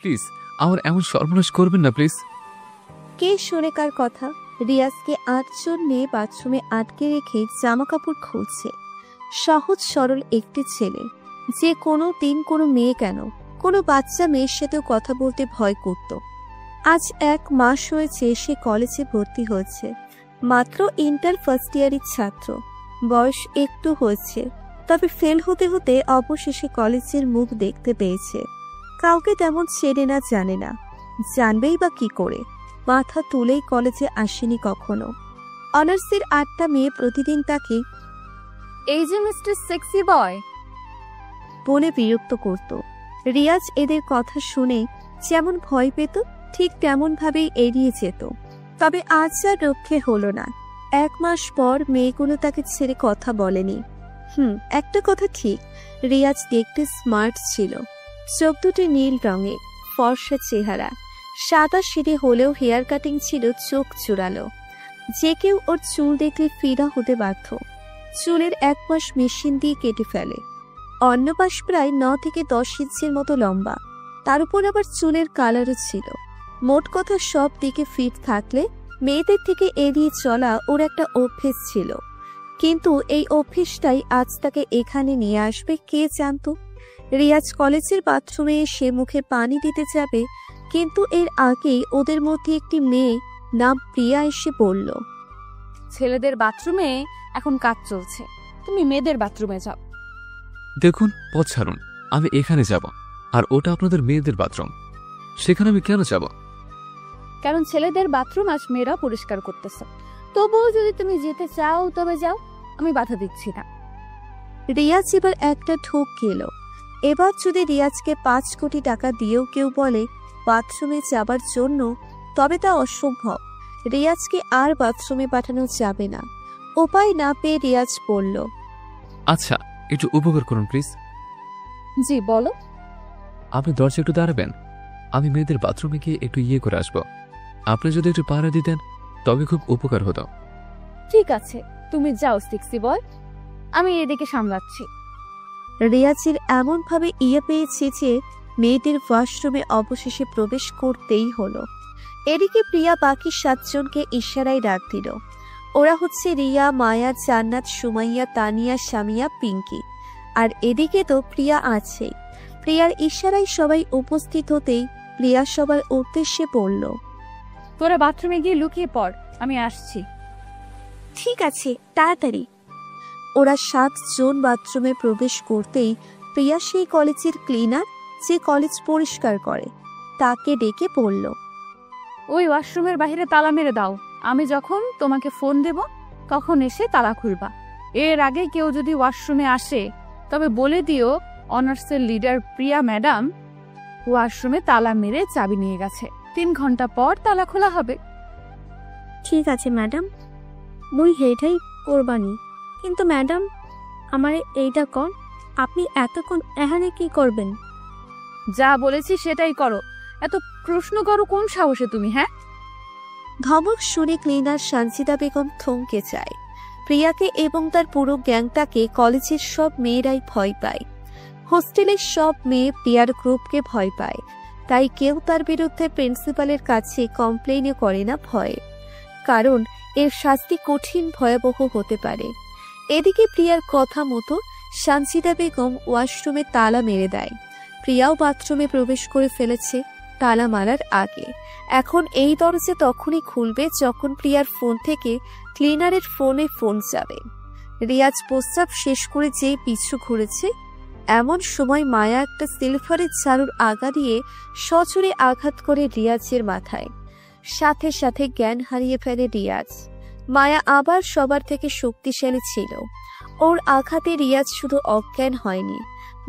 Please আমার এমন সর্বনাশ করবেন না প্লিজ। কে শোনে কার কথা? রিয়াজকে ৮ জন মেয়ে বাথরুমে আটকে রেখে জামা কাপড় খুলছে। সহজ সরল একটি ছেলে, যে কোনো দিন কোনো মেয়ে কেন কোনো বাচ্চা মেয়ের সাথেও কথা বলতে ভয় করত। আজ ১ মাস হয়েছে সে কলেজে ভর্তি হয়েছে। মাত্র ইন্টার ফার্স্ট ইয়ারের ছাত্র, বয়স একটু হয়েছে, তবে ফেল হতে হতে অবশেষে কলেজের মুখ দেখতে পেয়েছে। কাউকে তেমন চেনে না, জানে না, জানবেই বা কি করে? মাথা তুলেই কলেজে আসেনি কখনো। অনার্সের ৮টা মেয়ে প্রতিদিন তাকে এই যে মিস্টার সেক্সি বয় বলে বিরক্ত করত। রিয়াজ এদের কথা শুনে যেমন ভয় পেত ঠিক তেমন ভাবেই এড়িয়ে যেত। তবে আজ আর রক্ষে হলো না। ১ মাস পর মেয়েগুলো তাকে ছেড়ে কথা বলেনি। একটা কথা ঠিক, রিয়াজ দেখতে স্মার্ট ছিল। চোখ দুটি নীল রঙে, ফর্সা চেহারা, সাদা সিঁড়ি হলেও হেয়ার কাটিং ছিল চোখ চূড়ালো। যে কেউ ওর চুল দেখলে ফিদা হতে বাধ্য। চুলের ১ পাশ মেশিন দিয়ে কেটে ফেলে, অন্য পাশ প্রায় ৯ থেকে ১০ ইঞ্চির মতো লম্বা। তার উপর আবার চুলের কালারও ছিল। মোট কথা সব দিকে ফিট থাকলে মেয়েদের থেকে এড়িয়ে চলা ওর একটা অভ্যেস ছিল। কিন্তু এই অভ্যেসটাই আজ তাকে এখানে নিয়ে আসবে কে জানত। রিয়াজ কলেজের বাথরুমে এসে মুখে পানি দিতে যাবে, কিন্তু এর আগেই ওদের মধ্যে একটি মেয়ে নাম প্রিয়া এসে বলল, ছেলেদের বাথরুমে এখন কাজ চলছে, তুমি মেয়েদের বাথরুমে যাও। দেখুন, পথ ছাড়ুন, আমি এখানে যাব, আর ওটা আপনাদের মেয়েদের বাথরুম, সেখানে আমি কেন যাব? কারণ ছেলেদের বাথরুম আজ মেয়েরা পরিষ্কার করতেছে, তবুও যদি তুমি যেতে চাও তবে যাও, আমি বাধা দিচ্ছি না। রিয়াজ এবার একটা ঠোক গেল। এবার যদি রিয়াজকে ৫ কোটি টাকা দিয়েও কেউ বলে বাথরুমে যাবার জন্য, তবে তা অসম্ভব। রিয়াজকে আর বাথরুমে পাঠানো যাবে না। উপায় না পেয়ে রিয়াজ বলল, আচ্ছা, একটু উপকার করুন প্লিজ। জি বলো। আপনি দরজা একটু দাঁড়াবেন, আমি মেয়েদের বাথরুমে গিয়ে একটু করে আসবো। আপনি যদি একটু পাহারা দিতেন তবে খুব উপকার হতো। ঠিক আছে, তুমি যাও সেক্সি বয়, আমি এদিকে সামলাচ্ছি। রিয়াজের এমন ভাবে পেয়েছে যে মেয়েদের ওয়াশরুমে অবশেষে প্রবেশ করতেই হলো। এদিকে প্রিয়া বাকি ৭ জনকে ইশারায় ডাক দিল। ওরা হচ্ছে রিয়া, মায়া, জান্নাত, সুমাইয়া, তানিয়া, সামিয়া, পিঙ্কি। আর এদিকে তো প্রিয়া আছেই। প্রিয়ার ইশারায় সবাই উপস্থিত হতেই প্রিয়া সবার উদ্দেশ্যে বলল, তোরা বাথরুমে গিয়ে লুকিয়ে পড়, আমি আসছি। ঠিক আছে, তাড়াতাড়ি। ওরা ৭ জন বাথরুমে প্রবেশ করতেই প্রিয়া সেই কলেজের ক্লিনার, যে কলেজ পরিষ্কার করে, তাকে ডেকে পড়ল, ওই ওয়াশরুমের বাইরে তালা মেরে দাও, আমি যখন তোমাকে ফোন দেব তখন এসে তালা খুলবা। এর আগে কেউ যদি ওয়াশরুমে আসে তবে বলে দিও অনার্সের লিডার প্রিয়া ম্যাডাম ওয়াশরুমে তালা মেরে চাবি নিয়ে গেছে, ৩ ঘন্টা পর তালা খোলা হবে। ঠিক আছে ম্যাডাম, মুই হেইটাই করবানি। কিন্তু ম্যাডাম, আমার এইটা কন, আপনি এতক্ষণ এখানে কি করবেন? যা বলেছি সেটাই করো, এত প্রশ্ন করো কোন সাহসে তুমি? হ্যাঁ, ধমক শুনে ক্লিনার সানজিদা বেগম থমকে যায়। প্রিয়াকে এবং তার পুরো গ্যাংটাকে কলেজের সব মেয়েরাই ভয় পায়। হোস্টেলের সব মেয়ে প্রিয়ার গ্রুপকে ভয় পায়, তাই কেউ তার বিরুদ্ধে প্রিন্সিপালের কাছে কমপ্লেইনও করে না ভয়ে, কারণ এর শাস্তি কঠিন ভয়াবহ হতে পারে। এদিকে প্রিয়ার কথা মতো সানজিদা বেগম ওয়াশরুমে তালা মেরে দেয়। প্রিয়াও বাথরুমে প্রবেশ করে ফেলেছে তালা মারার আগে। এখন এই দরজা তখনই খুলবে যখন প্রিয়ার ফোন থেকে ক্লিনারের ফোনে ফোন যাবে। রিয়াজ প্রস্তাব শেষ করে যেই পিছু ঘুরেছে, এমন সময় মায়া একটা সিলভারের ঝাড়ুর আগা দিয়ে সজোরে আঘাত করে রিয়াজের মাথায়। সাথে সাথে জ্ঞান হারিয়ে ফেলে রিয়াজ। মায়া আবার সবার থেকে শক্তিশালী ছিল। ওর আঘাতে রিয়াজ শুধু অজ্ঞান হয়নি,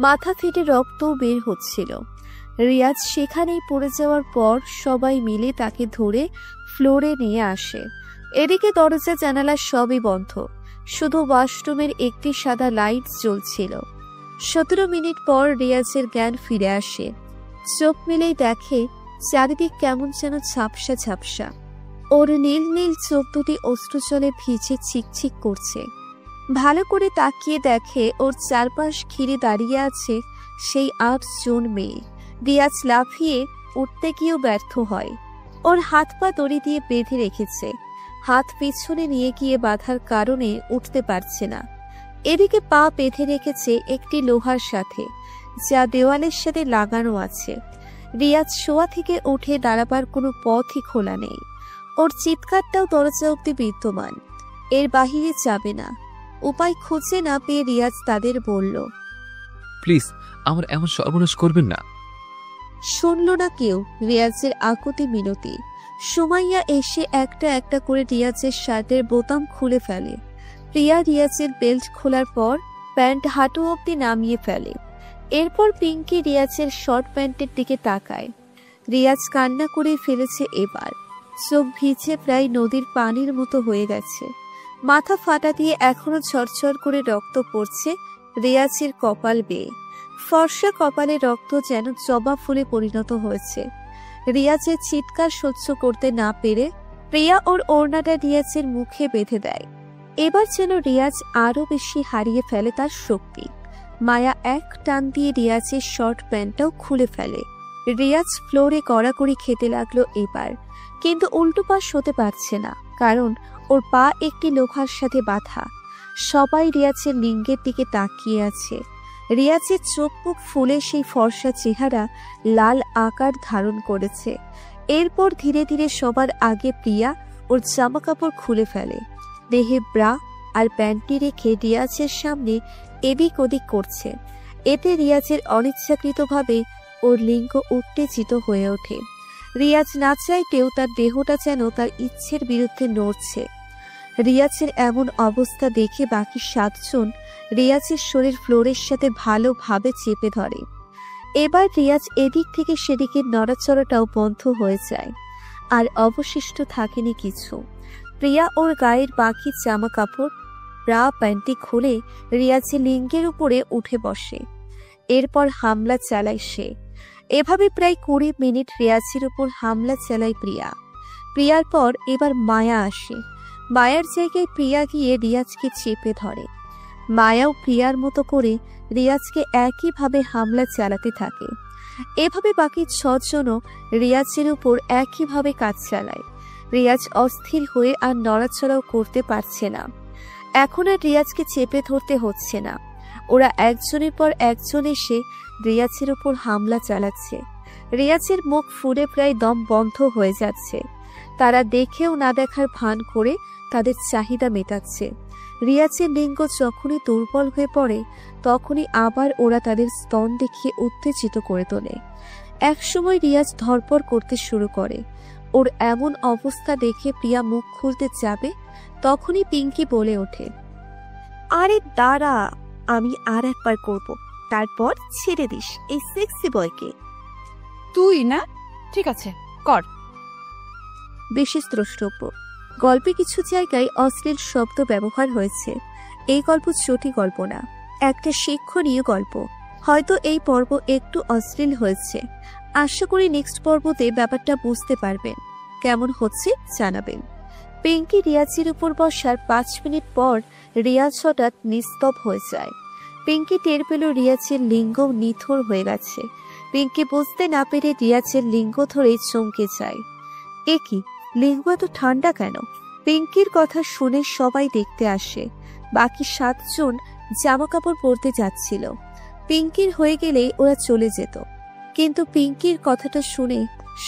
মাথা ফেটে রক্তও বের হচ্ছিল। রিয়াজ সেখানেই পড়ে যাওয়ার পর সবাই মিলে তাকে ধরে ফ্লোরে নিয়ে আসে। এদিকে দরজা জানালা সবই বন্ধ, শুধু ওয়াশরুমের একটি সাদা লাইট জ্বলছিল। ১৭ মিনিট পর রিয়াজের জ্ঞান ফিরে আসে। চোখ মিলেই দেখে চারিদিক কেমন যেন ঝাপসা ঝাপসা। ওর নীল নীল চোখ দুটি অশ্রুজলে ভিজে চিকচিক করছে। ভালো করে তাকিয়ে দেখে ওর চারপাশ ঘিরে দাঁড়িয়ে আছে সেই ৮ জন মেয়ে। রিয়াজ লাফিয়ে উঠতে গিয়েও ব্যর্থ হয়। ওর হাত পা দড়ি দিয়ে বেঁধে রেখেছে, হাত পিছনে নিয়ে গিয়ে বাঁধার কারণে উঠতে পারছে না। এদিকে পা বেঁধে রেখেছে একটি লোহার সাথে, যা দেওয়ালের সাথে লাগানো আছে। রিয়াজ শোয়া থেকে উঠে দাঁড়াবার কোনো পথই খোলা নেই। ওর চিৎকারটাও দরজা অব্দি বিদ্যমান, এর বাহিরে যাবে না। উপায় খুঁজে না পেয়ে রিয়াজ তাদের বলল। প্লিজ আমার এমন সর্বনাশ করবেন না। শুনল না কেউ রিয়াজের আকুতি মিনতি। সুমাইয়া এসে একটা একটা করে রিয়াজের শার্টের বোতাম খুলে ফেলে। প্রিয়া রিয়াজের বেল্ট খোলার পর প্যান্ট হাঁটু অব্দি নামিয়ে ফেলে। এরপর পিঙ্কি রিয়াজের শর্ট প্যান্টের দিকে তাকায়। রিয়াজ কান্না করে ফেলেছে এবার, চোখ ভিজে প্রায় নদীর পানির মতো হয়ে গেছে। মাথা ফাটা দিয়ে এখনো ঝরঝর করে রক্ত পড়ছে রিয়াজের কপাল বেয়ে। ফর্সা কপালে রক্ত যেন জবা ফুলে পরিণত হয়েছে। রিয়াজের চিৎকার সহ্য করতে না পেরে প্রিয়া ওর ওড়নাটা রিয়াজের মুখে বেঁধে দেয়। এবার যেন রিয়াজ আরো বেশি হারিয়ে ফেলে তার শক্তি। মায়া এক টান দিয়ে রিয়াজের শর্ট প্যান্টটাও খুলে ফেলে। রিয়াজ ফ্লোরে কড়াকড়ি খেতে লাগলো এবার, কিন্তু উল্টো পাশ হতে পারছে না, কারণ ওর পা একটি লোহার সাথে বাঁধা। সবাই রিয়াজের লিঙ্গের দিকে তাকিয়ে আছে। রিয়াজের চোখ মুখ ফুলে সেই ফর্সা চেহারা লাল আকার ধারণ করেছে। এরপর ধীরে ধীরে সবার আগে প্রিয়া ওর জামা কাপড় খুলে ফেলে। দেহে ব্রা আর প্যান্টি রেখে রিয়াজের সামনে এদিক ওদিক করছে। এতে রিয়াজের অনিচ্ছাকৃতভাবে ওর লিঙ্গ উত্তেজিত হয়ে ওঠে। রিয়াজ না চাইতেও তার দেহটা যেন তার ইচ্ছের বিরুদ্ধে নড়ছে। রিয়াজের এমন অবস্থা দেখে বাকি 7 জন রিয়াজের শরীর ফ্লোরের সাথে ভালোভাবে চেপে ধরে। এবার রিয়াজ এদিক থেকে সেদিকে নড়াচড়াটাও বন্ধ হয়ে যায়, আর অবশিষ্ট থাকেনি কিছু। প্রিয়া ওর গায়ের বাকি জামা কাপড় ব্রা প্যান্টি খুলে রিয়াজের লিঙ্গের উপরে উঠে বসে। এরপর হামলা চালায় সে। এভাবে প্রায় 20 মিনিট রিয়াজের উপর হামলা চালায় প্রিয়া। প্রিয়ার পর এবার মায়া আসে। মায়ার জায়গায় প্রিয়া গিয়ে রিয়াজকে চেপে ধরে। মায়াও প্রিয়ার মতো করে রিয়াজকে একইভাবে হামলা চালাতে থাকে। এভাবে বাকি 6 জনও রিয়াজের উপর একইভাবে কাজ চালায়। রিয়াজ অস্থির হয়ে আর নড়াচড়াও করতে পারছে না। এখন আর রিয়াজকে চেপে ধরতে হচ্ছে না। ওরা একজনের পর একজন এসে রিয়াজের উপর হামলা চালাচ্ছে। রিয়াজের মুখ ফুলে প্রায় দম বন্ধ হয়ে যাচ্ছে। তারা দেখেও না দেখার ভান করে তাদের চাহিদা মেটাচ্ছে। রিয়াজের লিঙ্গ যখনই দুর্বল হয়ে পড়ে, তখনই আবার ওরা তাদের স্তন দেখিয়ে উত্তেজিত করে তোলে। একসময় রিয়াজ ধরপড় করতে শুরু করে। ওর এমন অবস্থা দেখে প্রিয়া মুখ খুলতে যাবে, তখনই পিঙ্কি বলে ওঠে, আরে দাঁড়া, আমি আর একবার করব, তারপর ছেড়ে দিস এই সেক্সি বয়কে। তুই না? ঠিক আছে, কর। বিশেষ দ্রষ্টব্য, গল্পে কিছু জায়গায় অশ্লীল শব্দ ব্যবহার হয়েছে। এই গল্প চটি গল্প না, একটা শিক্ষণীয় গল্প। হয়তো এই পর্ব একটু অশ্লীল হয়েছে। আশা করি নেক্সট পর্বতে ব্যাপারটা বুঝতে পারবেন। কেমন হচ্ছে জানাবেন। পিঙ্কি রিয়াজের উপর বসার 5 মিনিট পর রিয়াজ হঠাৎ নিস্তব হয়ে যায়। পিঙ্কি টের পেল রিয়াজের লিঙ্গ নিথর হয়ে গেছে। পিঙ্কি বুঝতে না পেরে রিয়াজের লিঙ্গ ধরে চমকে যায়। এ কি, লিঙ্গ এত ঠান্ডা কেন? পিঙ্কির কথা শুনে সবাই দেখতে আসে। বাকি 7 জন জামা কাপড় পরতে যাচ্ছিল। পিঙ্কির হয়ে গেলে ওরা চলে যেত, কিন্তু পিঙ্কির কথাটা শুনে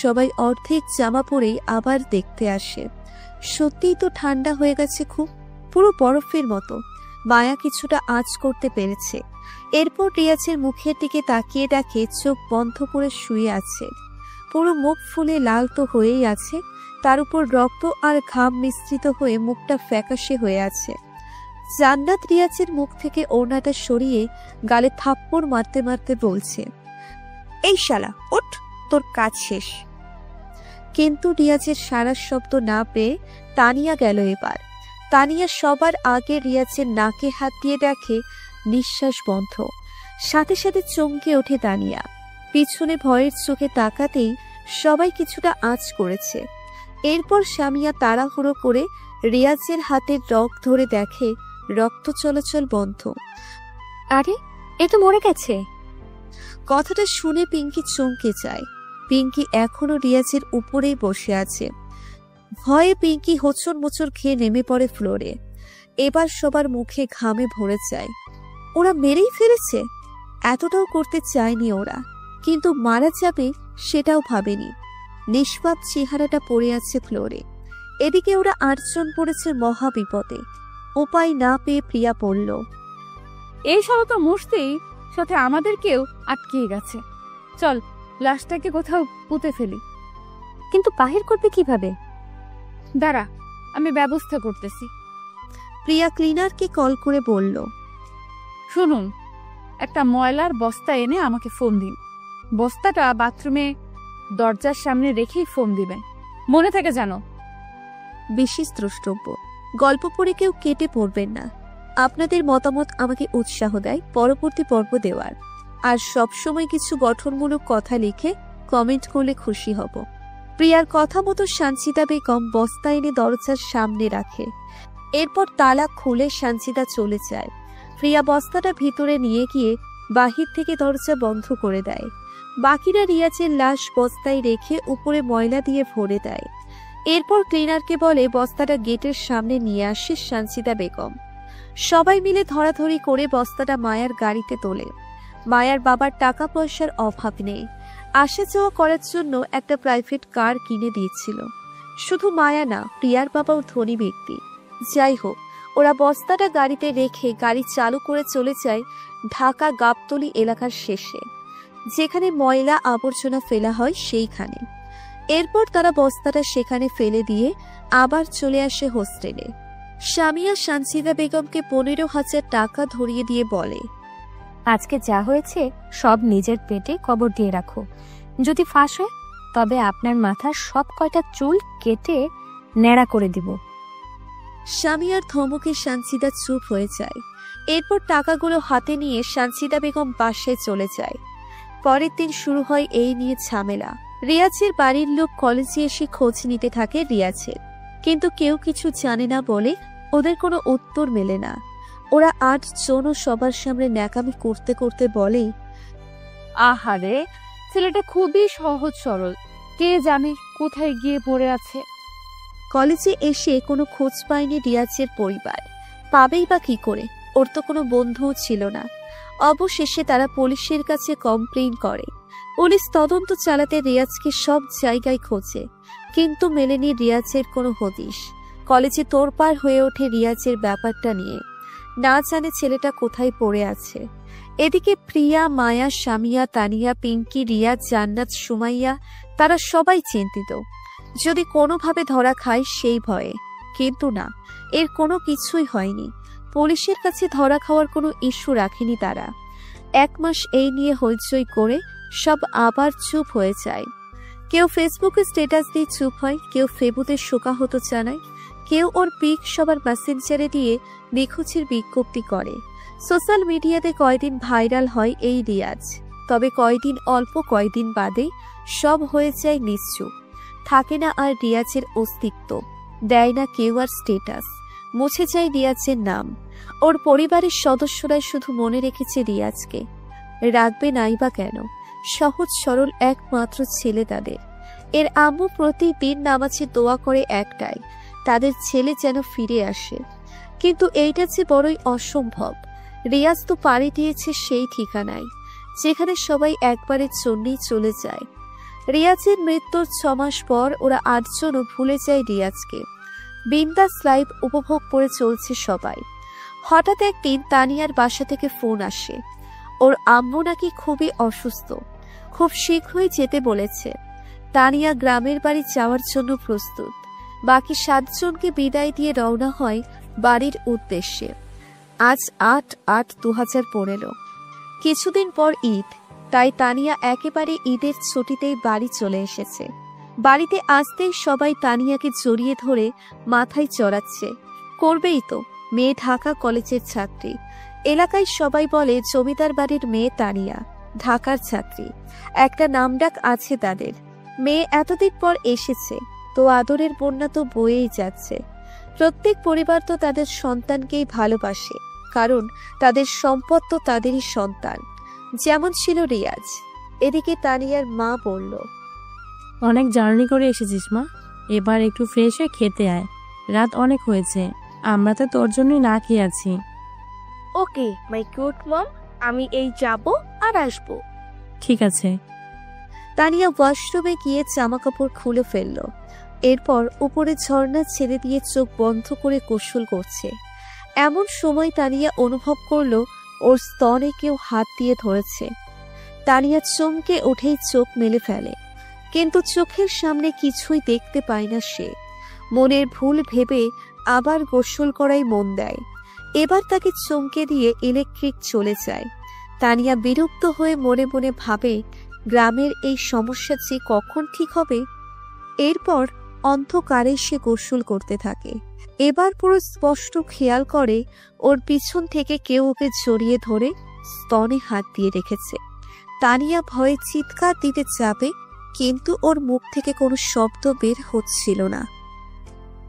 সবাই অর্ধেক জামা পরেই আবার দেখতে আসে। সত্যিই তো ঠান্ডা হয়ে গেছে, খুব পুরো বরফের মতো। মায়া কিছুটা আঁচ করতে পেরেছে। এরপর রিয়াজের মুখের দিকে তাকিয়ে দেখে চোখ বন্ধ করে শুয়ে আছে। পুরো মুখ ফুলে লাল তো হয়েই আছে, তার উপর রক্ত আর ঘাম মিশ্রিত হয়ে মুখটা ফ্যাকাশে হয়ে আছে। জান্নাত রিয়াজের মুখ থেকে ওড়নাটা সরিয়ে গালে থাপ্পড় মারতে মারতে বলছে, এই শালা ওঠ, তোর কাজ শেষ। কিন্তু রিয়াজের সারা শব্দ না পেয়ে তানিয়া গেল এবার। তানিয়া সবার আগে রিয়াজের নাকে হাত দিয়ে দেখে নিঃশ্বাস বন্ধ। সাথে সাথে চমকে ওঠে তানিয়া। পিছনে ভয়ের চোখে তাকাতেই সবাই কিছুটা আঁচ করেছে। এরপর সামিয়া তাড়াহুড়ো করে রিয়াজের হাতের রগ ধরে দেখে রক্ত চলাচল বন্ধ। আরে, এ তো মরে গেছে। কথাটা শুনে পিঙ্কি চমকে যায়। পিঙ্কি এখনো রিয়াজের উপরেই বসে আছে। ভয়ে পিঙ্কি হোঁচট মোচড় খেয়ে নেমে পড়ে ফ্লোরে। এবার সবার মুখে ঘামে ভরে যায়। ওরা মেরেই ফেলেছে। এতটাও করতে চায়নি ওরা, কিন্তু মারা যাবে সেটাও ভাবেনি। নিষ্পাপ চেহারাটা পড়ে আছে ফ্লোরে। এদিকে ওরা 8 জন পড়েছে মহা বিপদে। উপায় না পেয়ে প্রিয়া পড়ল। এই সব তো মুছতেই সাথে আমাদেরকেও আটকিয়ে গেছে। চল লাশটাকে কোথাও পুঁতে ফেলি। কিন্তু বাহির করবে কিভাবে? দাঁড়া, আমি ব্যবস্থা করতেছি। প্রিয়া ক্লিনারকে কল করে বলল, শুনুন, একটা ময়লার বস্তা এনে আমাকে ফোন দিন। বস্তাটা বাথরুমে দরজার সামনে রেখেই ফোন দিবেন, মনে থাকে জানো। বিশেষ দ্রষ্টব্য, গল্প পড়ে কেউ কেটে পড়বেন না। আপনাদের মতামত আমাকে উৎসাহ দেয় পরবর্তী পর্ব দেওয়ার। আর সবসময় কিছু গঠনমূলক কথা লিখে কমেন্ট করলে খুশি হব। প্রিয়ার কথা মতো সানসিদা বেগম বস্তা এনে দরজার সামনে রাখে। এরপর তালা খুলে সানসিদা চলে যায়। প্রিয়া বস্তাটা ভিতরে নিয়ে গিয়ে বাহির থেকে দরজা বন্ধ করে দেয়। বাকিরা রিয়াজের লাশ বস্তায় রেখে উপরে ময়লা দিয়ে ভরে দেয়। এরপর ক্লিনারকে বলে বস্তাটা গেটের সামনে নিয়ে আসে সানসিদা বেগম। সবাই মিলে ধরাধরি করে বস্তাটা মায়ার গাড়িতে তোলে। মায়ার বাবার টাকা পয়সার অভাব নেই, আসা যাওয়া করার জন্য একটা প্রাইভেট কার কিনে দিয়েছিল। শুধু মায়া না, প্রিয়ার বাবাও ধনী ব্যক্তি। যাই হোক, ওরা বস্তাটা গাড়িতে রেখে গাড়ি চালু করে চলে যায় ঢাকা গাবতলী এলাকার শেষে, যেখানে ময়লা আবর্জনা ফেলা হয় সেইখানে। এরপর তারা বস্তাটা সেখানে ফেলে দিয়ে আবার চলে আসে হোস্টেলে। সামিয়া সানসিদা বেগমকে 15,000 টাকা ধরিয়ে দিয়ে বলে, আজকে যা হয়েছে সব নিজের পেটে কবর দিয়ে রাখো। যদি ফাঁস হয় তবে আপনার মাথার সব কয়টা চুল কেটে ন্যাড়া করে দিব। সামিয়ার ধমকে সানসিদা চুপ হয়ে যায়। এরপর টাকাগুলো হাতে নিয়ে সানসিদা বেগম বাসায় চলে যায়। পরের দিন শুরু হয় এই নিয়ে ঝামেলা। রিয়াজের বাড়ির লোক কলেজে এসে খোঁজ নিতে থাকে রিয়াজের, কিন্তু কেউ কিছু জানে না বলে ওদের কোনো উত্তর মেলে না। ওরা 8 জনও সবার সামনে ন্যাকামি করতে করতে বলে, আহারে, ছেলেটা খুবই সহজ সরল, কে জানে কোথায় গিয়ে পড়ে আছে। কলেজে এসে কোনো খোঁজ পায়নি রিয়াজের পরিবার। পাবেই বা কি করে? ওর তো কোনো বন্ধুও ছিল না। অবশেষে তারা পুলিশের কাছে কমপ্লেইন করে। পুলিশ তদন্ত চালাতে রিয়াজকে সব জায়গায় খোঁজে, কিন্তু মেলেনি রিয়াজের কোনো হদিশ। কলেজে তোড়পাড় হয়ে ওঠে রিয়াজের ব্যাপারটা নিয়ে। না জানে ছেলেটা কোথায় পড়ে আছে। এদিকে প্রিয়া, মায়া, সামিয়া, তানিয়া, পিঙ্কি, রিয়াজ, জান্নাত, সুমাইয়া তারা সবাই চিন্তিত, যদি কোনোভাবে ধরা খায় সেই ভয়ে। কিন্তু না, এর কোনো কিছুই হয়নি। পুলিশের কাছে ধরা খাওয়ার কোনো ইস্যু রাখেনি তারা। 1 মাস এই নিয়ে হইচই করে সব আবার চুপ হয়ে যায়। কেউ ফেসবুকে স্ট্যাটাস দিয়ে চুপ হয়, কেউ ফেবুতে শোকাহত জানায়, কেউ ওর পিক সবার মেসেঞ্জারে দিয়ে নিখোঁজের বিজ্ঞপ্তি করে। সোশ্যাল মিডিয়াতে কয়দিন ভাইরাল হয় এই রিয়াজ, তবে অল্প কয়দিন বাদে সব হয়ে যায় নিশ্চুপ। থাকে না আর রিয়াজের অস্তিত্ব, দেয় না কেউ আর স্ট্যাটাস, মুছে যায় রিয়াজের নাম। ওর পরিবারের সদস্যরাই শুধু মনে রেখেছে রিয়াজকে। রাখবে নাই বা কেন? সহজ সরল একমাত্র ছেলে তাদের। এর আম্মু প্রতিদিন নামাজে দোয়া করে একটাই, তাদের ছেলে যেন ফিরে আসে। কিন্তু এইটা যে বড়ই অসম্ভব। রিয়াজ তো পাড়ি দিয়েছে সেই ঠিকানায়, যেখানে সবাই একবারের জন্যই চলে যায়। রিয়াজের মৃত্যুর 6 মাস পর ওরা 8 জনও ভুলে যায় রিয়াজকে। বিন্দাস লাইফ উপভোগ করে চলছে সবাই। হঠাৎ একদিন তানিয়ার বাসা থেকে ফোন আসে, ওর আম্মু নাকি খুবই অসুস্থ, খুব শীঘ্রই যেতে বলেছে। তানিয়া গ্রামের বাড়ি যাওয়ার জন্য প্রস্তুত। বাকি 7 জনকে বিদায় দিয়ে রওনা হয় বাড়ির উদ্দেশ্যে। আজ 8/8/2015। কিছুদিন পর ঈদ, তাই তানিয়া একেবারে ঈদের ছুটিতেই বাড়ি চলে এসেছে। বাড়িতে আসতেই সবাই তানিয়াকে জড়িয়ে ধরে মাথায় চড়াচ্ছে। করবেই তো, মেয়ে ঢাকা কলেজের ছাত্রী। এলাকায় সবাই বলে জমিদার বাড়ির মেয়ে তানিয়া, ঢাকার ছাত্রী। একটা নামডাক আছে তাদের। মেয়ে এতদিন পর এসেছে, তো আদরের বন্যা তো বয়েই যাচ্ছে। প্রত্যেক পরিবার তো তাদের সন্তানকেই ভালোবাসে, কারণ তাদের সম্পদ তো তাদেরই সন্তান, যেমন ছিল রিয়াজ। এদিকে তানিয়ার মা বলল, অনেক জার্নি করে এসেছিস মা, এবার একটু ফ্রেশ হয়ে খেতে আয়। রাত অনেক হয়েছে, আমরা তো তোর জন্যই না খেয়ে আছি। ওকে মাই কিউট মম, আমি এই যাব আর আসবো। ঠিক আছে। তানিয়া ওয়াশরুমে গিয়ে জামা কাপড় খুলে ফেলল। এরপর উপরে ঝর্ণা ছেড়ে দিয়ে চোখ বন্ধ করে গোসল করছে। এমন সময় তানিয়া অনুভব করলো ওর স্তনে কেউ হাত দিয়ে ধরেছে। তানিয়া চমকে উঠেই চোখ মেলে ফেলে, কিন্তু চোখের সামনে কিছুই দেখতে পায় না সে। মনের ভুল ভেবে আবার গোসল করাই মন দেয়। এবার তাকে চমকে দিয়ে ইলেকট্রিক চলে যায়। তানিয়া বিরক্ত হয়ে মনে মনে ভাবে, গ্রামের এই সমস্যা যে কখন ঠিক হবে। এরপর অন্ধকারে সে গোসল করতে থাকে। এবার পুরো স্পষ্ট খেয়াল করে ওর পিছন থেকে কেউ ওকে জড়িয়ে ধরে স্তনে হাত দিয়ে রেখেছে। তানিয়া ভয়ে চিৎকার দিতে যাবে, কিন্তু ওর মুখ থেকে কোনো শব্দ বের হচ্ছিল না।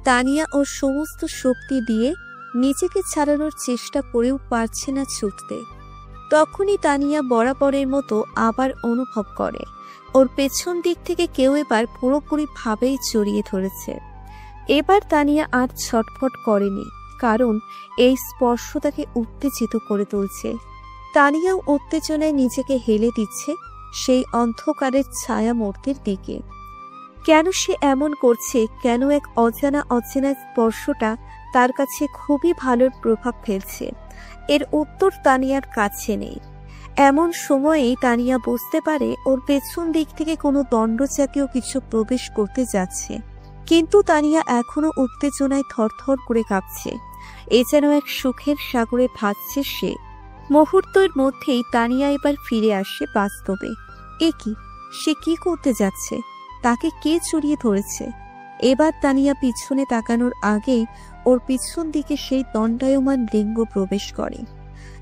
তানিয়া ওর সমস্ত শক্তি দিয়ে নিজেকে ছাড়ানোর চেষ্টা করেও পারছে না ছুটতে। তখনই তানিয়া বরাবরের মতো আবার অনুভব করে ওর পেছন দিক থেকে কেউ এবার পুরোপুরি ভাবেই জড়িয়ে ধরেছে। এবার তানিয়া আর ছটফট করেনি, কারণ এই স্পর্শ তাকে উত্তেজিত করে তুলছে। তানিয়াও উত্তেজনায় নিজেকে হেলে দিচ্ছে সেই অন্ধকারের ছায়া মূর্তির দিকে। কেন সে এমন করছে? কেন এক অজানা স্পর্শটা তার কাছে খুবই ভালো প্রভাব ফেলছে? এর উত্তর তানিয়ার কাছে নেই। এমন সময়েই তানিয়া বুঝতে পারে ওর পেছন দিক থেকে কোনো দণ্ডজাতীয় কিছু প্রবেশ করতে যাচ্ছে, কিন্তু তানিয়া এখনো উত্তেজনায় থরথর করে কাঁপছে। এ যেন এক সুখের সাগরে ভাসছে সে। মুহূর্তের মধ্যেই তানিয়া এবার ফিরে আসে বাস্তবে। এ কি? সে কি করতে যাচ্ছে? তাকে কে জড়িয়ে ধরেছে? এবার তানিয়া পিছনে তাকানোর আগেই ওর পিছন দিকে সেই দণ্ডায়মান লিঙ্গ প্রবেশ করে।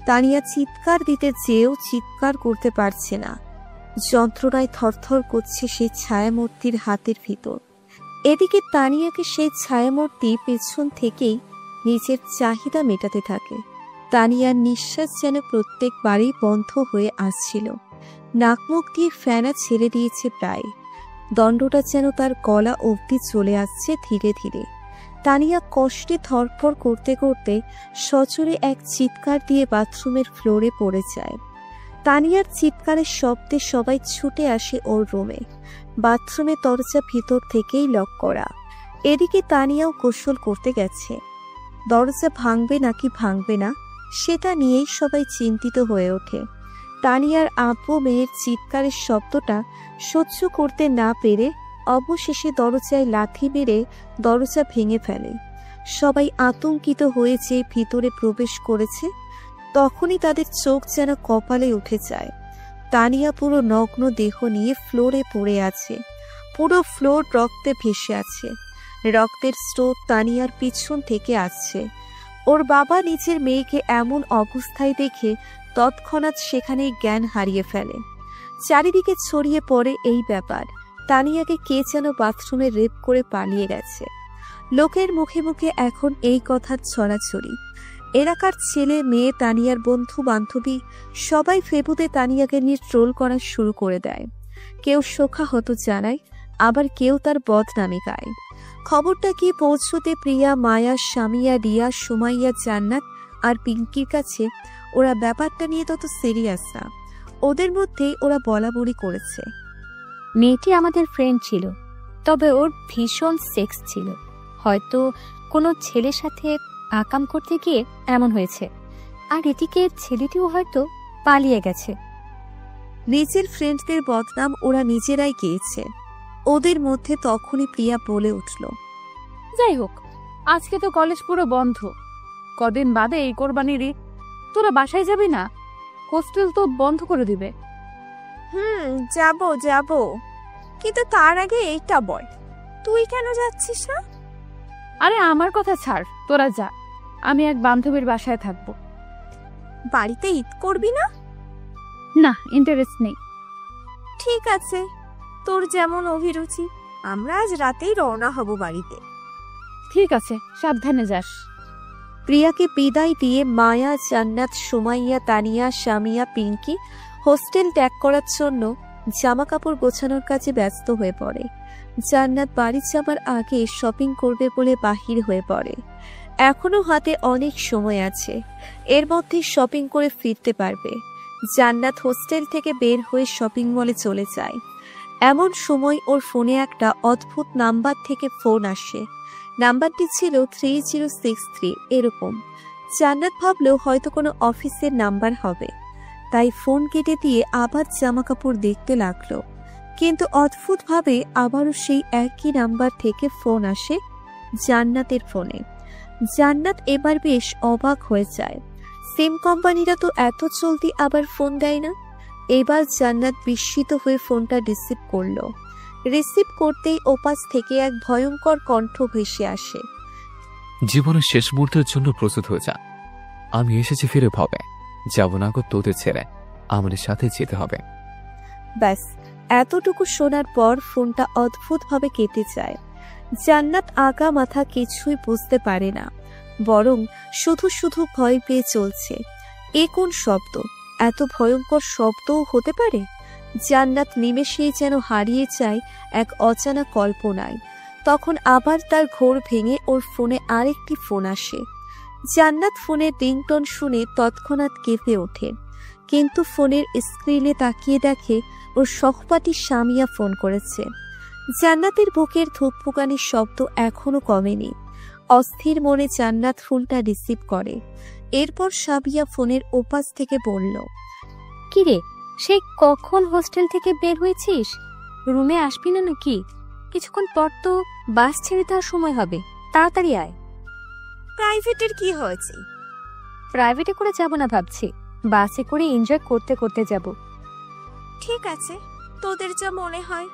তানিয়া চিৎকার দিতে চেয়েও চিৎকার করতে পারছে না। যন্ত্রণায় থরথর করছে সেই ছায়ামূর্তির হাতের ভিতর। এদিকে তানিয়াকে সেই ছায়ামূর্তি পেছন থেকেই নিজের চাহিদা মেটাতে থাকে। তানিয়ার নিঃশ্বাস যেন প্রত্যেকবারই বন্ধ হয়ে আসছিল। নাকমুখ দিয়ে ফেনা ছেড়ে দিয়েছে প্রায়। দণ্ডটা যেন তার গলা অবধি চলে আসছে ধীরে ধীরে। তানিয়া কষ্টে ধরফর করতে করতে সজোরে এক চিৎকার দিয়ে বাথরুমের ফ্লোরে পড়ে যায়। তানিয়ার চিৎকারের শব্দে সবাই ছুটে আসে ওর রুমে। বাথরুমে দরজা ভিতর থেকেই লক করা। এদিকে তানিয়াও গোসল করতে গেছে। দরজা ভাঙবে নাকি ভাঙবে না সেটা নিয়েই সবাই চিন্তিত হয়ে ওঠে। তানিয়ার আব্বু মেয়ের চিৎকারের শব্দটা সহ্য করতে না পেরে অবশেষে দরজায় লাথি মেরে দরজা ভেঙে ফেলে। সবাই আতঙ্কিত হয়ে যে ভিতরে প্রবেশ করেছে, তখনই তাদের চোখ যেন কপালে উঠে যায়। তানিয়া পুরো নগ্ন দেহ নিয়ে ফ্লোরে পড়ে আছে। পুরো ফ্লোর রক্তে ভেসে আছে। রক্তের স্রোত তানিয়ার পিছন থেকে আসছে। ওর বাবা নিজের মেয়েকে এমন অবস্থায় দেখে তৎক্ষণাৎ সেখানেই জ্ঞান হারিয়ে ফেলে। চারিদিকে ছড়িয়ে পড়ে এই ব্যাপার। তানিয়াকে কে যেন বাথরুমে রেপ করে পালিয়ে গেছে। লোকের মুখে মুখে এখন এই কথার ছড়াছড়ি। এলাকার ছেলে মেয়ে, তানিয়ার বন্ধু বান্ধবী সবাই ফেবুতে তানিয়াকে নিয়ে ট্রোল করা শুরু করে দেয়। কেউ শোকাহত জানায়, আবার কেউ তার বদনামে গায়। খবরটা গিয়ে পৌঁছতে প্রিয়া, মায়া, সামিয়া, রিয়া, সুমাইয়া, জান্নাত আর পিঙ্কির কাছে। ওরা ব্যাপারটা নিয়ে তত সিরিয়াস না। ওদের মধ্যেই ওরা বলাবলি করেছে, মেয়েটি আমাদের ফ্রেন্ড ছিল, তবে ওর ভীষণ সেক্স ছিল। হয়তো কোনো ছেলের সাথে আকাম করতে গিয়ে এমন হয়েছে। আর এদিকে ছেলেটিও হয়তো পালিয়ে গেছে। নিজের ফ্রেন্ডদের বদনাম ওরা নিজেরাই গেয়েছে। ওদের মধ্যে তখনই প্রিয়া বলে উঠল, যাই হোক, আজকে তো কলেজ পুরো বন্ধ। কদিন বাদে এই কোরবানির ঈদ। তোরা বাসায় যাবি না? হোস্টেল তো বন্ধ করে দিবে। যাব, কিন্তু তার আগে এইটা বল, তুই কেন যাচ্ছিস না? আরে আমার কথা ছাড়, তোরা যা। আমি এক বান্ধবীর বাসায় থাকবো। বাড়িতে ঈদ করবি না? না, ইন্টারেস্ট নেই। ঠিক আছে, তোর যেমন অভিরুচি। আমরা আজ রাতেই রওনা হব বাড়িতে। ঠিক আছে, সাবধানে যাস। প্রিয়াকে বিদায় দিয়ে মায়া, জান্নাত, সুমাইয়া, তানিয়া, সামিয়া, পিঙ্কি হোস্টেল ত্যাগ করার জন্য জামা কাপড় গোছানোর কাজে ব্যস্ত হয়ে পড়ে। জান্নাত বাড়ি যাবার আগে শপিং করবে বলে বাহির হয়ে পড়ে। এখনো হাতে অনেক সময় আছে, এর মধ্যে শপিং করে ফিরতে পারবে। জান্নাত হোস্টেল থেকে বের হয়ে শপিং মলে চলে যায়। এমন সময় ওর ফোনে একটা অদ্ভুত নাম্বার থেকে ফোন আসে। নাম্বারটি ছিল 3063 এরকম। জান্নাত ভাবলেও হয়তো কোনো অফিসের নাম্বার হবে, তাই ফোন কেটে দিয়ে আবার জামা কাপড় দেখতে লাগলো। কিন্তু অদ্ভুতভাবে আবারও সেই একই নাম্বার থেকে ফোন আসে জান্নাতের ফোনে। জান্নাত এবার বেশ অবাক হয়ে যায়। সিম কোম্পানিরা তো এত জলদি আবার ফোন দেয় না। এবার জান্নাত বিস্মিত হয়ে ফোনটা রিসিভ করলো। রিসিভ করতেই ওপাশ থেকে এক ভয়ঙ্কর কণ্ঠ ভেসে আসে। জীবনের শেষ মুহূর্তের জন্য প্রস্তুত হয়ে যা। আমি এসেছি ফিরে ভাবে, যাব না গো তোদের ছেড়ে, আমাদের সাথে যেতে হবে। ব্যাস এতটুকু শোনার পর ফোনটা অদ্ভুতভাবে কেটে যায়। জান্নাত আগা মাথা কিছুই বুঝতে পারে না, বরং শুধু শুধু ভয় পেয়ে চলছে। এ কোন শব্দ? এত ভয়ঙ্কর শব্দও হতে পারে? জান্নাত নিমেষেই যেন হারিয়ে যায় এক অজানা কল্পনায়। তখন আবার তার ঘোর ভেঙে ওর ফোনে আরেকটি ফোন আসে। জান্নাত ফোনের রিংটোন শুনে তৎক্ষণাৎ কেঁপে ওঠে, কিন্তু ফোনের স্ক্রিনে তাকিয়ে দেখে ওর সহপাঠী সামিয়া ফোন করেছে। জান্নাতের বুকের ধুকপুকানির শব্দ এখনো কমেনি। অস্থির মনে জান্নাত ফোনটা রিসিভ করে। এরপর সামিয়া ফোনের ওপাশ থেকে বলল, কিরে, সে কখন হোস্টেল থেকে বের হয়েছিস? রুমে আসবি না নাকি? কিছুক্ষণ পর তো বাস ছেড়ে দেওয়ার সময় হবে, তাড়াতাড়ি আয়। প্রাইভেটের কি হয়েছে? প্রাইভেটে করে যাব না ভাবছি, বাসে করে এনজয় করতে করতে যাব। ঠিক আছে, তোদের যা মনে হয়।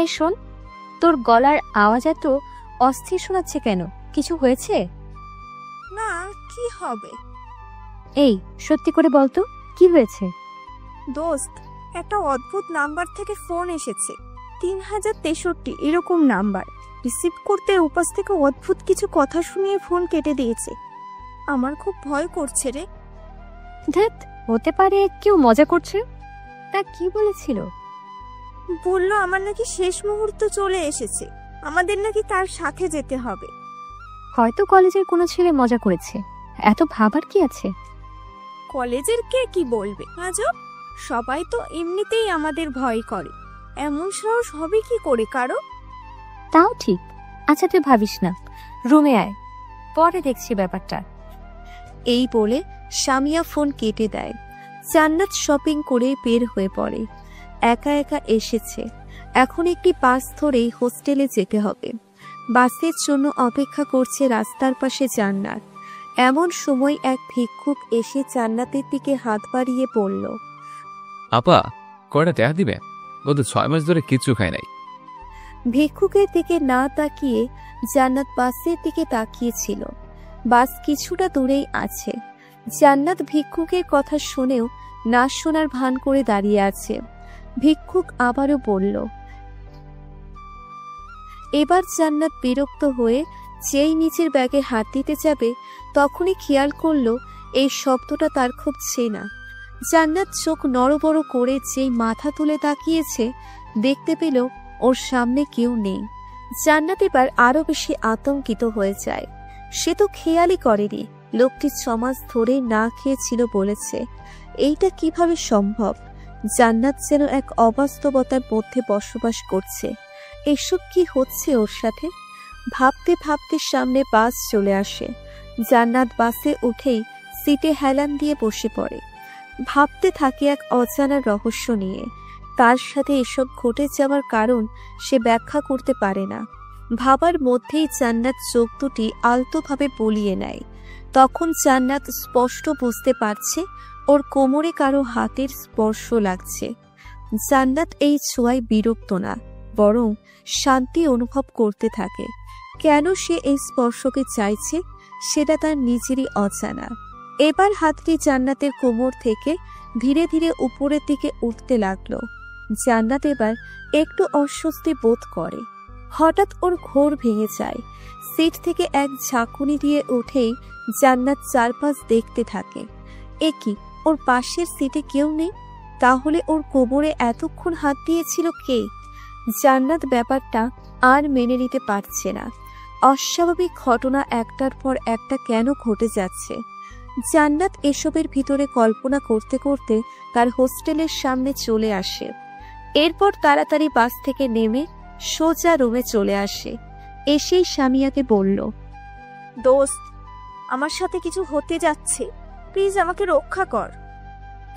এই শোন, তোর গলার আওয়াজ এত অস্থির শোনাচ্ছে কেন? কিছু হয়েছে? না, কি হবে? এই সত্যি করে বলতো, কি হয়েছে? দোস্ত, একটা অদ্ভুত নাম্বার থেকে ফোন এসেছে। 3063 এরকম নাম্বার। রিসিভ করতে উপাস থেকে অদ্ভুত কিছু কথা শুনিয়ে ফোন কেটে দিয়েছে। আমার খুব ভয় করছে রে। ধ্যাত, হতে পারে কেউ মজা করছে। তা কি বলেছিল? বললো আমার নাকি শেষ মুহূর্ত চলে এসেছে, আমাদের নাকি তার সাথে যেতে হবে। হয়তো কলেজের কোনো ছেলে মজা করেছে, এত ভাবার কি আছে? কলেজের কে কি বলবে? আজব, সবাই তো এমনিতেই আমাদের ভয় করে, এমন সাহস হবে কি করে কারো? তাও ঠিক। আচ্ছা তুই ভাবিস না, রুমে আয়, পরে দেখছি ব্যাপারটা। এই বলে সামিয়া ফোন কেটে দেয়। জান্নাত শপিং করে বের হয়ে পড়ে। একা একা এসেছে, এখন একটি বাস ধরেই হোস্টেলে যেতে হবে। বাসের জন্য অপেক্ষা করছে রাস্তার পাশে জান্নাত। এমন সময় এক ভিক্ষুক এসে জান্নাতের দিকে হাত বাড়িয়ে বলল, আপা, কয়টা দেখা দিবে? গত 6 মাস ধরে কিচ্ছু খাই নাই। ভিক্ষুকের দিকে না তাকিয়ে জান্নাত বাসের দিকে তাকিয়েছিল। বাস কিছুটা দূরেই আছে। জান্নাত ভিক্ষুকের কথা শুনেও না শোনার ভান করে দাঁড়িয়ে আছে। ভিক্ষুক আবারও বলল। এবার জান্নাত বিরক্ত হয়ে যেই নিচের ব্যাগে হাত দিতে যাবে, তখনই খেয়াল করলো এই শব্দটা তার খুব চেনা। জান্নাত চোখ নড়বড় করে যেই মাথা তুলে তাকিয়েছে, দেখতে পেল ওর সামনে কেউ নেই। জান্নাত এবার আরো বেশি আতঙ্কিত হয়ে যায়। সে তো খেয়ালই করেনি লোকটি 6 মাস ধরে না খেয়েছিল বলেছে। এইটা কিভাবে সম্ভব? জান্নাত যেন এক অবাস্তবতার মধ্যে বসবাস করছে। এসব কি হচ্ছে ওর সাথে? ভাবতে ভাবতে সামনে বাস চলে আসে। জান্নাত বাসে উঠেই সিটে হেলান দিয়ে বসে পড়ে। ভাবতে থাকে এক অজানা রহস্য নিয়ে। তার সাথে এসব ঘটে যাওয়ার কারণ সে ব্যাখ্যা করতে পারে না। ভাবার মধ্যেই জান্নাত চোখ দুটি আলতোভাবে বলিয়ে নেয়। তখন জান্নাত স্পষ্ট বুঝতে পারছে ওর কোমরে কারো হাতের স্পর্শ লাগছে। জান্নাত এই ছোঁয়ায় বিরক্ত না, বরং শান্তি অনুভব করতে থাকে। কেন সে এই স্পর্শকে চাইছে সেটা তার নিজেরই অজানা। এবার হাতটি জান্নাতের কোমর থেকে ধীরে ধীরে উপরের দিকে উঠতে লাগলো। জান্নাত এবার একটু অস্বস্তি বোধ করে। হঠাৎ ওর ঘোর ভেঙে যায়। সিট থেকে এক ঝাঁকুনি দিয়ে উঠেই জান্নাত চারপাশ দেখতে থাকে। এ কি, ওর পাশের সিটে কেউ নেই। তাহলে ওর কোমরে এতক্ষণ হাত দিয়েছিল কে? জান্নাত ব্যাপারটা আর মেনে নিতে পারছে না। অস্বাভাবিক ঘটনা একটার পর একটা কেন ঘটে যাচ্ছে। জান্নাত এসবের ভিতরে কল্পনা করতে করতে তার হোস্টেলের সামনে চলে আসে। এরপর তাড়াতাড়ি বাস থেকে নেমে সোজা রুমে চলে আসে। এসেই সামিয়াকে বলল, দোস্ত, আমার সাথে কিছু হতে যাচ্ছে, প্লিজ আমাকে রক্ষা কর।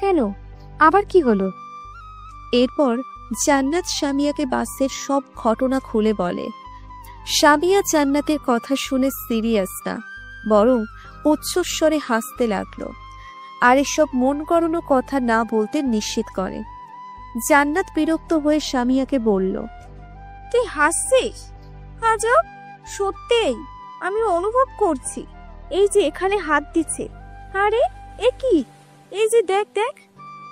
কেন, আবার কি হলো? এরপর জান্নাত সামিয়াকে বাসের সব ঘটনা খুলে বলে। সামিয়া জান্নাতের কথা শুনে সিরিয়াস না, বরং উচ্চস্বরে হাসতে লাগলো আর এসব মন গড়ানো কথা না বলতে নিশ্চিত করে। জান্নাত বিরক্ত হয়ে সামিয়াকে বলল, তুই হাসছিস? আজব, সত্যিই আমি অনুভব করছি। এই যে এখানে হাত দিচ্ছে, আরে এ কি? এই যে দেখ দেখ,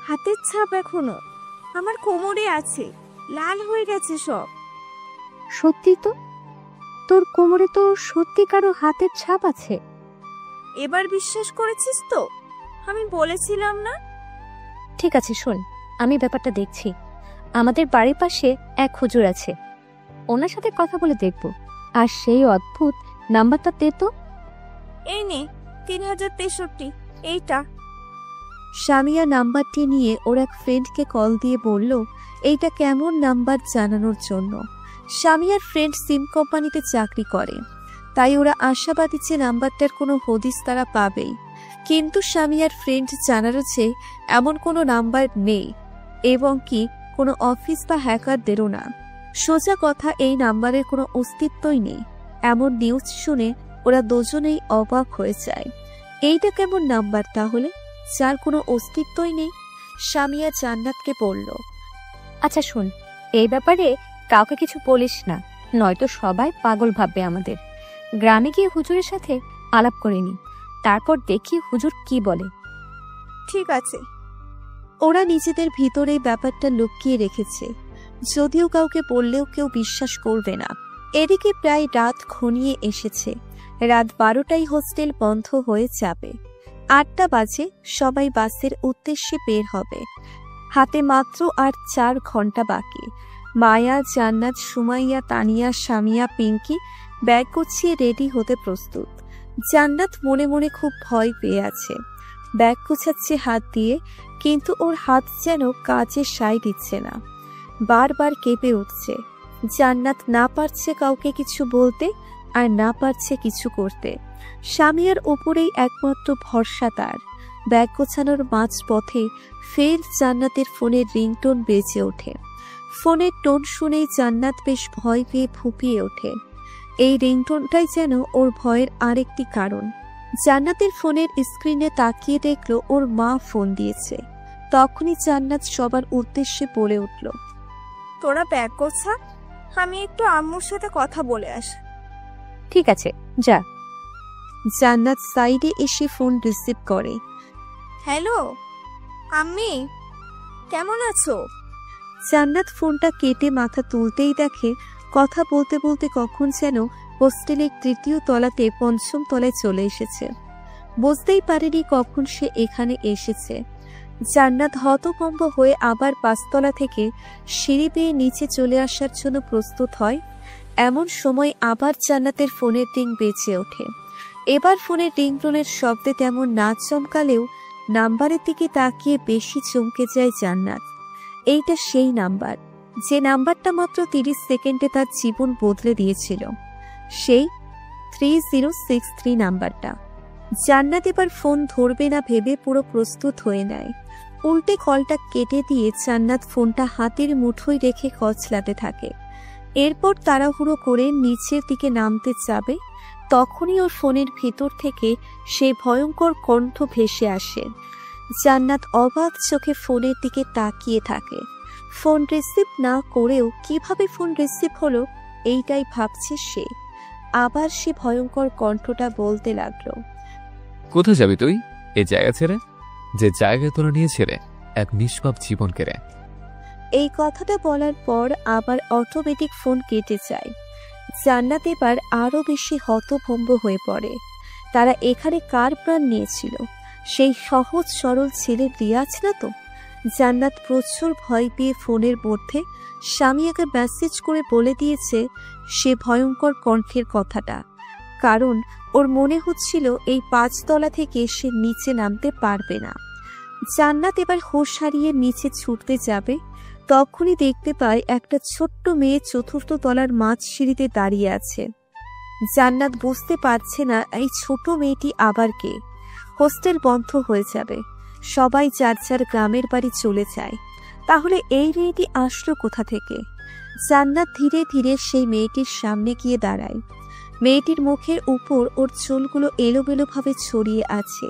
হাতের ছাপ এখনো আমার কোমরে আছে, লাল হয়ে গেছে সব। সত্যি তো, তোর কোমরে তো সত্যিকারও হাতের ছাপ আছে। এবার বিশ্বাস করেছিস তো? আমি বলেছিলাম না? ঠিক আছে, শোন, আমি ব্যাপারটা দেখছি। আমাদের বাড়ির পাশে এক হুজুর আছে, ওনার সাথে কথা বলে দেখব। আর সেই অদ্ভুত নাম্বারটা দে তো। এই নে, 3063, এইটা। সামিয়া নাম্বারটি নিয়ে ওর এক ফ্রেন্ডকে কল দিয়ে বলল এইটা কেমন নাম্বার জানানোর জন্য। সামিয়ার ফ্রেন্ড সিম কোম্পানিতে চাকরি করে, তাই ওরা আশাবাদী যে নাম্বারটার কোনো হদিস তারা পাবেই। কিন্তু সামিয়ার ফ্রেন্ড জানালো যে এমন কোনো নাম্বার নেই, এবং কি কোনো অফিস বা হ্যাকারদেরও না। সোজা কথা, এই নাম্বারের কোনো অস্তিত্বই নেই। এমন নিউজ শুনে ওরা দুজনেই অবাক হয়ে যায়। এইটা কেমন নাম্বার তাহলে, যার কোনো অস্তিত্বই নেই? সামিয়া জান্নাতকে বলল, আচ্ছা শোন, এই ব্যাপারে কাউকে কিছু বলিস না, নয়তো সবাই পাগল ভাববে আমাদের। গ্রামে গিয়ে হুজুরের সাথে আলাপ করে নি, তারপর দেখি হুজুর কি বলে। ঠিক আছে। ওরা নিজেদের ভিতরেই ব্যাপারটা লুকিয়ে রেখেছে, যদিও কাউকে বললেও কেউ বিশ্বাস করবে না। এদিকে প্রায় রাত ঘনিয়ে এসেছে। রাত 12টায় হোস্টেল বন্ধ হয়ে যাবে। 8টা বাজে সবাই বাসের উদ্দেশ্যে বের হবে। হাতে মাত্র আর 4 ঘন্টা বাকি। মায়া, জান্নাত, সুমাইয়া, তানিয়া, সামিয়া, পিঙ্কি ব্যাগ গুছিয়ে রেডি হতে প্রস্তুত। জান্নাত মনে মনে খুব ভয় পেয়ে আছে। ব্যাগ গুছাচ্ছে হাত দিয়ে, কিন্তু ওর হাত যেন কাজে সায় দিচ্ছে না, বারবার কেঁপে উঠছে। জান্নাত না পারছে কাউকে কিছু বলতে, আর না পারছে কিছু করতে। সামিয়ার উপরেই একমাত্র ভরসা তার। ব্যাগ গোছানোর মাঝ পথে ফের জান্নাতের ফোনের রিংটোন বেজে ওঠে। ফোনের টোন শুনেই জান্নাত বেশ ভয় পেয়ে ফুঁপিয়ে ওঠে। এই রিংটোনটাই যেন ওর ভয়ের আরেকটি কারণ। জান্নাতের ফোনের স্ক্রিনে তাকিয়ে দেখলো ওর মা ফোন দিয়েছে। তখনই জান্নাত সবার উদ্দেশ্যে বলে উঠল, তোরা ব্যাগ গোছা, আমি একটু আম্মুর সাথে কথা বলে আসি। ঠিক আছে, যা। জান্নাত সাইডে এসে ফোন রিসিভ করে। হ্যালো আম্মি, কেমন আছো? জান্নাত ফোনটা কেটে মাথা তুলতেই দেখে কথা বলতে বলতে কখন যেন হোস্টেলের 3য় তলাতে 5ম তলায় চলে এসেছে। বুঝতেই পারেনি কখন সে এখানে এসেছে। জান্নাত হতভম্ব হয়ে আবার 5 তলা থেকে সিঁড়ি বেয়ে নিচে চলে আসার জন্য প্রস্তুত হয়। এমন সময় আবার জান্নাতের ফোনের রিং বেজে ওঠে। এবার ফোনের রিংটোনের শব্দে তেমন না চমকালেও নাম্বারের দিকে তাকিয়ে বেশি চমকে যায় জান্নাত। এইটা সেই নাম্বার, যে নাম্বারটা মাত্র 30 সেকেন্ডে তার জীবন বদলে দিয়েছিল, সেই 3063 নাম্বারটা। জান্নাত এবার ফোন ধরবে না ভেবে পুরো প্রস্তুত হয়ে নেয়। উল্টে কলটা কেটে দিয়ে জান্নাত ফোনটা হাতের মুঠোয় রেখে কচলাতে থাকে। এরপর তাড়াহুড়ো করে নিচের দিকে নামতে যাবে, তখনই ওর ফোনের ভিতর থেকে সেই ভয়ঙ্কর কণ্ঠ ভেসে আসে। জান্নাত অবাক চোখে ফোনের দিকে তাকিয়ে থাকে। ফোন রিসিভ না করেও কিভাবে ফোন রিসিভ হলো এইটাই ভাবছে সে। আবার সে ভয়ঙ্কর কণ্ঠটা বলতে লাগলো, কোথায় যাবি তুই এই জায়গা ছেড়ে, যে জায়গায় তোরা নিয়ে ছেড়ে এক নিষ্পাপ জীবন কেড়ে? এই কথাটা বলার পর আবার অটোমেটিক ফোন কেটে যায়। জান্নাত এবার আরো বেশি হতভম্ব হয়ে পড়ে। তারা এখানে কার প্রাণ নিয়েছিল? সেই সহজ সরল ছেলে রিয়াজ না তো? জান্নাত প্রচুর ভয় পেয়ে ফোনের মধ্যে সামিয়াকে মেসেজ করে বলে দিয়েছে সে ভয়ঙ্কর কণ্ঠের কথাটা, কারণ ওর মনে হচ্ছিল এই 5 তলা থেকে সে নিচে নামতে পারবে না। জান্নাত এবার হোশ হারিয়ে নিচে ছুটতে যাবে, তখনই দেখতে পায় একটা ছোট্ট মেয়ে 4র্থ তলার মাঝ সিঁড়িতে দাঁড়িয়ে আছে। জান্নাত বুঝতে পারছে না এই ছোট মেয়েটি আবার কে। হোস্টেল বন্ধ হয়ে যাবে, সবাই যার যার গ্রামের বাড়ি চলে যায়, তাহলে এই মেয়েটি আসলো কোথা থেকে? জান্নাত ধীরে ধীরে সেই মেয়েটির সামনে গিয়ে দাঁড়ায়। মেয়েটির মুখের উপর ওর চুলগুলো এলোমেলোভাবে ছড়িয়ে আছে।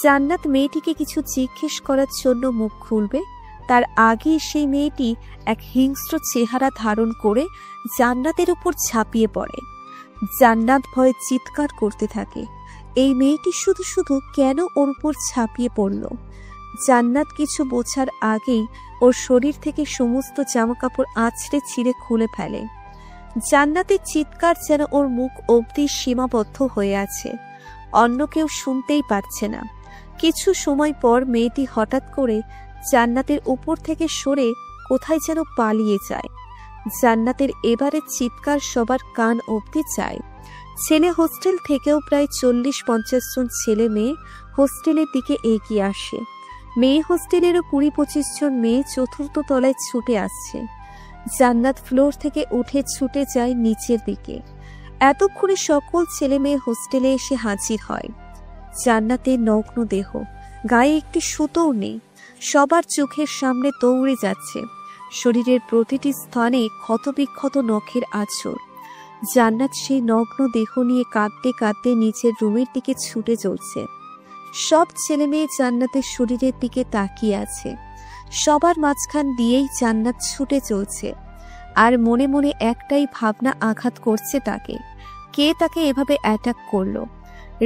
জান্নাত মেয়েটিকে কিছু জিজ্ঞেস করার জন্য মুখ খুলবে, তার আগে সেই মেয়েটি এক হিংস্র চেহারা ধারণ করে জান্নাতের উপর ঝাঁপিয়ে পড়ে। জান্নাত ভয়ে চিৎকার করতে থাকে। এই মেয়েটি শুধু শুধু কেন ওর উপর ঝাঁপিয়ে পড়ল? জান্নাত কিছু বোঝার আগেই ওর শরীর থেকে সমস্ত জামাকাপড় আঁচড়ে ছিঁড়ে খুলে ফেলে। জান্নাতের চিৎকার যেন ওর মুখ অবধি সীমাবদ্ধ হয়ে আছে, অন্য কেউ শুনতেই পারছে না। কিছু সময় পর মেয়েটি হঠাৎ করে জান্নাতের উপর থেকে সরে কোথায় যেন পালিয়ে যায়। জান্নাতের এবারের চিৎকার সবার কান অবধি যায়। ছেলে হোস্টেল থেকেও প্রায় 40-50 জন ছেলে মেয়ে হোস্টেলের দিকে এগিয়ে আসে। মেয়ে হোস্টেলেরও 20-25 জন মেয়ে 4র্থ তলায় ছুটে আসছে। জান্নাত ফ্লোর থেকে উঠে ছুটে যায় নিচের দিকে। এতক্ষণে সকল ছেলে মেয়ে হোস্টেলে এসে হাজির হয়। জান্নাতের নগ্ন দেহ, গায়ে একটি সুতোও নেই, সবার চোখের সামনে দৌড়ে যাচ্ছে। শরীরের প্রতিটি স্থানে ক্ষতবিক্ষত নখের আঁচড়। জান্নাত সেই নগ্ন দেহ নিয়ে কাঁদতে কাঁদতে নিচের রুমের দিকে ছুটে চলছে। সব ছেলে মেয়ে জান্নাতের শরীরের দিকে তাকিয়ে আছে। সবার মাঝখান দিয়েই জান্নাত ছুটে চলছে, আর মনে মনে একটাই ভাবনা আঘাত করছে তাকে, কে তাকে এভাবে অ্যাটাক করলো?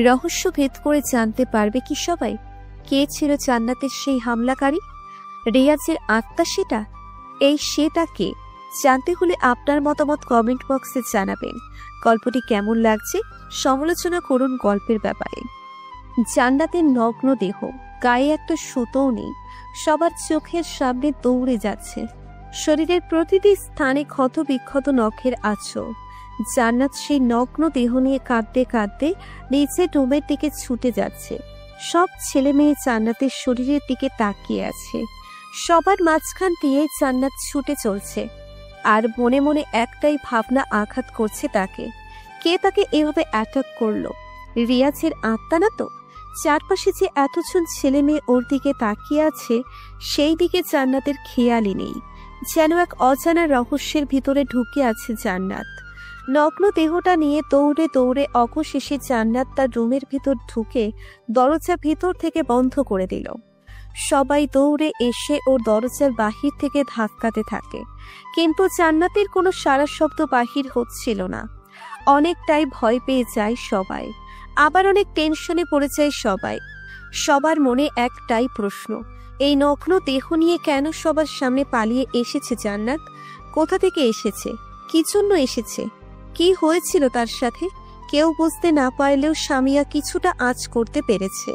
রহস্য ভেদ করে জানতে পারবে কি সবাই? কে ছিল জান্নাতের সেই হামলাকারী? রিয়াজের আত্মা সেটা? এই সেটা কে? জানতে হলে আপনার মতামত কমেন্ট বক্সে জানাবেন। গল্পটি কেমন লাগছে সমালোচনা করুন গল্পের ব্যাপারে। জান্নাতের নগ্ন দেহ, গায়ে একটা সুতোও নেই, সবার চোখের সামনে দৌড়ে যাচ্ছে। শরীরের প্রতিটি স্থানে ক্ষত বিক্ষত নখের আঁচড়। জান্নাত সেই নগ্ন দেহ নিয়ে কাঁদতে কাঁদতে নিচে রুমের দিকে ছুটে যাচ্ছে। সব ছেলে মেয়ে জান্নাতের শরীরের দিকে তাকিয়ে আছে। সবার মাঝখান দিয়ে জান্নাত ছুটে চলছে, আর মনে মনে একটাই ভাবনা আঘাত করছে তাকে, কে তাকে এভাবে অ্যাটাক করলো? রিয়াজের আত্মা না তো? চারপাশে যে এতজন ছেলে মেয়ে ওর দিকে তাকিয়ে আছে, সেই দিকে জান্নাতের খেয়ালই নেই। যেন এক অজানা রহস্যের ভিতরে ঢুকে আছে জান্নাত। নগ্ন দেহটা নিয়ে দৌড়ে দৌড়ে অবশেষে জান্নাত তার রুমের ভিতর ঢুকে দরজা ভিতর থেকে বন্ধ করে দিল। সবাই দৌড়ে এসে ওর দরজার বাহির থেকে ধাক্কাতে থাকে, কিন্তু জান্নাতের কোনো সারা শব্দ বাহির হচ্ছিল না। অনেকটাই ভয় পেয়ে যায় সবাই, আবার অনেক টেনশনে পড়ে যায় সবাই। সবার মনে একটাই প্রশ্ন, এই নগ্ন দেহ নিয়ে কেন সবার সামনে পালিয়ে এসেছে জান্নাত? কোথা থেকে এসেছে? কি জন্য এসেছে? কি হয়েছিল তার সাথে? কেউ বুঝতে না পারলেও সামিয়া কিছুটা আঁচ করতে পেরেছে,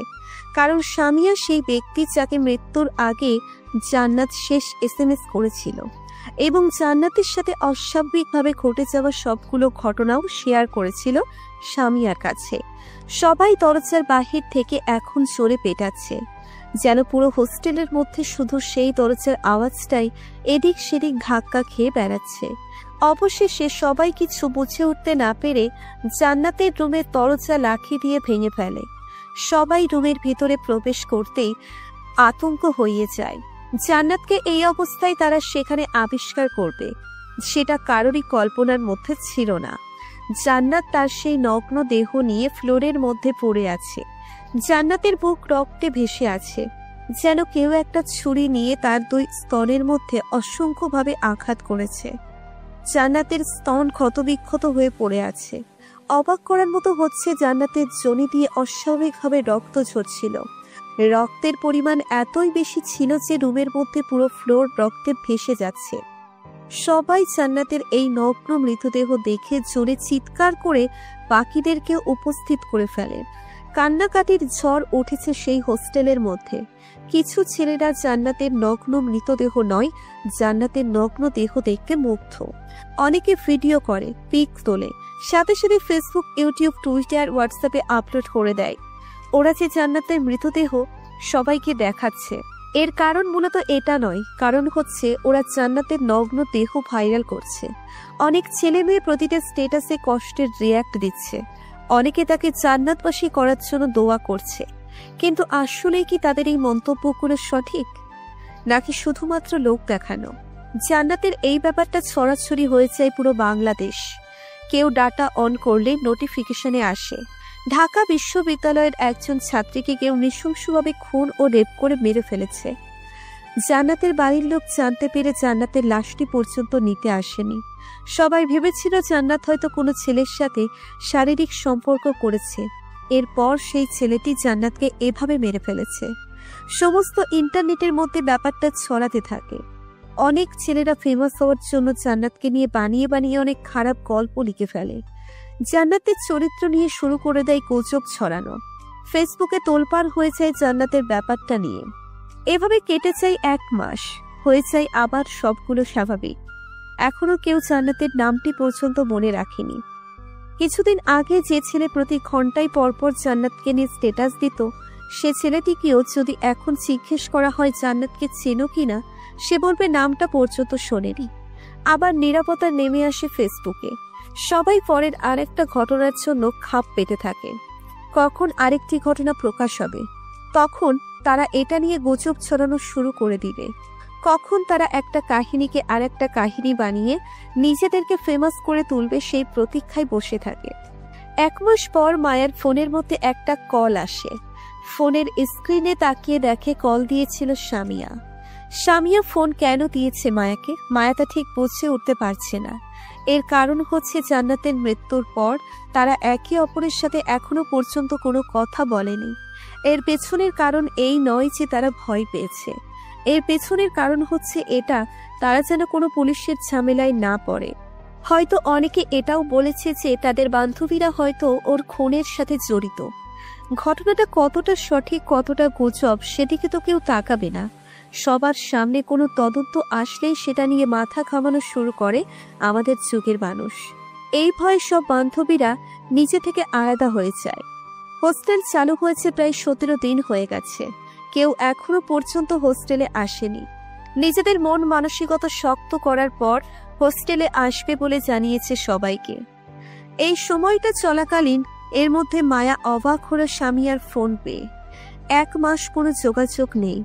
কারণ সামিয়া সেই ব্যক্তি যাকে মৃত্যুর আগে জান্নাত শেষ SMS করেছিল, এবং জান্নাতের সাথে অস্বাভাবিকভাবে ঘটে যাওয়া সবগুলো ঘটনাও শেয়ার করেছিল সামিয়ার কাছে। সবাই দরজার বাহির থেকে এখন জোরে পেটাচ্ছে, যেন পুরো হোস্টেলের মধ্যে শুধু সেই দরজার আওয়াজটাই এদিক সেদিক ধাক্কা খেয়ে বেড়াচ্ছে। অবশেষে সবাই কিছু বুঝে উঠতে না পেরে জান্নাতের রুমের দরজা লাঠি দিয়ে ভেঙে ফেলে। সবাই রুমের ভিতরে প্রবেশ করতেই আতঙ্ক হয়ে যায়। জান্নাতকে এই অবস্থায় তারা সেখানে আবিষ্কার করবে, সেটা কারোরই কল্পনার মধ্যে ছিল না। জান্নাত তার সেই নগ্ন দেহ নিয়ে ফ্লোরের মধ্যে পড়ে আছে। জান্নাতের বুক রক্তে ভেসে আছে, যেন কেউ একটা ছুরি নিয়ে তার 2 স্তনের মধ্যে অসংখ্যভাবে আঘাত করেছে। জান্নাতের স্তন ক্ষতবিক্ষত হয়ে পড়ে আছে। অবাক করার মতো হচ্ছে, জান্নাতের যোনি দিয়ে অস্বাভাবিকভাবে রক্ত ঝরছিল। রক্তের পরিমাণ এতই বেশি ছিল যে রুমের মধ্যে পুরো ফ্লোর রক্তে ভেসে যাচ্ছে। সবাই জান্নাতের এই নগ্ন মৃতদেহ দেখে জোরে চিৎকার করে বাকিদেরকে উপস্থিত করে ফেলে। কান্নাকাটির ঝড় উঠেছে সেই হোস্টেলের মধ্যে। কিছু ছেলেরা জান্নাতের নগ্ন মৃতদেহ নয়, জান্নাতের নগ্ন দেহ দেখতে মুগ্ধ। অনেকে ভিডিও করে, পিক তোলে, সাথে সাথে ফেসবুক, ইউটিউব, টুইটার, হোয়াটসঅ্যাপে আপলোড করে দেয়। ওরা যে জান্নাতের মৃতদেহ সবাইকে দেখাচ্ছে। এর কারণ মূলত এটা নয়, কারণ হচ্ছে ওরা জান্নাতের নগ্ন দেহ ভাইরাল করছে। অনেক ছেলে মেয়ে প্রতিটা স্ট্যাটাসে কষ্টের রিয়্যাক্ট দিচ্ছে। অনেকে তাকে জান্নাতবাসী করার জন্য দোয়া করছে। কিন্তু আসলেই কি তাদের এই মন্তব্যগুলো সঠিক, নাকি শুধুমাত্র লোক দেখানো? জান্নাতের এই ব্যাপারটা ছড়াছড়ি হয়ে যায় পুরো বাংলাদেশ। কেউ ডাটা অন করলে নোটিফিকেশনে আসে ঢাকা বিশ্ববিদ্যালয়ের একজন ছাত্রীকে কেউ নৃশংসভাবে খুন ও রেপ করে মেরে ফেলেছে। জান্নাতের বাড়ির লোক জানতে পেরে জান্নাতের লাশটি পর্যন্ত নিতে আসেনি। সবাই ভেবেছিল জান্নাত হয়তো কোনো ছেলের সাথে শারীরিক সম্পর্ক করেছে। এরপর সেই ছেলেটি জান্নাতকে এভাবে মেরে ফেলেছে। সমস্ত ইন্টারনেটের মধ্যে ব্যাপারটা ছড়াতে থাকে। অনেক ছেলেরা ফেমাস হওয়ার জন্য জান্নাতকে নিয়ে বানিয়ে বানিয়ে অনেক খারাপ গল্প লিখে ফেলে। জান্নাতের চরিত্র নিয়ে শুরু করে দেয় গুজব ছড়ানো। ফেসবুকে তোলপাড় হয়ে যায় জান্নাতের ব্যাপারটা নিয়ে। এভাবে কেটে যায় 1 মাস, হয়ে যায় আবার সবগুলো স্বাভাবিক। এখনো কেউ জান্নাতের নামটি পর্যন্ত মনে রাখেনি। কিছুদিন আগে যে ছেলে প্রতি ঘন্টায় পরপর জান্নাতকে নিয়ে স্ট্যাটাস দিত, সে ছেলেটিকেও যদি এখন জিজ্ঞেস করা হয় জান্নাতকে চেনো কিনা, সে বলবে নামটা পর্যন্ত শোনেনি। আবার নিরাপত্তা নেমে আসে ফেসবুকে। সবাই পরের আরেকটা ঘটনার জন্য খাপ পেতে থাকে। কখন আরেকটি ঘটনা প্রকাশ হবে, তখন তারা এটা নিয়ে গুজব ছড়ানো শুরু করে দিবে। কখন তারা একটা কাহিনীকে আরেকটা কাহিনী বানিয়ে নিজেদেরকে ফেমাস করে তুলবে, সেই প্রতীক্ষায় বসে থাকে। 1 মাস পর মায়ার ফোনের মধ্যে একটা কল আসে। ফোনের স্ক্রিনে তাকিয়ে দেখে কল দিয়েছিল সামিয়া। সামিয়া ফোন কেন দিয়েছে মায়াকে, মায়া তা ঠিক বুঝে উঠতে পারছে না। এর কারণ হচ্ছে জান্নাতের মৃত্যুর পর তারা একে অপরের সাথে এখনো পর্যন্ত কোনো কথা বলেনি। এর পেছনের কারণ এই নয় যে তারা ভয় পেয়েছে। এর পেছনের কারণ হচ্ছে এটা, তারা যেন কোনো পুলিশের ঝামেলায় না পড়ে। হয়তো অনেকে এটাও বলেছে যে তাদের বান্ধবীরা হয়তো ওর খুনের সাথে জড়িত। ঘটনাটা কতটা সঠিক কতটা গুজব সেদিকে তো কেউ তাকাবে না। সবার সামনে কোনো তদন্ত আসলেই সেটা নিয়ে মাথা ঘামানো শুরু করে আমাদের যুগের মানুষ। এই ভয়ে সব বান্ধবীরা নিজে থেকে আলাদা হয়ে যায়। হোস্টেল চালু হয়েছে প্রায় 17 দিন হয়ে গেছে। কেউ এখনো পর্যন্ত হোস্টেলে আসেনি। নিজেদের মন মানসিকতা শক্ত করার পর হোস্টেলে আসবে বলে জানিয়েছে সবাইকে। এই সময়টা চলাকালীন এর মধ্যে মায়া অবাক হলো সামিয়ার ফোন পেয়ে। 1 মাস কোনো যোগাযোগ নেই।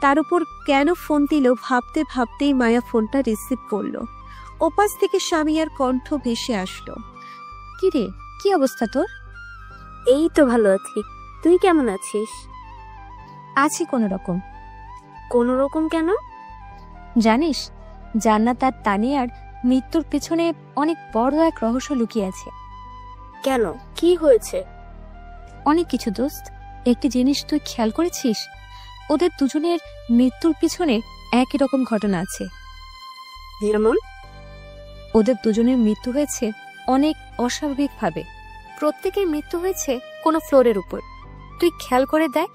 তার উপর কেন ফোন দিল ভাবতে ভাবতেই মায়া ফোনটা রিসিভ করলো। ওপাশ থেকে সামিয়ার কণ্ঠ ভেসে আসলো। কি রে, কি অবস্থা তোর? এই তো ভালো আছি, তুই কেমন আছিস? আছি কোনো রকম। কোনো রকম কেন? জানিস, জান্নাত আর তানিয়ার মৃত্যুর পেছনে অনেক বড় এক রহস্য লুকিয়ে আছে। কেন, কি হয়েছে? অনেক কিছু দোস্ত। একটি জিনিস তুই খেয়াল করেছিস? ওদের দুজনের মৃত্যুর পিছনে একই রকম ঘটনা আছে। যেমন? ওদের দুজনের মৃত্যু হয়েছে অনেক অস্বাভাবিকভাবে। প্রত্যেকের মৃত্যু হয়েছে কোনো ফ্লোরের উপর। তুই খেয়াল করে দেখ,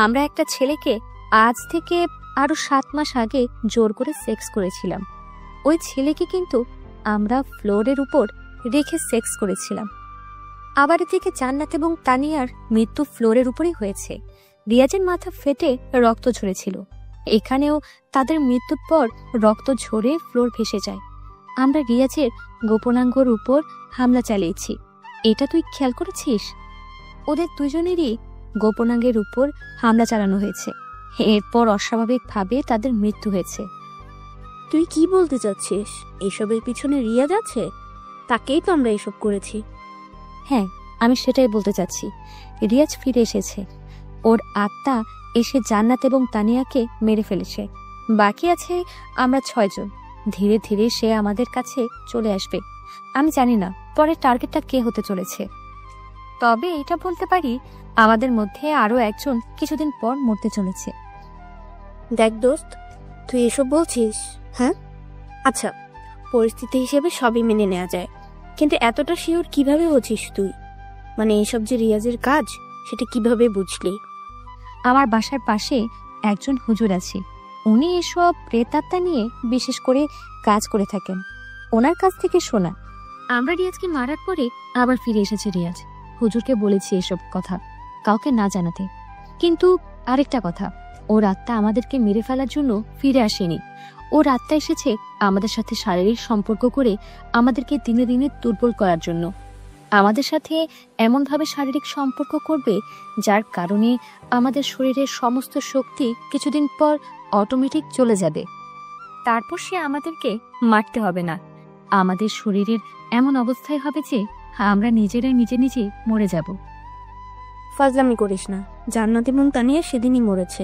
আমরা একটা ছেলেকে আজ থেকে আরো 7 মাস আগে জোর করে সেক্স করেছিলাম। ওই ছেলেকে কিন্তু আমরা ফ্লোরের উপর রেখে সেক্স করেছিলাম। আবার এদিকে জান্নাত এবং তানিয়ার মৃত্যু ফ্লোরের উপরই হয়েছে। রিয়াজের মাথা ফেটে রক্ত ঝরেছিল। এখানেও তাদের মৃত্যুর পর রক্ত ঝরে ফ্লোর ভেসে যায়। আমরা রিয়াজের গোপনাঙ্গর উপর হামলা চালিয়েছি। এটা তুই খেয়াল করেছিস? ওদের দুজনেরই গোপনাঙ্গের উপর হামলা চালানো হয়েছে। এরপর অস্বাভাবিকভাবে তাদের মৃত্যু হয়েছে। তুই কি বলতে চাচ্ছিস? এসবের পিছনে রিয়াজ আছে? তাকেই তো আমরা এসব করেছি। হ্যাঁ, আমি সেটাই বলতে চাচ্ছি। রিয়াজ ফিরে এসেছে। ওর আত্মা এসে জান্নাত এবং তানিয়াকে মেরে ফেলেছে। বাকি আছে আমরা 6 জন। ধীরে ধীরে সে আমাদের কাছে চলে আসবে। আমি জানি না পরে টার্গেটটা কে হতে চলেছে, তবে এটা বলতে পারি আমাদের মধ্যে আরো একজন কিছুদিন পর মরতে চলেছে। দেখ দোস্ত, তুই এসব বলছিস, হ্যাঁ আচ্ছা, পরিস্থিতি হিসেবে সবই মেনে নেওয়া যায়, কিন্তু এতটা শিওর কিভাবে হচ্ছিস তুই? মানে এসব যে রিয়াজের কাজ, সেটা কিভাবে বুঝলি? আমার বাসার পাশে একজন হুজুর আছে। উনি এসব প্রেতাত্মা নিয়ে বিশেষ করে কাজ করে থাকেন। ওনার কাছ থেকে শোনা। আমরা রিয়াজকে মারার পরে আবার ফিরে এসেছে রিয়াজ। হুজুরকে বলেছি এসব কথা, কাউকে না জানাতে। কিন্তু আরেকটা কথা, ওর আত্মা আমাদেরকে মেরে ফেলার জন্য ফিরে আসেনি। ওর আত্মা এসেছে আমাদের সাথে শারীরিক সম্পর্ক করে আমাদেরকে দিনে দিনে দুর্বল করার জন্য। আমাদের সাথে এমনভাবে শারীরিক সম্পর্ক করবে যার কারণে আমাদের শরীরের সমস্ত শক্তি কিছুদিন পর অটোমেটিক চলে যাবে। তারপর সে আমাদেরকে মারতে হবে না। আমাদের শরীরের এমন অবস্থায় হবে যে আমরা নিজেরাই নিজে নিজে মরে যাব। ফাজলামি করিস না। জান্নাত এবং তানিয়া সেদিনই মরেছে,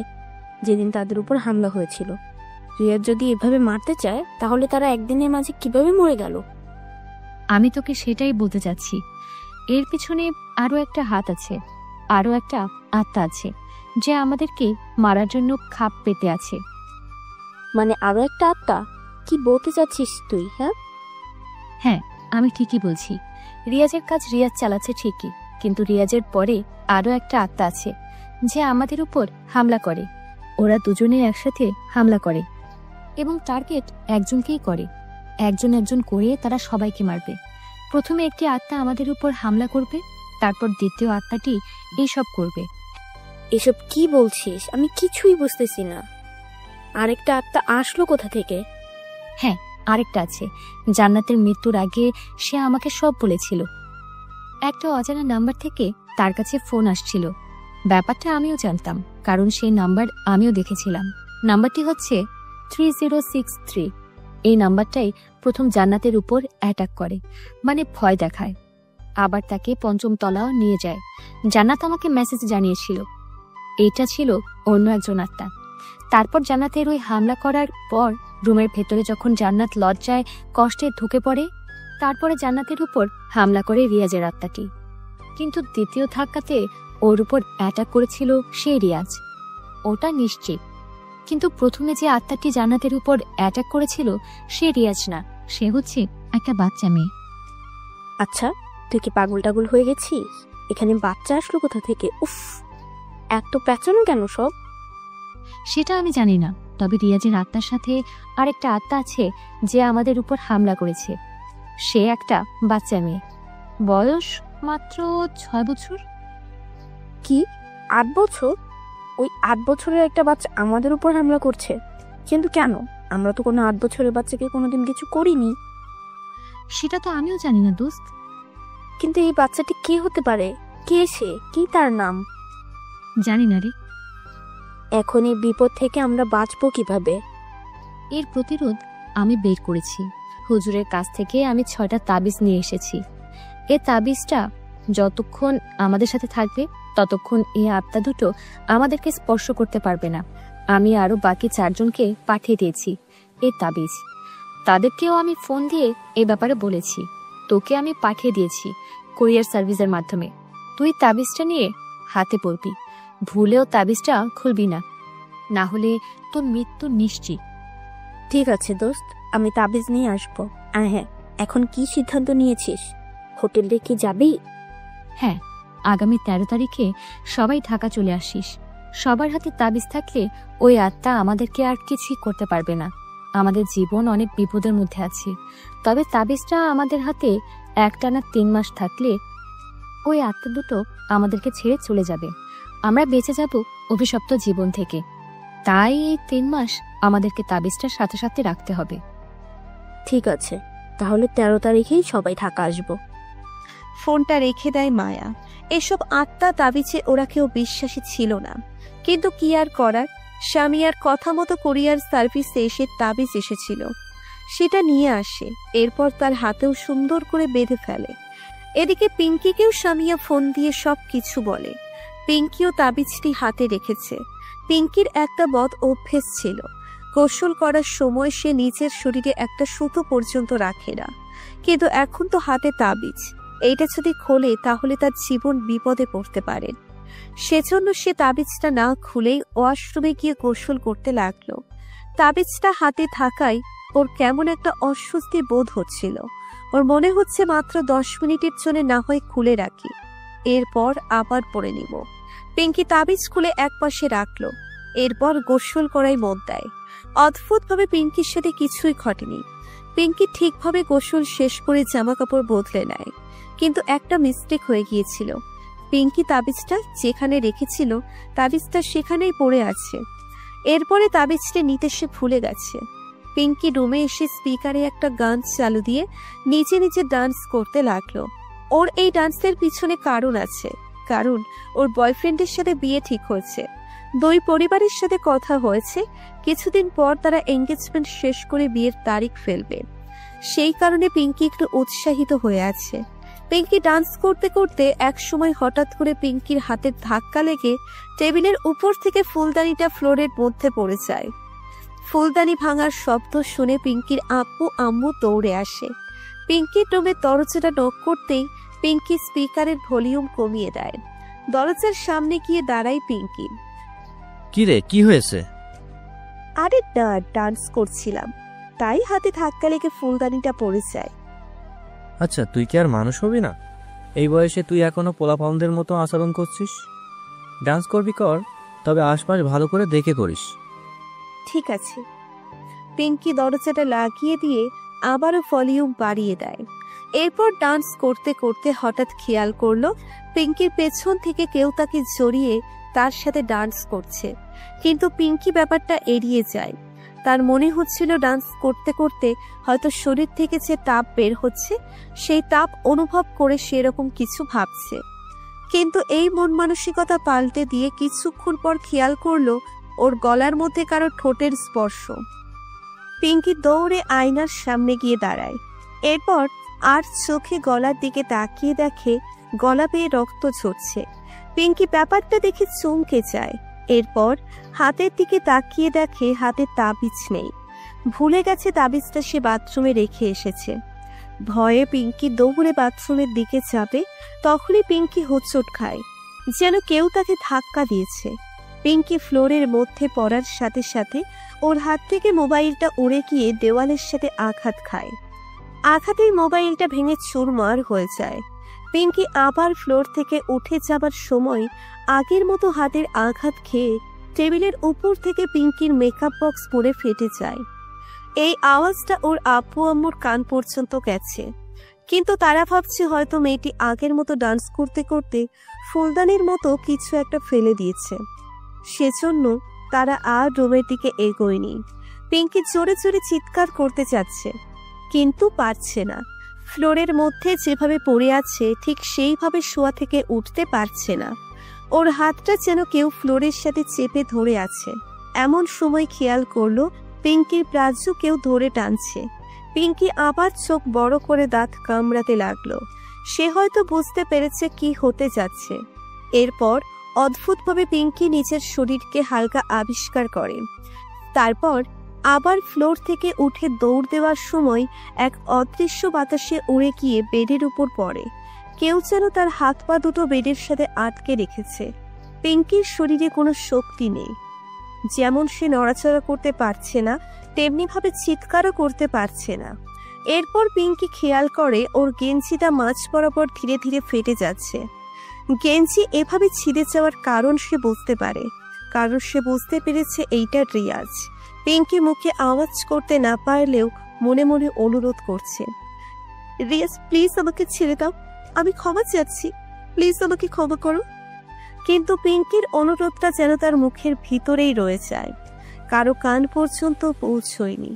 যেদিন তাদের উপর হামলা হয়েছিল। রিয়াজ যদি এভাবে মারতে চায় তাহলে তারা একদিনের মাঝে কিভাবে মরে গেল? আমি তোকে সেটাই বলতে চাচ্ছি। এর পিছনে আরো একটা হাত আছে, আরো একটা আত্মা আছে যে আমাদেরকে মারার জন্য খাপ পেতে আছে। মানে আরো একটা আত্মা? কি বলতে চাচ্ছিস তুই? হ্যাঁ, আমি ঠিকই বলছি। রিয়াজের কাজ রিয়াজ চালাচ্ছে ঠিকই, কিন্তু রিয়াজের পরে আরো একটা আত্মা আছে যে আমাদের উপর হামলা করে। ওরা দুজনে একসাথে হামলা করে এবং টার্গেট একজনকেই করে। একজন একজন করে তারা সবাইকে মারবে। প্রথমে একটি আত্মা আমাদের উপর হামলা করবে, তারপর দ্বিতীয় আত্মাটি এইসব করবে। এসব কি বলছিস? আমি কিছুই বুঝতেছি না। আরেকটা আত্মা আসলো কোথা থেকে? হ্যাঁ, আরেকটা আছে। জান্নাতের মৃত্যুর আগে সে আমাকে সব বলেছিল। একটা অজানা নাম্বার থেকে তার কাছে ফোন আসছিল। ব্যাপারটা আমিও জানতাম, কারণ সেই নাম্বার আমিও দেখেছিলাম। নাম্বারটি হচ্ছে 3063। এই নাম্বারটাই প্রথম জান্নাতের উপর অ্যাটাক করে, মানে ভয় দেখায়। আবার তাকে পঞ্চম তলাও নিয়ে যায়। জান্নাত আমাকে মেসেজ জানিয়েছিল। এটা ছিল অন্য একজন আত্মা। তারপর জান্নাতের ওই হামলা করার পর রুমের ভেতরে যখন জান্নাত লজ্জায় কষ্টে ঢুকে পড়ে, তারপরে জান্নাতের উপর হামলা করে রিয়াজের আত্মাটি। কিন্তু দ্বিতীয় ধাক্কাতে ওর উপর অ্যাটাক করেছিল সেই রিয়াজ, ওটা নিশ্চিত। কিন্তু প্রথমে যে আত্মাটি জান্নাতের উপর অ্যাটাক করেছিল সে রিয়াজ না, সে হচ্ছে একটা বাচ্চা মেয়ে। আচ্ছা, তুই কি পাগল টাগল হয়ে গেছিস? এখানে বাচ্চা আসলো কোথা থেকে? উফ, এত পেঁচানো কেন সব? সেটা আমি জানি না, তবে রিয়াজের আত্মার সাথে আরেকটা আত্মা আছে যে আমাদের উপর হামলা করেছে। সে একটা বাচ্চা মেয়ে, বয়স মাত্র 6 বছর। কি 8 বছর? ওই 8 বছরের একটা বাচ্চা আমাদের উপর হামলা করছে? কিন্তু কেন? আমরা তো কোনো 8 বছরের বাচ্চাকে কোনোদিন কিছু করিনি। সেটা তো আমিও জানি না দোস্ত। কিন্তু এই বাচ্চাটি কে হতে পারে? কে সে? কি তার নাম? জানি না রে। এখন এই বিপদ থেকে আমরা বাঁচবো কিভাবে? এর প্রতিরোধ আমি বের করেছি। হুজুরের কাছ থেকে আমি 6টা তাবিজ নিয়ে এসেছি। এ তাবিজটা যতক্ষণ আমাদের সাথে থাকবে ততক্ষণ এই আত্মা দুটো আমাদেরকে স্পর্শ করতে পারবে না। আমি আরো বাকি 4 জনকে পাঠিয়ে দিয়েছি এই তাবিজ। তাদেরকেও আমি ফোন দিয়ে এ ব্যাপারে বলেছি। তোকে আমি পাঠিয়ে দিয়েছি কুরিয়ার সার্ভিসের মাধ্যমে। তুই তাবিজটা নিয়ে হাতে পড়বি, ভুলেও তাবিজটা খুলবি না, না হলে তোর মৃত্যু নিশ্চিত। ঠিক আছে দোস্ত, আমি তাবিজ নিয়ে আসবো। আর হ্যাঁ, এখন কি সিদ্ধান্ত নিয়েছিস? হোটেলে কি যাবি? হ্যাঁ, আগামী 13 তারিখে সবাই ঢাকা চলে আসিস। সবার হাতে তাবিজ থাকলে ওই আত্মা আমাদেরকে আর কিছুই করতে পারবে না। আমাদের জীবন অনেক বিপদের মধ্যে আছে, তবে তাবিজটা আমাদের হাতে একটানা 3 মাস থাকলে ওই আত্মা দুটো আমাদেরকে ছেড়ে চলে যাবে। আমরা বেঁচে যাব অভিশপ্ত জীবন থেকে। তাই এই 3 মাস আমাদেরকে তাবিজটার সাথে সাথে রাখতে হবে। ঠিক আছে, তাহলে 13 তারিখেই সবাই ঢাকা আসবো। ফোনটা রেখে দেয় মায়া। এসব আত্মা তাবিজে ওরা কেউ বিশ্বাসী ছিল না, কিন্তু কি আর করার। স্বামীর কথা মতো কুরিয়ার সার্ভিসে এসে তাবিজ এসেছিল, সেটা নিয়ে আসে। এরপর তার হাতেও সুন্দর করে বেঁধে ফেলে। এদিকে পিঙ্কিকেও স্বামীয়া ফোন দিয়ে সব কিছু বলে। পিঙ্কিও তাবিজটি হাতে রেখেছে। পিঙ্কির একটা বদ অভ্যেস ছিল, গোসল করার সময় সে নিজের শরীরে একটা সুতো পর্যন্ত রাখে না, কিন্তু এখন তো হাতে তাবিজ। এইটা যদি খোলে তাহলে তার জীবন বিপদে পড়তে পারে। সেজন্য সে তাবিজটা না খুলেই ওয়াশরুমে গিয়ে গোসল করতে লাগলো। তাবিজটা হাতে থাকায় ওর কেমন একটা অস্বস্তি বোধ হচ্ছিল। ওর মনে হচ্ছে মাত্র 10 মিনিটের জন্য না হয় খুলে রাখি, এরপর আবার পরে নিব। পিঙ্কি তাবিজ খুলে একপাশে রাখলো, এরপর গোসল করাই মন দেয়। অদ্ভুতভাবে পিঙ্কির সাথে কিছুই ঘটেনি। পিঙ্কি ঠিকভাবে গোসল শেষ করে জামা কাপড় বদলে নেয়, কিন্তু একটা মিস্টেক হয়ে গিয়েছিল। পিঙ্কি তাবিজটা যেখানে রেখেছিল তাবিজটা সেখানেই পড়ে আছে। এরপরে তাবিজটা নিতে সে ভুলে গেছে। পিঙ্কি রুমে এসে স্পিকারে একটা গান চালু দিয়ে নিচে নিচে ডান্স করতে লাগলো। ওর এই ডান্সের পিছনে কারণ আছে, কারণ ওর বয়ফ্রেন্ডের সাথে বিয়ে ঠিক হয়েছে। দুই পরিবারের সাথে কথা হয়েছে, কিছুদিন পর তারা এঙ্গেজমেন্ট শেষ করে বিয়ের তারিখ ফেলবে। সেই কারণে পিঙ্কি একটু উৎসাহিত হয়ে আছে। পিঙ্কি ডান্স করতে করতে এক সময় হঠাৎ করে পিঙ্কির হাতের ধাক্কা লেগে টেবিলের উপর থেকে ফুলদানিটা ফ্লোরের মধ্যে পড়ে যায়। ফুলদানি ভাঙার শব্দ শুনে পিঙ্কির আব্বু আম্মু দৌড়ে আসে। পিঙ্কির রুমে দরজাটা নক করতেই পিঙ্কি স্পিকারের ভলিউম কমিয়ে দেয়। দরজার সামনে গিয়ে দাঁড়ায় পিঙ্কি। কি রে, কি হয়েছে? আরে না, ডান্স করছিলাম, তাই হাতে ধাক্কা লেগে ফুলদানিটা পড়ে যায়। আচ্ছা, তুই কি আর মানুষ হবি না? এই বয়সে তুই এখনো পোলাপাউন্ডের মতো আচরণ করছিস। ডান্স করবি কর, তবে আশপাশ ভালো করে দেখে করিস। ঠিক আছে। পিঙ্কি দরজাটা লাগিয়ে দিয়ে আবারও ভলিউম বাড়িয়ে দেয়। এরপর ডান্স করতে করতে হঠাৎ খেয়াল করলো পিঙ্কির পেছন থেকে কেউ তাকে জড়িয়ে তার সাথে ডান্স করছে, কিন্তু পিঙ্কি ব্যাপারটা এড়িয়ে যায়। তার মনে হচ্ছিল ডান্স করতে করতে হয়তো শরীর থেকে যে তাপ বের হচ্ছে সেই তাপ অনুভব করে সেরকম কিছু ভাবছে। কিন্তু এই মন মানসিকতা পাল্টে দিয়ে কিছুক্ষণ পর খেয়াল করলো ওর গলার মধ্যে কারো ঠোঁটের স্পর্শ। পিঙ্কি দৌড়ে আয়নার সামনে গিয়ে দাঁড়ায়। এরপর আর চোখে গলার দিকে তাকিয়ে দেখে গলা বেয়ে রক্ত ঝরছে। পিঙ্কি ব্যাপারটা দেখে চমকে যায়। এরপর হাতের দিকে তাকিয়ে দেখে হাতে তাবিজ নেই। ভুলে গেছে তাবিজটা সে বাথরুমে রেখে এসেছে। ভয়ে পিঙ্কি দৌড়ে বাথরুমের দিকে যাবে, তখনই পিঙ্কি হোঁচট খায়, যেন কেউ তাকে ধাক্কা দিয়েছে। পিঙ্কি ফ্লোরের মধ্যে পড়ার সাথে সাথে ওর হাত থেকে মোবাইলটা উড়ে গিয়ে দেওয়ালের সাথে আঘাত খায়। আঘাতেই মোবাইলটা ভেঙে চুরমার হয়ে যায়। পিঙ্কি আবার ফ্লোর থেকে উঠে যাবার সময় আগের মতো হাতের আঘাত খেয়ে টেবিলের উপর থেকে পিঙ্কির মেকআপ বক্স পড়ে ফেটে যায়। এই আওয়াজটা ওর আব্বু আম্মুর কান পর্যন্ত গেছে, কিন্তু তারা ভাবছে হয়তো মেয়েটি আগের মতো ডান্স করতে করতে ফুলদানির মতো কিছু একটা ফেলে দিয়েছে। সেজন্য তারা আর রুমের দিকে এগোয়নি। পিঙ্কি জোরে জোরে চিৎকার করতে যাচ্ছে, কিন্তু পারছে না। ফ্লোরের মধ্যে যেভাবে পড়ে আছে ঠিক সেইভাবে শোয়া থেকে উঠতে পারছে না। ওর হাতটা যেন কেউ ফ্লোরের সাথে চেপে ধরে আছে। এমন সময় খেয়াল করলো পিঙ্কির প্রাজু কেউ ধরে টানছে। পিঙ্কি আবার চোখ বড় করে দাঁত কামড়াতে লাগলো। সে হয়তো বুঝতে পেরেছে কি হতে যাচ্ছে। এরপর অদ্ভুতভাবে পিঙ্কি নিজের শরীরকে হালকা আবিষ্কার করে। তারপর আবার ফ্লোর থেকে উঠে দৌড় দেওয়ার সময় এক অদৃশ্য বাতাসে উড়ে গিয়ে বেডের উপর পড়ে। কেউ যেন তার হাত পা দুটো বেডের সাথে আটকে রেখেছে। পিঙ্কির শরীরে কোনো শক্তি নেই। যেমন সে নড়াচড়া করতে পারছে না, তেমনি ভাবে চিৎকারও করতে পারছে না। এরপর পিঙ্কি খেয়াল করে ওর গেঞ্জিটা মাঝ বরাবর ধীরে ধীরে ফেটে যাচ্ছে। গেঞ্জি এভাবে ছিঁড়ে যাওয়ার কারণ সে বুঝতে পারে, কারণ সে বুঝতে পেরেছে এইটা রিয়াজ। পিঙ্কি মুখে আওয়াজ করতে না পারলেও মনে মনে অনুরোধ করছে, রিয়াজ প্লিজ আমাকে ছেড়ে দাও, আমি ক্ষমা চাচ্ছি, প্লিজ আমাকে ক্ষমা করো। কিন্তু পিঙ্কির অনুরোধটা যেন তার মুখের ভিতরেই রয়ে যায়, কারো কান পর্যন্ত পৌঁছয়নি।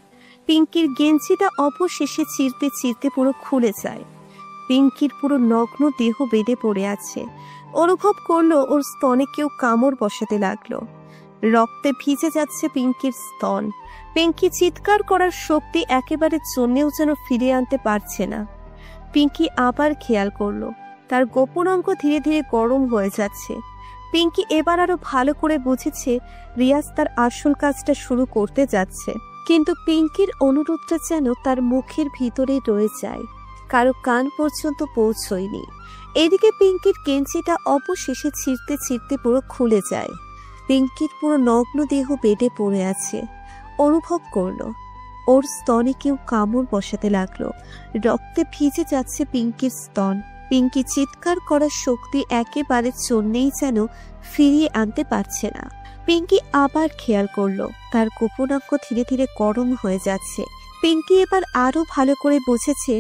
পিঙ্কির গেঞ্জিটা অবশেষে চিরতে চিরতে পুরো খুলে যায়। পিঙ্কির পুরো নগ্ন দেহ বেডে পড়ে আছে। অনুভব করলো ওর স্তনে কেউ কামড় বসাতে লাগলো। রক্তে ভিজে যাচ্ছে পিঙ্কির স্তন। পিঙ্কি চিৎকার করার শক্তি একেবারে জন্যেও যেন ফিরে আনতে পারছে না। পিঙ্কি আবার খেয়াল করলো তার গোপন অঙ্গ ধীরে ধীরে গরম হয়ে যাচ্ছে। পিঙ্কি এবার আরো ভালো করে বুঝেছে রিয়াজ তার আসল কাজটা শুরু করতে যাচ্ছে, কিন্তু পিঙ্কির অনুরোধটা যেন তার মুখের ভিতরে রয়ে যায়, কারো কান পর্যন্ত পৌঁছয়নি। এদিকে পিঙ্কির গেঞ্জিটা অবশেষে ছিঁড়তে ছিঁড়তে পুরো খুলে যায়। পিঙ্কির পুরো নগ্ন দেহ বেডে পড়ে আছে। অনুভব করলো ওর স্তনে কেউ কামড় বসাতে লাগলো। রক্তে ভিজে যাচ্ছে পিঙ্কির স্তন। পিঙ্কি চিৎকার করার শক্তি একেবারে চন্নেই যেন ফিরিয়ে আনতে পারছে না। পিঙ্কি আবার খেয়াল করলো তার গোপনাঙ্গ ধীরে ধীরে গরম হয়ে যাচ্ছে। পিঙ্কি এবার আরো ভালো করে বুঝেছে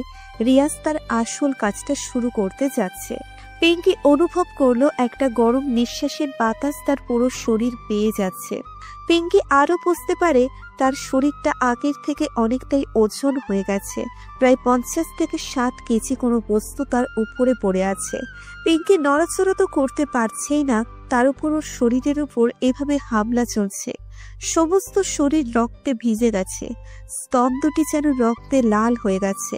রিয়াজ তার আসল কাজটা শুরু করতে যাচ্ছে। পিঙ্কি অনুভব করলো একটা গরম নিঃশ্বাসের বাতাস তার পুরো শরীর পেয়ে যাচ্ছে। পিঙ্কি আরো বুঝতে পারে তার শরীরটা আগের থেকে অনেকটাই ওজন হয়ে গেছে। প্রায় 50 থেকে 60 কেজি কোনো বস্তু তার উপরে পড়ে আছে। পিঙ্কি নড়াচড়া তো করতে পারছেই না, তার উপর ওর শরীরের উপর এভাবে হামলা চলছে। সমস্ত শরীর রক্তে ভিজে গেছে, স্তন দুটি যেন রক্তে লাল হয়ে গেছে।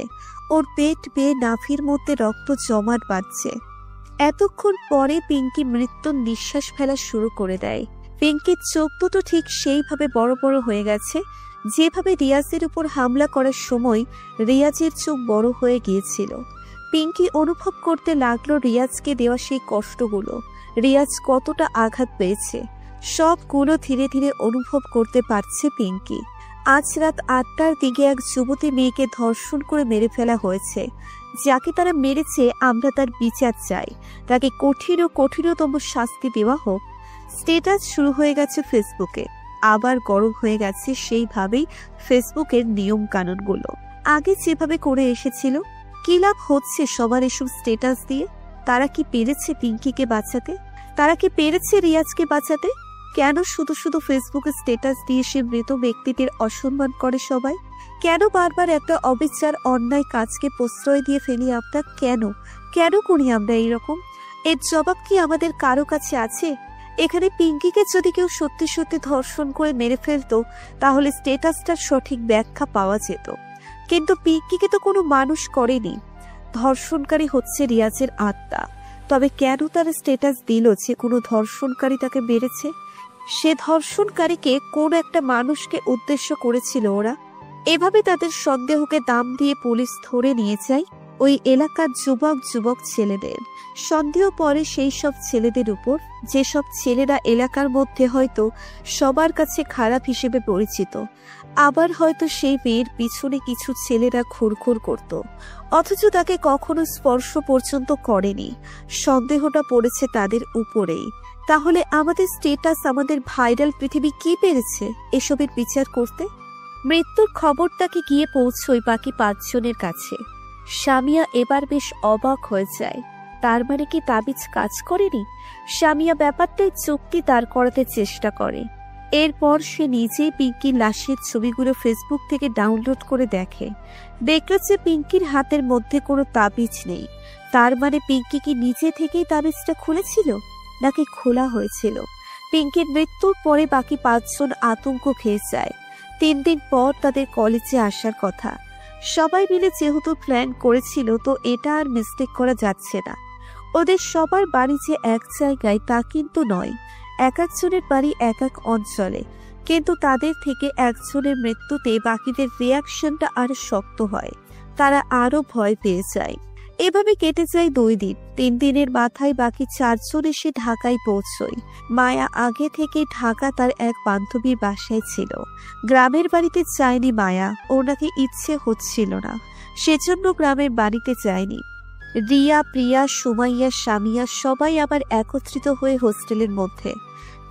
ওর পেট বেয়ে নাভির মধ্যে রক্ত জমাট বাঁধছে। এতক্ষণ পরে পিঙ্কি মৃত্যুর নিঃশ্বাস ফেলা শুরু করে দেয়। পিঙ্কির চোখ দুটো ঠিক সেইভাবে বড় বড় হয়ে গেছে যেভাবে রিয়াজের উপর হামলা করার সময় রিয়াজের চোখ বড় হয়ে গিয়েছিল। পিঙ্কি অনুভব করতে লাগলো রিয়াজকে দেওয়া সেই কষ্টগুলো, রিয়াজ কতটা আঘাত পেয়েছে সবগুলো ধীরে ধীরে অনুভব করতে পারছে পিঙ্কি। আজ রাত 8টার দিকে এক যুবতী মেয়েকে ধর্ষণ করে মেরে ফেলা হয়েছে। যাকে তারা মেরেছে আমরা তার বিচার চাই, তাকে কঠিন ও কঠিনতম শাস্তি দেওয়া হোক। স্ট্যাটাস শুরু হয়ে গেছে ফেসবুকে, আবার গরম হয়ে গেছে সেইভাবেই ফেসবুকের নিয়ম কানুনগুলো। আগে যেভাবে করে এসেছিল, কি লাভ হচ্ছে সবার এসব স্ট্যাটাস দিয়ে? তারা কি পেরেছে পিঙ্কিকে বাঁচাতে? তারা কি পেরেছে রিয়াজকে বাঁচাতে? কেন শুধু শুধু ফেসবুকে স্ট্যাটাস দিয়ে সে মৃত ব্যক্তিদের অসম্মান করে সবাই? কেন বারবার একটা অবিচার অন্যায় কাজকে প্রশ্রয় দিয়ে ফেলি আমরা? কেন কেন করি আমরা এইরকম? এর জবাব কি আমাদের কারো কাছে আছে? এখানে পিঙ্কিকে যদি কেউ সত্যি সত্যি ধর্ষণ করে মেরে ফেলতো তাহলে স্ট্যাটাসটার সঠিক ব্যাখ্যা পাওয়া যেত, কিন্তু পিঙ্কিকে তো কোনো মানুষ করেনি। ধর্ষণকারী হচ্ছে রিয়াজের আত্মা। তবে কেন তারা স্ট্যাটাস দিল যে কোনো ধর্ষণকারী তাকে মেরেছে? সে ধর্ষণকারীকে কোন একটা মানুষকে উদ্দেশ্য করেছিল ওরা? এভাবে তাদের সন্দেহকে দাম দিয়ে পুলিশ ধরে নিয়ে যায় ওই এলাকার যুবক ছেলেদের। সন্দেহ পড়ে সেই সব ছেলেদের উপর যেসব ছেলেরা এলাকার মধ্যে হয়তো সবার কাছে খারাপ হিসেবে পরিচিত, আবার হয়তো সেই মেয়ের পিছনে কিছু ছেলেরা খুরখুর করত, অথচ তাকে কখনো স্পর্শ পর্যন্ত করেনি। সন্দেহটা পড়েছে তাদের উপরেই। তাহলে আমাদের স্ট্যাটাস, আমাদের ভাইরাল পৃথিবী কি পেরেছে এসবের বিচার করতে? মৃত্যুর খবরটাকে গিয়ে পৌঁছয় বাকি 5 জনের কাছে। সামিয়া এবার বেশ অবাক হয়ে যায়। তার মানে কি তাবিজ কাজ করেনি? সামিয়া ব্যাপারটাই চুক্তি দাঁড় করাতে চেষ্টা করে। এরপর সে নিজেই পিঙ্কির লাশের ছবিগুলো ফেসবুক থেকে ডাউনলোড করে দেখে। দেখল যে পিঙ্কির হাতের মধ্যে কোনো তাবিজ নেই। তার মানে পিঙ্কি কি নিজে থেকেই তাবিজটা খুলেছিল নাকি খোলা হয়েছিল? পিঙ্কির মৃত্যুর পরে বাকি 5 জন আতঙ্ক খেয়ে যায়। 3 দিন পর তাদের কলেজে আসার কথা। সবাই মিলে যেহেতু প্ল্যান করেছিল তো এটা আর মিস্টেক করা যাচ্ছে না। ওদের সবার বাড়ি যে এক জায়গায় তা কিন্তু নয়, এক একজনের বাড়ি এক এক অঞ্চলে, কিন্তু তাদের থেকে একজনের মৃত্যুতে বাকিদের রিয়াকশনটা আরো শক্ত হয়। তারা আরো ভয় পেয়ে যায়। এভাবে কেটে যায় 2 দিন। 3 দিনের মাথায় বাকি 4 জন এসে ঢাকায় পৌঁছয়। মায়া আগে থেকে ঢাকা তার এক বান্ধবীর বাসায় ছিল। গ্রামের বাড়িতে যায়নি মায়া, ওর নাকি ইচ্ছে হচ্ছিল না, সেজন্য গ্রামের বাড়িতে যায়নি। রিয়া, প্রিয়া, সুমাইয়া, সামিয়া সবাই আবার একত্রিত হয়ে হোস্টেলের মধ্যে।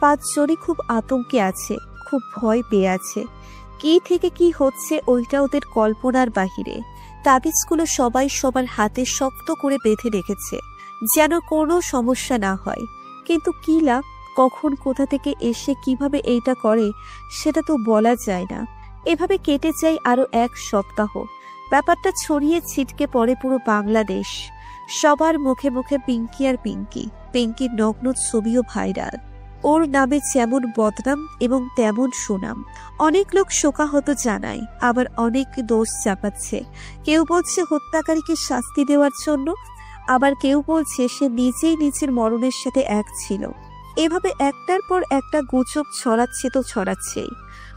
5 জনই খুব আতঙ্কে আছে, খুব ভয় পেয়ে আছে। কি থেকে কি হচ্ছে ওইটা ওদের কল্পনার বাহিরে। তাবিজগুলো সবাই সবার হাতে শক্ত করে বেঁধে রেখেছে যেন কোনো সমস্যা না হয়। কিন্তু কি লাভ? কখন কোথা থেকে এসে কিভাবে এইটা করে সেটা তো বলা যায় না। এভাবে কেটে যায় আরো 1 সপ্তাহ। ব্যাপারটা ছড়িয়ে ছিটকে পড়ে পুরো বাংলাদেশ। সবার মুখে মুখে পিঙ্কি আর পিঙ্কি। পিঙ্কির নগ্ন ছবিও ভাইরাল। ওর নামে যেমন বদনাম এবং তেমন সুনাম। অনেক লোক শোকাহত জানায়, আবার অনেক দোষ চাপাচ্ছে। কেউ বলছে হত্যাকারীকে শাস্তি দেওয়ার জন্য, আবার কেউ বলছে সে নিজেই নিজের মরণের সাথে এক ছিল। এভাবে একটার পর একটা গুজব ছড়াচ্ছে তো ছড়াচ্ছেই।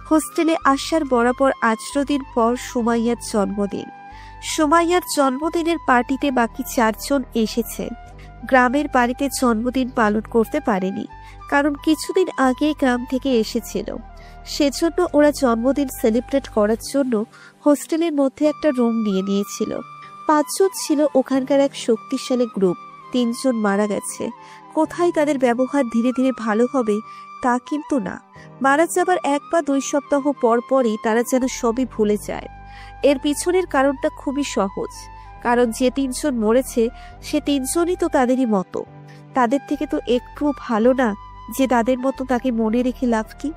হোস্টেলে আসার বরাবর 18 দিন পর সুমাইয়ার জন্মদিন। সুমাইয়ার জন্মদিনের পার্টিতে বাকি 4 জন এসেছে। গ্রামের বাড়িতে জন্মদিন পালন করতে পারেনি, কারণ কিছুদিন আগে গ্রাম থেকে এসেছিল। সেজন্য ওরা জন্মদিন সেলিব্রেট করার জন্য হোস্টেলের মধ্যে একটা রুম নিয়ে নিয়েছিল। 5 জন ছিল ওখানকার এক শক্তিশালী গ্রুপ। 3 জন মারা গেছে। কোথায় তাদের ব্যবহার ধীরে ধীরে ভালো হবে তা কিন্তু না, মারা যাবার 1 বা 2 সপ্তাহ পর পরই তারা যেন সবই ভুলে যায়। এর পিছনের কারণটা খুবই সহজ, কারণ যে 3 জন মরেছে সে 3 জনই তো তাদেরই মতো। তাদের থেকে তো একটু ভালো না যে তাদের মতো তাকে মনে রেখে লাভ কি?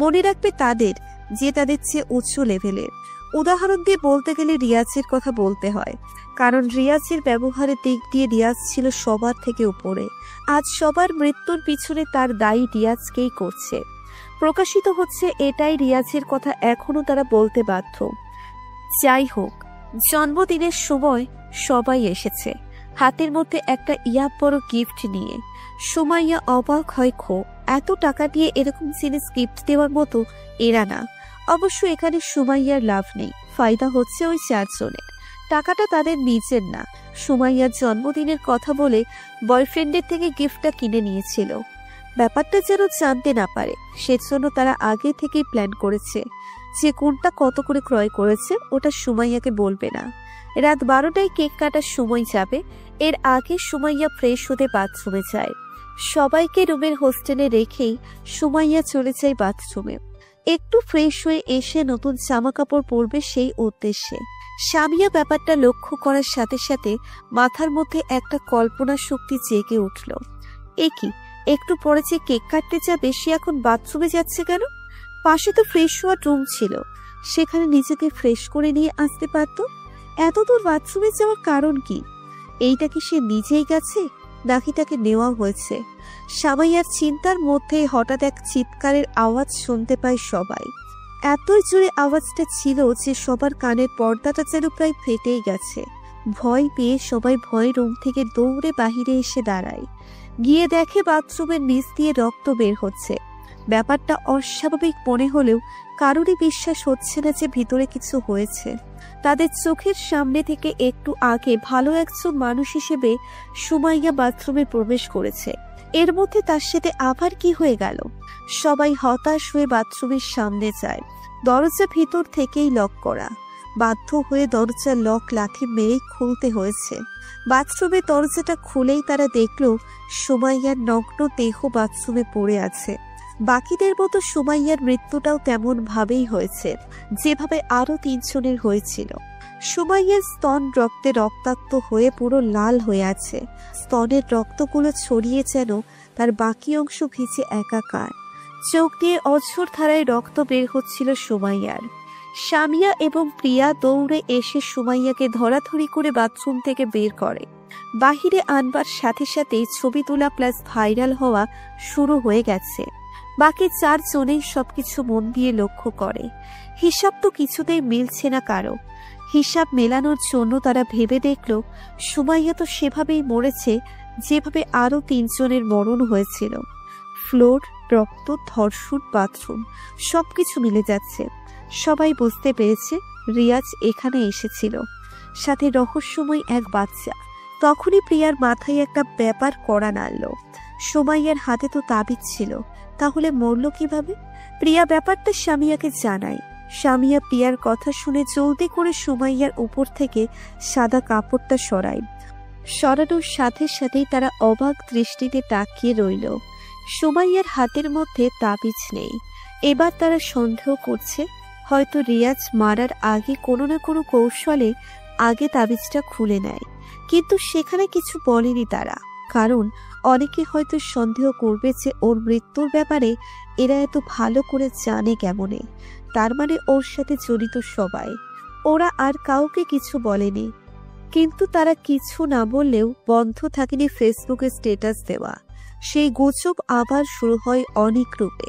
মনে রাখবে তাদের যে তাদের চেয়ে উচ্চ লেভেলের। উদাহরণ দিয়ে বলতে গেলে রিয়াজের কথা বলতে হয়, কারণ রিয়াজের ব্যবহারের দিক দিয়ে রিয়াজ ছিল সবার থেকে উপরে। আজ সবার মৃত্যুর পিছনে তার দায়ী রিয়াজকেই করছে। প্রকাশিত হচ্ছে এটাই রিয়াজের কথা এখনো তারা বলতে বাধ্য। যাই হোক, জন্মদিনের সময় সবাই এসেছে, হাতের মধ্যে একটা বড় গিফট নিয়ে। সুমাইয়া অবাক হয়, এত টাকা দিয়ে এরকম জিনিস গিফট দেওয়ার মতো এরা না। অবশ্য এখানে সুমাইয়ার লাভ নেই, ফায়দা হচ্ছে ওই 4 জনের। টাকাটা তাদের নিজের না, সুমাইয়ার জন্মদিনের কথা বলে বয়ফ্রেন্ডের থেকে গিফটটা কিনে নিয়েছিল। ব্যাপারটা যেন জানতে না পারে, সেজন্য তারা আগে থেকেই প্ল্যান করেছে যে কোনটা কত করে ক্রয় করেছে ওটা সুমাইয়াকে বলবে না। রাত 12টায় কেক কাটার সময় যাবে। এর আগে সুমাইয়া ফ্রেশ হতে বাথরুমে যায়। সবাইকে রুমের হোস্টেলে রেখেই সুমাইয়া চলে যায় বাথরুমে। একটু ফ্রেশ হয়ে এসে নতুন জামা কাপড় পরবে সেই উদ্দেশ্যে। সামিয়া ব্যাপারটা লক্ষ্য করার সাথে সাথে মাথার মধ্যে একটা কল্পনা শক্তি জেগে উঠল। কি, একটু পরে যে কেক কাটতে যাবে সে এখন বাথরুমে যাচ্ছে কেন? পাশে তো ফ্রেশ হওয়ার রুম ছিল, সেখানে নিজেকে ফ্রেশ করে নিয়ে আসতে পারত। এত দূর বাথরুমে যাওয়ার কারণ কি? এইটা কি সে নিজেই গেছে নাকি তাকে নেওয়া হয়েছে? সামাইয়ার চিন্তার মধ্যে হঠাৎ এক চিৎকারের আওয়াজ শুনতে পায় সবাই। এতই জোরে আওয়াজটা ছিল যে সবার কানের পর্দাটা যেন প্রায় ফেটেই গেছে। ভয় পেয়ে সবাই ভয় রুম থেকে দৌড়ে বাহিরে এসে দাঁড়ায়। গিয়ে দেখে বাথরুমের নিচ দিয়ে রক্ত বের হচ্ছে। ব্যাপারটা অস্বাভাবিক মনে হলেও কারোরই বিশ্বাস হচ্ছে না যে ভিতরে কিছু হয়েছে। তাদের চোখের সামনে থেকে একটু আগে ভালো একজন মানুষ হিসেবে সুমাইয়া বাথরুমে প্রবেশ করেছে, এর মধ্যে তার সাথে আবার কি হয়ে গেল? সবাই হতাশ হয়ে বাথরুমের সামনে যায়। দরজা ভিতর থেকেই লক করা, বাধ্য হয়ে দরজার লক লাথি মেরেই খুলতে হয়েছে। বাথরুমের দরজাটা খুলেই তারা দেখল সুমাইয়ার নগ্ন দেহ বাথরুমে পড়ে আছে। বাকিদের মতো সুমাইয়ার মৃত্যুটাও তেমন ভাবেই হয়েছে যেভাবে আরো 3 জনের হয়েছিল। সুমাইয়ার স্তন রক্তে রক্তাক্ত হয়ে পুরো লাল হয়ে আছে। স্তনের রক্তগুলো ছড়িয়ে যেন তার বাকি অংশ ভিজে একাকার। চোখ দিয়ে অঝোর ধারায় রক্ত বের হচ্ছিল সুমাইয়ার। সামিয়া এবং প্রিয়া দৌড়ে এসে সুমাইয়াকে ধরাধরি করে বাথরুম থেকে বের করে। বাহিরে আনবার সাথে সাথেই ছবি তোলা প্লাস ভাইরাল হওয়া শুরু হয়ে গেছে। বাকি 4 জনেই সবকিছু মন দিয়ে লক্ষ্য করে। হিসাব তো কিছুতেই মিলছে না কারো। হিসাব মেলানোর জন্য তারা ভেবে দেখল সুমাইয়া তো সেভাবেই মরেছে যেভাবে আরো 3 জনের মরণ হয়েছিল। ফ্লোর, রক্ত, ধর্ষণ, বাথরুম সবকিছু মিলে যাচ্ছে। সবাই বুঝতে পেরেছে রিয়াজ এখানে এসেছিল, সাথে রহস্যময় এক বাচ্চা। তখনই প্রিয়ার মাথায় একটা ব্যাপার কড়া নাড়ল। সুমাইয়ার হাতে তো তাবিজ ছিল, তাহলে মরল কিভাবে? প্রিয়া ব্যাপারটা সামিয়াকে জানায়। সামিয়া প্রিয়ার কথা শুনে জলদি করে সুমাইয়ার উপর থেকে সাদা কাপড়টা সরানোর সাথে সাথেই তারা অবাক দৃষ্টিতে তাকিয়ে রইল। সুমাইয়ার হাতের মধ্যে তাবিজ নেই। এবার তারা সন্দেহ করছে হয়তো রিয়াজ মারার আগে কোনো না কোনো কৌশলে আগে তাবিজটা খুলে নেয়, কিন্তু সেখানে কিছু বলেনি তারা, কারণ অনেকে হয়তো সন্দেহ করবে যে ওর মৃত্যুর ব্যাপারে এরা এত ভালো করে জানে কেমনে, তার মানে ওর সাথে জড়িত সবাই। ওরা আর কাউকে কিছু বলেনি, কিন্তু তারা কিছু না বললেও বন্ধ থাকেনি ফেসবুকে স্ট্যাটাস দেওয়া। সেই গুজব আবার শুরু হয় অনেক রূপে।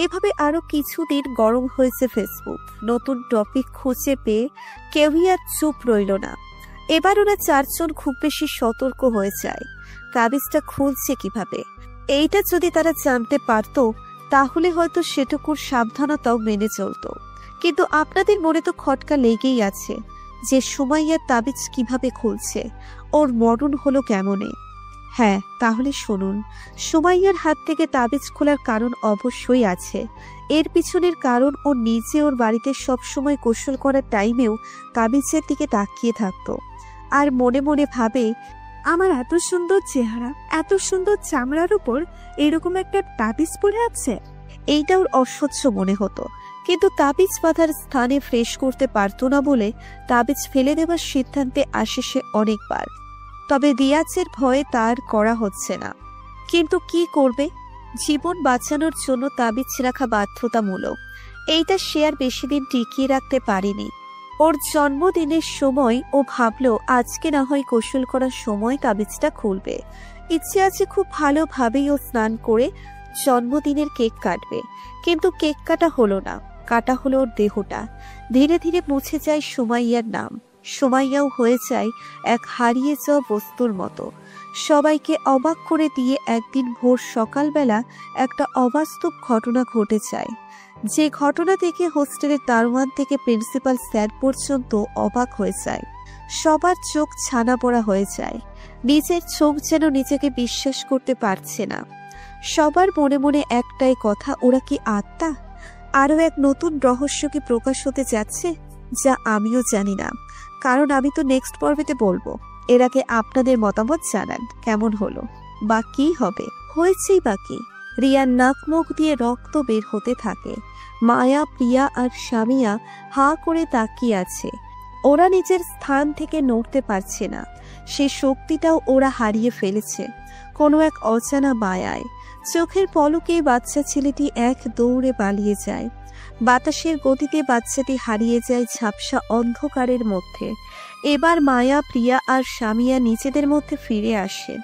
এভাবে আরো কিছুদিন গরম হয়েছে ফেসবুক। নতুন টপিক খুঁজে পেয়ে কেউই আর চুপ রইল না। এবার ওরা 4 জন খুব বেশি সতর্ক হয়ে যায়। তাবিজটা খুলছে কিভাবে, এইটা যদি তারা জানতে পারত তাহলে হয়তো সেটুকুর সাবধানতাও মেনে চলত। কিন্তু আপনাদের মনে তো খটকা লেগেই আছে যে সুমাইয়ার তাবিজ কিভাবে খুলছে, ওর মরণ হলো কেমনে। হ্যাঁ, তাহলে শুনুন। সুমাইয়ার হাত থেকে তাবিজ খোলার কারণ অবশ্যই আছে। এর পিছনের কারণ ও নিজে ওর বাড়িতে সবসময় গোসল করার টাইমেও তাবিজের দিকে তাকিয়ে থাকতো। আর মনে মনে ভাবে, আমার এত সুন্দর চেহারা, এত সুন্দর চামড়ার উপর এরকম একটা তাবিজ পড়ে আছে। এইটা ওর অসহ্য মনে হতো, কিন্তু তাবিজ বাঁধার স্থানে ফ্রেশ করতে পারতো না বলে তাবিজ ফেলে দেওয়ার সিদ্ধান্তে আসে সে অনেকবার। তবে রিয়াজের ভয়ে তার করা হচ্ছে না। কিন্তু কি করবে, জীবন বাঁচানোর জন্য তাবিজ রাখা বাধ্যতামূলক। এইটা সে আর বেশি দিন টিকিয়ে রাখতে পারেনি। ওর জন্মদিনের সময় ও ভাবলো আজকে না হয় গোসল করার সময় তাবিজটা খুলবে। ইচ্ছে আছে খুব ভালোভাবেই ও স্নান করে জন্মদিনের কেক কাটবে, কিন্তু কেক কাটা হলো না, কাটা হলো ওর দেহটা। ধীরে ধীরে মুছে যায় সুমাইয়ার নাম। সুমাইয়াও হয়ে যায় এক হারিয়ে যাওয়া বস্তুর মতো। সবাইকে অবাক করে দিয়ে একদিন ভোর সকালবেলা একটা অবাস্তব ঘটনা ঘটে যায়, যে ঘটনা থেকে হোস্টেলের দারোয়ান থেকে প্রিন্সিপাল স্যার পর্যন্ত অবাক হয়ে যায়। সবার চোখ ছানা পড়া হয়ে যায়। নিজের চোখ যেন নিজেকে বিশ্বাস করতে পারছে না। সবার মনে মনে একটাই কথা, ওরা কি আত্মা? আরও এক নতুন রহস্য কি প্রকাশ হতে যাচ্ছে, যা আমিও জানি না। কারণ আমি তো নেক্সট পর্বেতে বলবো। এর আগে আপনাদের মতামত জানান, কেমন হলো বা কি হবে, হয়েছেই বা কি। রিয়ার নাক মুখ দিয়ে রক্ত বের হতে থাকে। মায়া, প্রিয়া আর সামিয়া হাঁ করে তাকিয়ে আছে। ওরা নিজের স্থান থেকে নড়তে পারছে না। সে শক্তিটাও ওরা হারিয়ে ফেলেছে কোনো এক অজানা মায়ায়। চোখের পলকে বাচ্চা ছেলেটি এক দৌড়ে পালিয়ে যায়। বাতাসের গতিতে বাচ্চাটি হারিয়ে যায় ঝাপসা অন্ধকারের মধ্যে। এবার মায়া, প্রিয়া আর সামিয়া নিজেদের মধ্যে ফিরে আসে।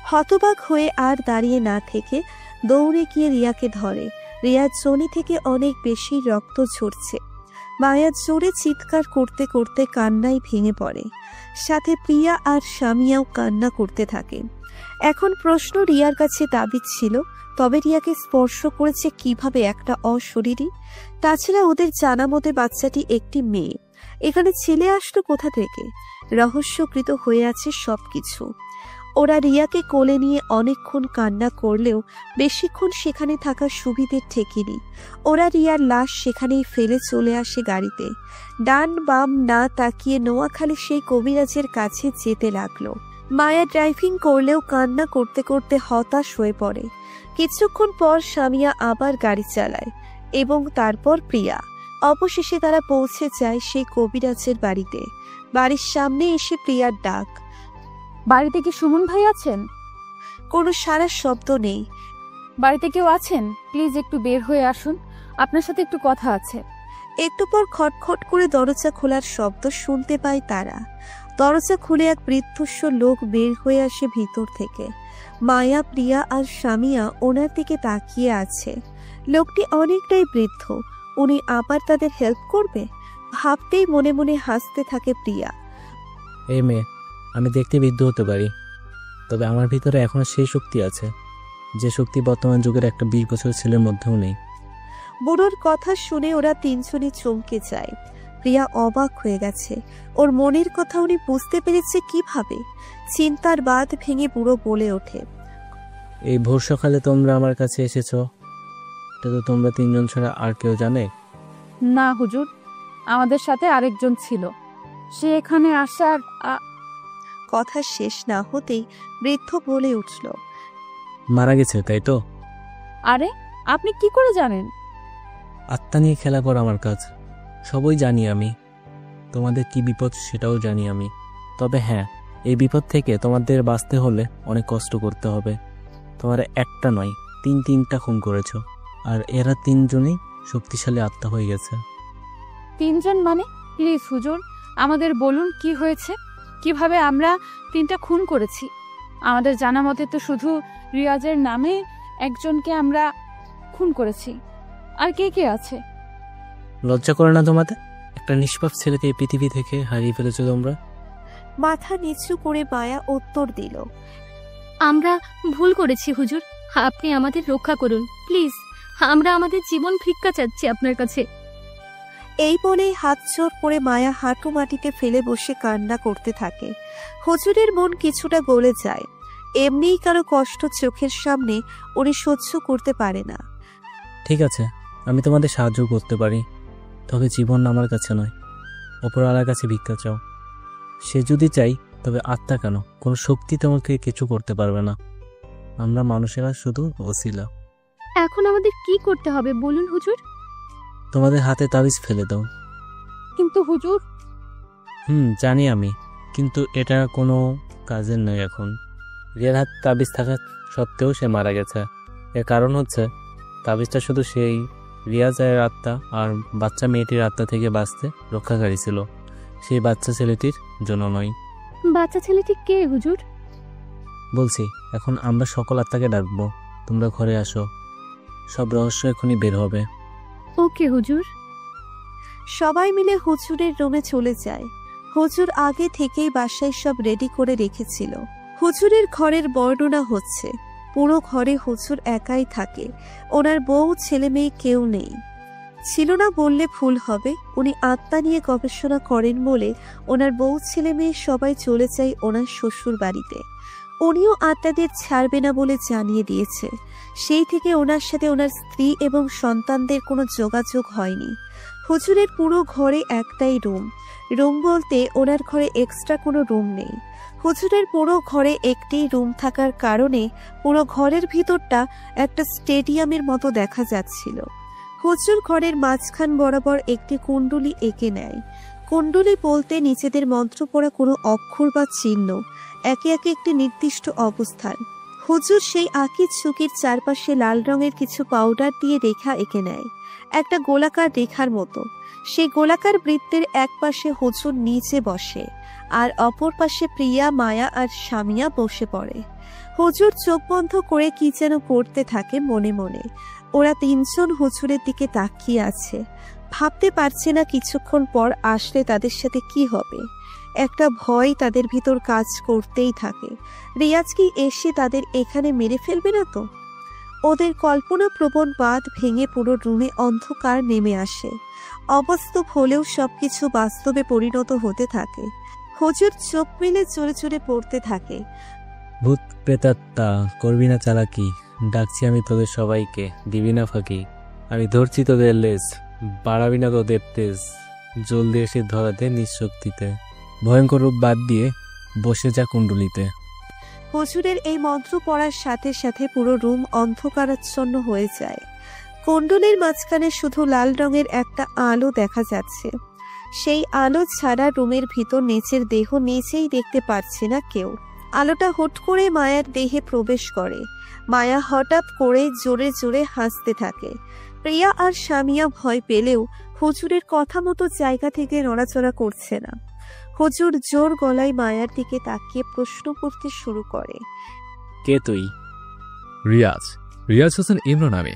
হতবাক হয়ে আর দাঁড়িয়ে না থেকে দৌড়ে গিয়ে রিয়াকে ধরে। রিয়ার চোনি থেকে অনেক বেশি রক্ত ঝরছে। মায়া জোরে চিৎকার করতে করতে কান্নায় ভেঙে পড়ে। সাথে প্রিয়া আর সামিয়াও কান্না করতে থাকে। এখন প্রশ্ন, রিয়ার কাছে তাবিজ ছিল, তবে রিয়াকে স্পর্শ করেছে কিভাবে একটা অশরীরী? তাছাড়া ওদের জানা মতে বাচ্চাটি একটি মেয়ে। এখানে ছেলে আসলো কোথা থেকে? রহস্যকৃত হয়ে আছে সবকিছু। ওরা রিয়াকে কোলে নিয়ে অনেকক্ষণ কান্না করলেও বেশিক্ষণ সেখানে থাকার সুবিধে ঠেকেনি। ওরা রিয়ার লাশ সেখানেই ফেলে চলে আসে গাড়িতে। ডান বাম না তাকিয়ে নোয়াখালী সেই কবিরাজের কাছে যেতে লাগলো। মায়া ড্রাইভিং করলেও কান্না করতে করতে হতাশ হয়ে পড়ে। কিছুক্ষণ পর সামিয়া আবার গাড়ি চালায় এবং তারপর প্রিয়া। অবশেষে তারা পৌঁছে যায় সেই কবিরাজের বাড়িতে। বাড়ির সামনে এসে প্রিয়ার ডাক, বাড়িতে কি সুমন ভাই আছেন? কোনো সারা শব্দ নেই। বাড়িতে কেউ আছেন? প্লিজ একটু বের হয়ে আসুন, আপনার সাথে একটু কথা আছে। একটু পর খটখট করে দরজা খোলার শব্দ শুনতে পায় তারা। দরজা খুলে এক বৃদ্ধস্ব লোক বের হয়ে আসে ভিতর থেকে। মায়া, প্রিয়া আর সামিয়া ওনার দিকে তাকিয়ে আছে। লোকটি অনেকটাই বৃদ্ধ। উনি আবার তাদের হেল্প করবে ভাবতেই মনে মনে হাসতে থাকে প্রিয়া। এই মেয়ে, আমি দেখতে বৃদ্ধ হতে পারি, তবে আমার ভিতরে এখনো সেই শক্তি আছে যে শক্তি বর্তমান যুগের একটা 20 বছরের ছেলের মধ্যেও নেই। বুড়োর কথা শুনে ওরা তিনজনই চমকে যায়। প্রিয়া অবাক হয়ে গেছে। ওর মনের কথা উনি বুঝতে পেরেছে কিভাবে? চিন্তার বাঁধ ভেঙে বুড়ো বলে ওঠে, এই ভোর সকালে তোমরা আমার কাছে এসেছো, এটা তো তোমরা 3 জন ছাড়া আর কেউ জানে? না হুজুর, আমাদের সাথে আরেকজন ছিল। সে এখানে আসার কথা শেষ না হতেই বৃদ্ধ বলে উঠল, মারা গেছে, তাই তো? আরে আপনি কি করে জানেন? আত্মা নিয়ে খেলা করা আমার কাজ, সবই জানি আমি। তোমাদের কি বিপদ সেটাও জানি আমি। তবে হ্যাঁ, এই বিপদ থেকে তোমাদের বাঁচতে হলে অনেক কষ্ট করতে হবে। তোমার একটা নয়, 3টা খুন করেছো, আর এরা 3 জনই শক্তিশালী আত্মা হয়ে গেছে। 3 জন মানে? প্লিজ হুজুর, আমাদের বলুন কি হয়েছে, কিভাবে আমরা 3টা খুন করেছি? আমাদের জানা মতে তো শুধু রিয়াজের নামে একজনকে আমরা খুন করেছি, আর কে কে আছে? লজ্জা করে না তোমাদের? একটা নিষ্পাপ ছেলেকে এই পৃথিবী থেকে হারিয়ে ফেলেছো তোমরা। মাথা নিচু করে মায়া উত্তর দিল, আমরা ভুল করেছি হুজুর, আপনি আমাদের রক্ষা করুন প্লিজ, আমরা আমাদের জীবন ভিক্ষা চাচ্ছি আপনার কাছে। এই বলেই হাত জোর করে মায়া হাঁটু মাটিতে ফেলে বসে কান্না করতে থাকে। হুজুরের মন কিছুটা গলে যায়। এমনিই কারো কষ্ট চোখের সামনে উনি সহ্য করতে পারে না। ঠিক আছে, আমি তোমাদের সাহায্য করতে পারি, তবে জীবন আমার কাছে নয়, ওপরওয়ালার কাছে ভিক্ষা চাও। সে যদি চাই তবে আত্মা কেন? কোনো শক্তি তোমাকে কিছু করতে পারবে না। আমরা মানুষেরা শুধু ওসিলা। এখন আমাদের কি করতে হবে বলুন হুজুর? তোমাদের হাতে তাবিজ ফেলে দাও। কিন্তু হুজুর, জানি আমি, কিন্তু এটা কোনো কাজের নয় এখন। রিয়ার হাতে তাবিজ থাকা সত্ত্বেও সে মারা গেছে। এর কারণ হচ্ছে তাবিজটা শুধু সেই রিয়াজের আত্মা আর বাচ্চা মেয়েটির আত্মা থেকে বাঁচতে রক্ষাকারী ছিল, সেই বাচ্চা ছেলেটির জন্য নয়। বাচ্চা ছেলেটি কে হুজুর? বলছি, এখন আমরা সকল আত্মাকে ডাকবো। তোমরা ঘরে আসো, সব রহস্য এখনই বের হবে। ওকে হুজুর। সবাই মিলে হুজুরের রুমে চলে যায়। হুজুর আগে থেকেই বাসায় সব রেডি করে রেখেছিল। হুজুরের ঘরের বর্ণনা হচ্ছে, পুরো ঘরে হুজুর একাই থাকে, ওনার বউ ছেলে মেয়ে কেউ নেই। ছিল না বললে ভুল হবে, উনি আত্মা নিয়ে গবেষণা করেন বলে ওনার বউ ছেলে মেয়ে সবাই চলে যায় ওনার শ্বশুর বাড়িতে। উনিও আত্মাদের ছাড়বে না বলে জানিয়ে দিয়েছে। সেই থেকে ওনার সাথে ওনার স্ত্রী এবং সন্তানদের কোনো যোগাযোগ হয়নি। হুজুরের পুরো ঘরে একটাই রুম বলতে ওনার ঘরে এক্সট্রা কোনো রুম নেই। হুজুরের পুরো ঘরে একটি রুম থাকার কারণে পুরো ঘরের ভিতরটা একটা স্টেডিয়ামের মতো দেখা যাচ্ছিল। হুজুর ঘরের মাঝখান বরাবর একটি কুণ্ডলী এঁকে নেয়। কুণ্ডলী বলতে নিজেদের মন্ত্র পড়া কোনো অক্ষর বা চিহ্ন, একে একে একটি নির্দিষ্ট অবস্থান। হুজুর সেই আঁকির চুকির চারপাশে লাল রঙের কিছু পাউডার দিয়ে রেখা এঁকে নেয়, একটা গোলাকার রেখার মতো। সেই গোলাকার বৃত্তের এক পাশে হুজুর নিচে বসে, আর অপর পাশে প্রিয়া, মায়া আর সামিয়া বসে পড়ে। হুজুর চোখ বন্ধ করে কি যেন করতে থাকে মনে মনে। ওরা তিনজন হুজুরের দিকে তাকিয়ে আছে, ভাবতে পারছে না কিছুক্ষণ পর আসলে তাদের সাথে কি হবে। একটা ভয় তাদের ভিতর কাজ করতেই থাকে, রিয়াজ কি এসে তাদের এখানে মেরে ফেলবে না তো? ওদের কল্পনা প্রবণ বাঁধ ভেঙে পুরো রুমে অন্ধকার নেমে আসে। অবাস্তব হলেও সবকিছু বাস্তবে পরিণত হতে থাকে। হুজুর চোখ মেলে জোরে জোরে পড়তে থাকে, ভূত প্রেতাত্মা, করবি না চালাকি, ডাকছি আমি তোদের সবাইকে, দিবি না ফাঁকি, আমি ধরছি তোদের লেজ, বাড়াবি না তোদের তেজ, জলদি এসে ধরাতে নিঃশক্তিতে, ভয়ঙ্কর রূপ বাদ দিয়ে বসে যা কুণ্ডলিতে। হুজুরের এই মন্ত্র পড়ার সাথে সাথে পুরো রুম অন্ধকারাচ্ছন্ন হয়ে যায়। কুণ্ডলীর মাঝখানে শুধু লাল রঙের একটা আলো দেখা যাচ্ছে। সেই আলো ছাড়া রুমের ভিতর নিচের দেহ নিচেই দেখতে পাচ্ছে না কেউ। আলোটা হুট করে মায়ার দেহে প্রবেশ করে। মায়া হঠাৎ করে জোরে জোরে হাসতে থাকে। প্রিয়া আর সামিয়া ভয় পেলেও হুজুরের কথা মতো জায়গা থেকে নড়াচড়া করছে না। হুজুর জোর গলায় মায়ার দিকে তাকিয়ে প্রশ্ন করতে শুরু করে, কে তুই? রিয়াজ হোসেন ইমরান আমি।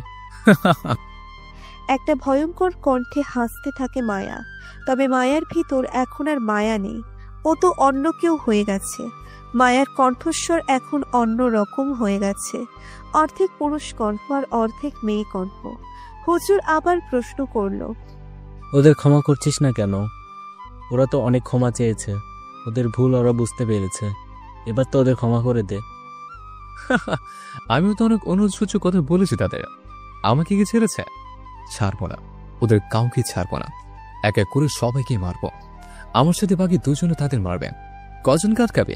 একটা ভয়ঙ্কর কণ্ঠে হাসতে থাকে মায়া। তবে মায়ার ভিতর এখন আর মায়া নেই, ও তো অন্য কেউ হয়ে গেছে। মায়ার কণ্ঠস্বর এখন অন্য রকম হয়ে গেছে, অর্ধেক পুরুষ কণ্ঠ আর অর্ধেক মেয়ে কণ্ঠ। হুজুর আবার প্রশ্ন করল, ওদের ক্ষমা করছিস না কেন? ওরা তো অনেক ক্ষমা চেয়েছে, ওদের ভুল ওরা বুঝতে পেরেছে, এবার তো ওদের ক্ষমা করে দে। আমিও তো অনেক অনুসূচ কথা বলেছি তাদের, আমাকে কি ছেড়েছে? ছাড়বো না, ওদের কাউকে ছাড়বো না, এক এক করে সবাইকে মারবো। আমার সাথে বাকি দুজনে তাদের মারবে। কজন কাটকাবে?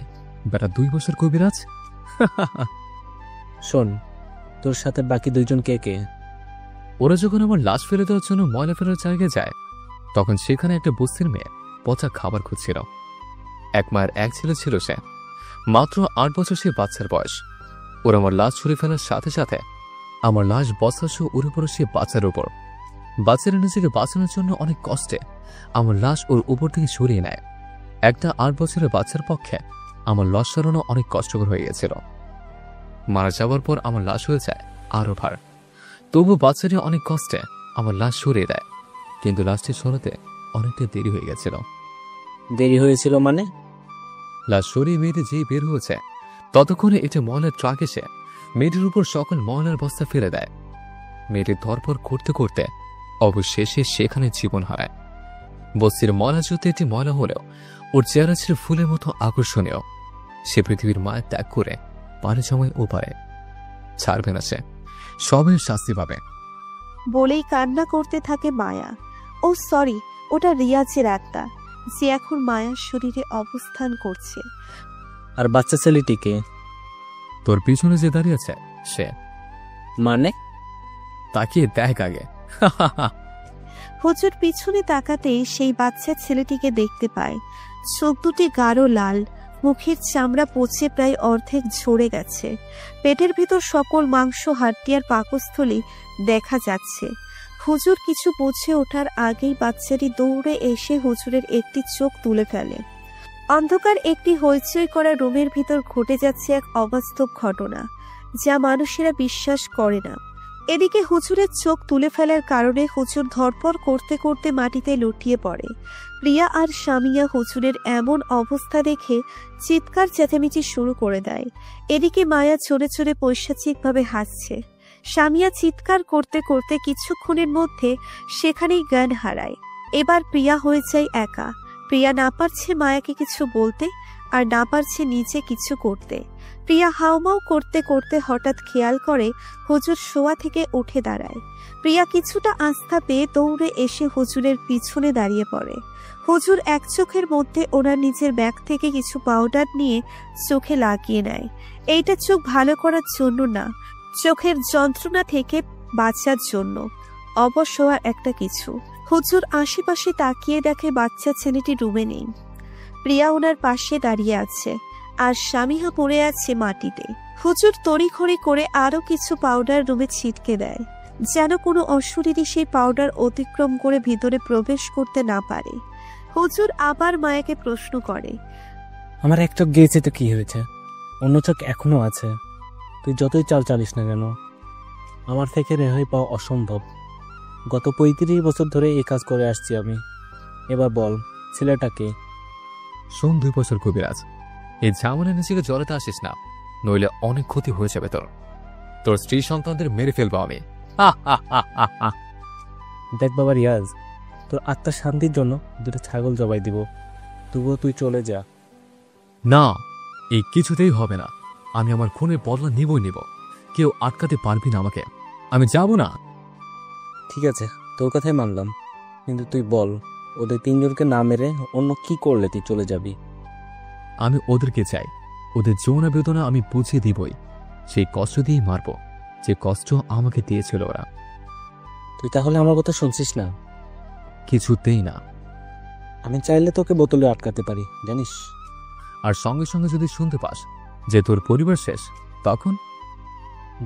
বেটা 2 বছর কবিরাজ। শোন, তোর সাথে বাকি দুইজন কে কে? ওরা যখন আমার লাশ ফেলে দেওয়ার জন্য ময়লা ফেলার জায়গায় যায়, তখন সেখানে একটা বস্তির মেয়ে পচা খাবার খুঁজছিল। এক মায়ের এক ছেলে ছিল, সে মাত্র 8 বছর, সে বাচ্চার বয়স। ওরা আমার লাশ ছুঁড়ে ফেলার সাথে সাথে আমার লাশ বস্তাসহ উড়ে পড়ে সে বাচ্চার উপর। বাচ্চারা নিজেকে বাঁচানোর জন্য অনেক কষ্টে আমার লাশ ওর উপর থেকে সরিয়ে নেয়। একটা 8 বছরের বাচ্চার পক্ষে আমার লাশ সরানো অনেক কষ্টকর হয়ে গেছিল। মারা যাওয়ার পর আমার লাশ হয়ে যায় আরো ভার। তবু বাচ্চাটি অনেক কষ্টে আমার লাশ সরিয়ে দেয়, কিন্তু লাশটি সরাতে অনেকটা দেরি হয়ে গেছিল। দেরি হয়েছিল মানে? লাশ সরিয়ে মেয়েটি যেই বের হয়েছে, ততক্ষণে এটা ময়লার ট্রাক এসে মেয়েটির উপর সকল ময়লার বস্তা ফেলে দেয়। মেয়েটি ধরপড় করতে করতে অবশেষে সেখানে জীবন হারায়। বস্তির ময়লা জুতে এটি ময়লা হলেও ওর চেহারা ছিল ফুলের মতো আকর্ষণীয়। সে পৃথিবীর মায়া ত্যাগ করে পারে সময় ওপারে ছাড়বে না, সে সবের শাস্তি পাবে বলেই কান্না করতে থাকে মায়া। ও সরি, ওটা রিয়াজের আত্মা। যে এখন মায়ার শরীরে অবস্থান করছে। আর বাচ্চা ছেলেটিকে? তোর পিছনে যে দাঁড়িয়ে আছে সে। মানে? তাকিয়ে দেখ আগে। হুজুর পিছনে তাকাতেই সেই বাচ্চা ছেলেটিকে দেখতে পায়। চোখ দুটি গাঢ় লাল, মুখের চামড়া পচে প্রায় অর্ধেক ঝরে গেছে, পেটের ভিতর সকল মাংস হাড্ডি আর পাকস্থলী দেখা যাচ্ছে। হুজুর কিছু বুঝে ওঠার আগেই বাচ্চাটি দৌড়ে এসে হুজুরের একটি চোখ তুলে ফেলে। অন্ধকার একটি হইচই করা রুমের ভিতর ঘটে যাচ্ছে এক অবাস্তব ঘটনা, যা মানুষেরা বিশ্বাস করে না। এদিকে হুজুরের চোখ তুলে ফেলার কারণে হুজুর ধরপড় করতে করতে মাটিতে লুটিয়ে পড়ে। প্রিয়া আর স্বামীয়া হুজুরের এমন অবস্থা দেখে চিৎকার চেঁচামেচি শুরু করে দেয়। এদিকে মায়া চড়ে চড়ে পৈশাচিকভাবে হাসছে। স্বামীয়া চিৎকার করতে করতে কিছুক্ষণের মধ্যে সেখানেই জ্ঞান হারায়। এবার প্রিয়া হয়ে যায় একা। প্রিয়া না পারছে মায়াকে কিছু বলতে, আর না পারছে নিজে কিছু করতে। প্রিয়া হাউমাউ করতে করতে হঠাৎ খেয়াল করে হুজুর শোয়া থেকে উঠে দাঁড়ায়। প্রিয়া কিছুটা আস্থা পেয়ে দৌড়ে এসে হুজুরের পিছনে দাঁড়িয়ে পড়ে। হুজুর এক চোখের মধ্যে ওনার নিজের ব্যাগ থেকে কিছু পাউডার নিয়ে চোখে লাগিয়ে নেয়। এইটা চোখ ভালো করার জন্য না, চোখের যন্ত্রণা থেকে বাঁচার জন্য। অবশ্য আর একটা কিছু। হুজুর আশেপাশে তাকিয়ে দেখে বাচ্চা ছেলেটি রুমে নেই। প্রিয়া ওনার পাশে দাঁড়িয়ে আছে, আর স্বামীহা পড়ে আছে মাটিতে। হুজুর তড়িঘড়ি করে আরো কিছু পাউডার রুমে ছিটকে দেয়, যেন কোনো অশরীরী সেই পাউডার অতিক্রম করে ভিতরে প্রবেশ করতে না পারে। হুজুর আবার মায়াকে প্রশ্ন করে, আমার এক চোখ গিয়েছে তো কি হয়েছে? অন্য চোখ এখনো আছে। তুই যতই চাল চালিস না কেন, আমার থেকে রেহাই পাওয়া অসম্ভব। গত 35 বছর ধরে এই কাজ করে আসছি আমি। এবার বল, ছেলেটাকে? শোন 2 বছর কবিরাজ, এই ঝামেলা নিজেকে জড়াতে আসিস না, নইলে অনেক ক্ষতি হয়ে যাবে তোর। তোর স্ত্রী সন্তানদের মেরে ফেলবো আমি। দেখ বাবা রিয়াজ, তোর আত্মার শান্তির জন্য 2টা ছাগল জবাই দিব, তবুও তুই চলে যা। না, এই কিছুতেই হবে না। আমি আমার খুনের বদলা নিবই নিব। কেউ আটকাতে পারবি না আমাকে। আমি যাব না। ঠিক আছে, তোর কথাই মানলাম, কিন্তু তুই বল, ওদের 3 জনকে না মেরে অন্য কি করলে তুই চলে যাবি? আমি ওদেরকে চাই। ওদের যৌন বেদনা আমি বুঝিয়ে দিবই। সেই কষ্ট দিয়েই মারব, যে কষ্ট আমাকে দিয়েছিল ওরা। তুই তাহলে আমার কথা শুনছিস না? কিছুতেই না। আমি চাইলে তোকে বোতলে আটকাতে পারি, জানিস? আর সঙ্গে সঙ্গে যদি শুনতে পাস যে তোর পরিবার শেষ, তখন?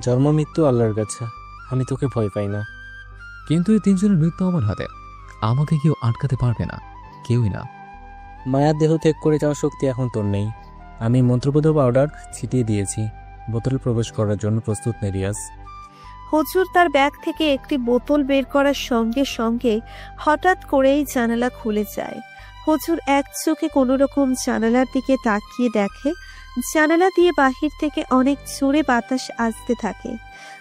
জন্ম মৃত্যু আল্লাহর কাছে, আমি তোকে ভয় পাই না। কিন্তু এই 3 জনের মৃত্যু আমার হাতে। আমাকে কেউ আটকাতে পারবে না, কেউই না। মায়ার দেহ ত্যাগ করে যাওয়ার শক্তি এখন তোর নেই। আমি মন্ত্রবোধ পাউডার ছিটিয়ে দিয়েছি, বোতলে প্রবেশ করার জন্য প্রস্তুত নে রিয়াজ। হুজুর তার ব্যাগ থেকে একটি বোতল বের করার সঙ্গে সঙ্গে হঠাৎ করেই জানালা খুলে যায়। হুজুর এক চোখে কোনো রকম জানালার দিকে তাকিয়ে দেখে জানালা দিয়ে বাহির থেকে অনেক জোরে বাতাস আসতে থাকে।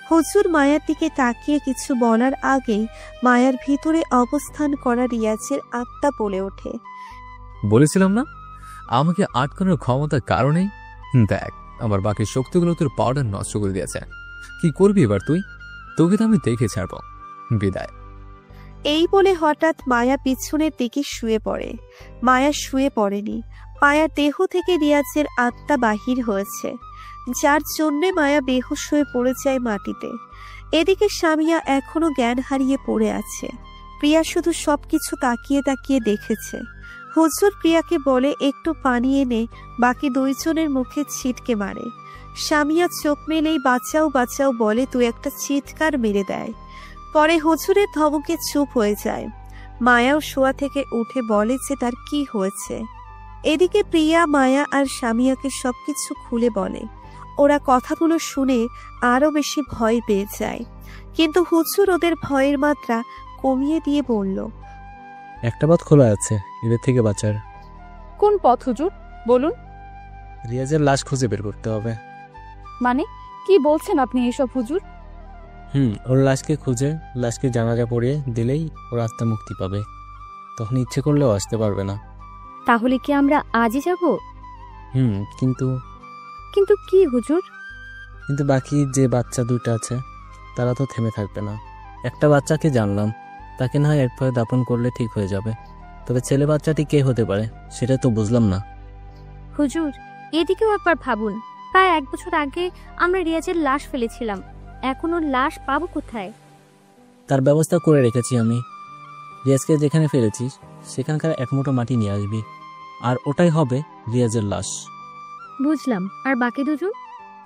হুজুর মায়ার দিকে তাকিয়ে কিছু বলার আগেই মায়ার ভিতরে অবস্থান করা রিয়াজের আত্মা বলে ওঠে, বলেছিলাম না আমাকে আটকানোর ক্ষমতার কারণেই? দেখ, আমার বাকি শক্তিগুলো তোর পাউডার নষ্ট করে দিয়েছে। কি করবি এবার তুই? তোকে তো আমি দেখে ছাড়ব। বিদায়। এই বলে হঠাৎ মায়া পিছনের দিকে শুয়ে পড়ে। মায়া শুয়ে পড়েনি, মায়ার দেহ থেকে রিয়াজের আত্মা বাহির হয়েছে, যার জন্যে মায়া বেহুশ হয়ে পড়ে যায় মাটিতে। এদিকে স্বামীয়া এখনো জ্ঞান হারিয়ে পড়ে আছে। প্রিয়া শুধু সবকিছু তাকিয়ে তাকিয়ে দেখেছে। হুজুর প্রিয়াকে বলে একটু পানি এনে বাকি 2 জনের মুখে ছিটকে মারে। স্বামীয়া চোখ মেলেই বাঁচাও বাঁচাও বলে, তুই একটা চিৎকার মেরে দেয়। পরে হুজুরের ধমকে চুপ হয়ে যায়। মায়াও শোয়া থেকে উঠে বলে যে তার কি হয়েছে। এদিকে প্রিয়া মায়া আর স্বামীয়াকে সবকিছু খুলে বলে। ওরা কথাগুলো শুনে আরো বেশি ভয় পেয়ে যায়, কিন্তু হুজুর ওদের ভয়ের মাত্রা কমিয়ে দিয়ে বলল, একটা পথ খোলা আছে এদের থেকে বাঁচার। কোন পথ হুজুর, বলুন। রিয়াজের লাশ খুঁজে বের করতে হবে। মানে কি বলছেন আপনি এসব হুজুর? ওর লাশকে খুঁজে লাশকে জানাজা পড়িয়ে দিলেই ওর আত্মা মুক্তি পাবে। তখন ইচ্ছে করলেও আসতে পারবে না। তাহলে কি আমরা আজই যাব? কিন্তু কিন্তু কি হুজুর? কিন্তু বাকি যে বাচ্চা 2টা আছে তারা তো থেমে থাকবে না। একটা বাচ্চাকে জানলাম, তাকে না হয় একভাবে দাপন করলে ঠিক হয়ে যাবে। তবে ছেলে বাচ্চাটি কে হতে পারে সেটা তো বুঝলাম না। হুজুর, এদিকেও একবার ভাবুন। প্রায় 1 বছর আগে আমরা রিয়াজের লাশ ফেলেছিলাম, এখন ওর লাশ পাবো কোথায়? তার ব্যবস্থা করে রেখেছি আমি। রিয়াজকে যেখানে ফেলেছিস সেখানকার এক মুঠো মাটি নিয়ে আসবি, আর ওটাই হবে রিয়াজের লাশ। বুঝলাম। আর বাকি দুজন?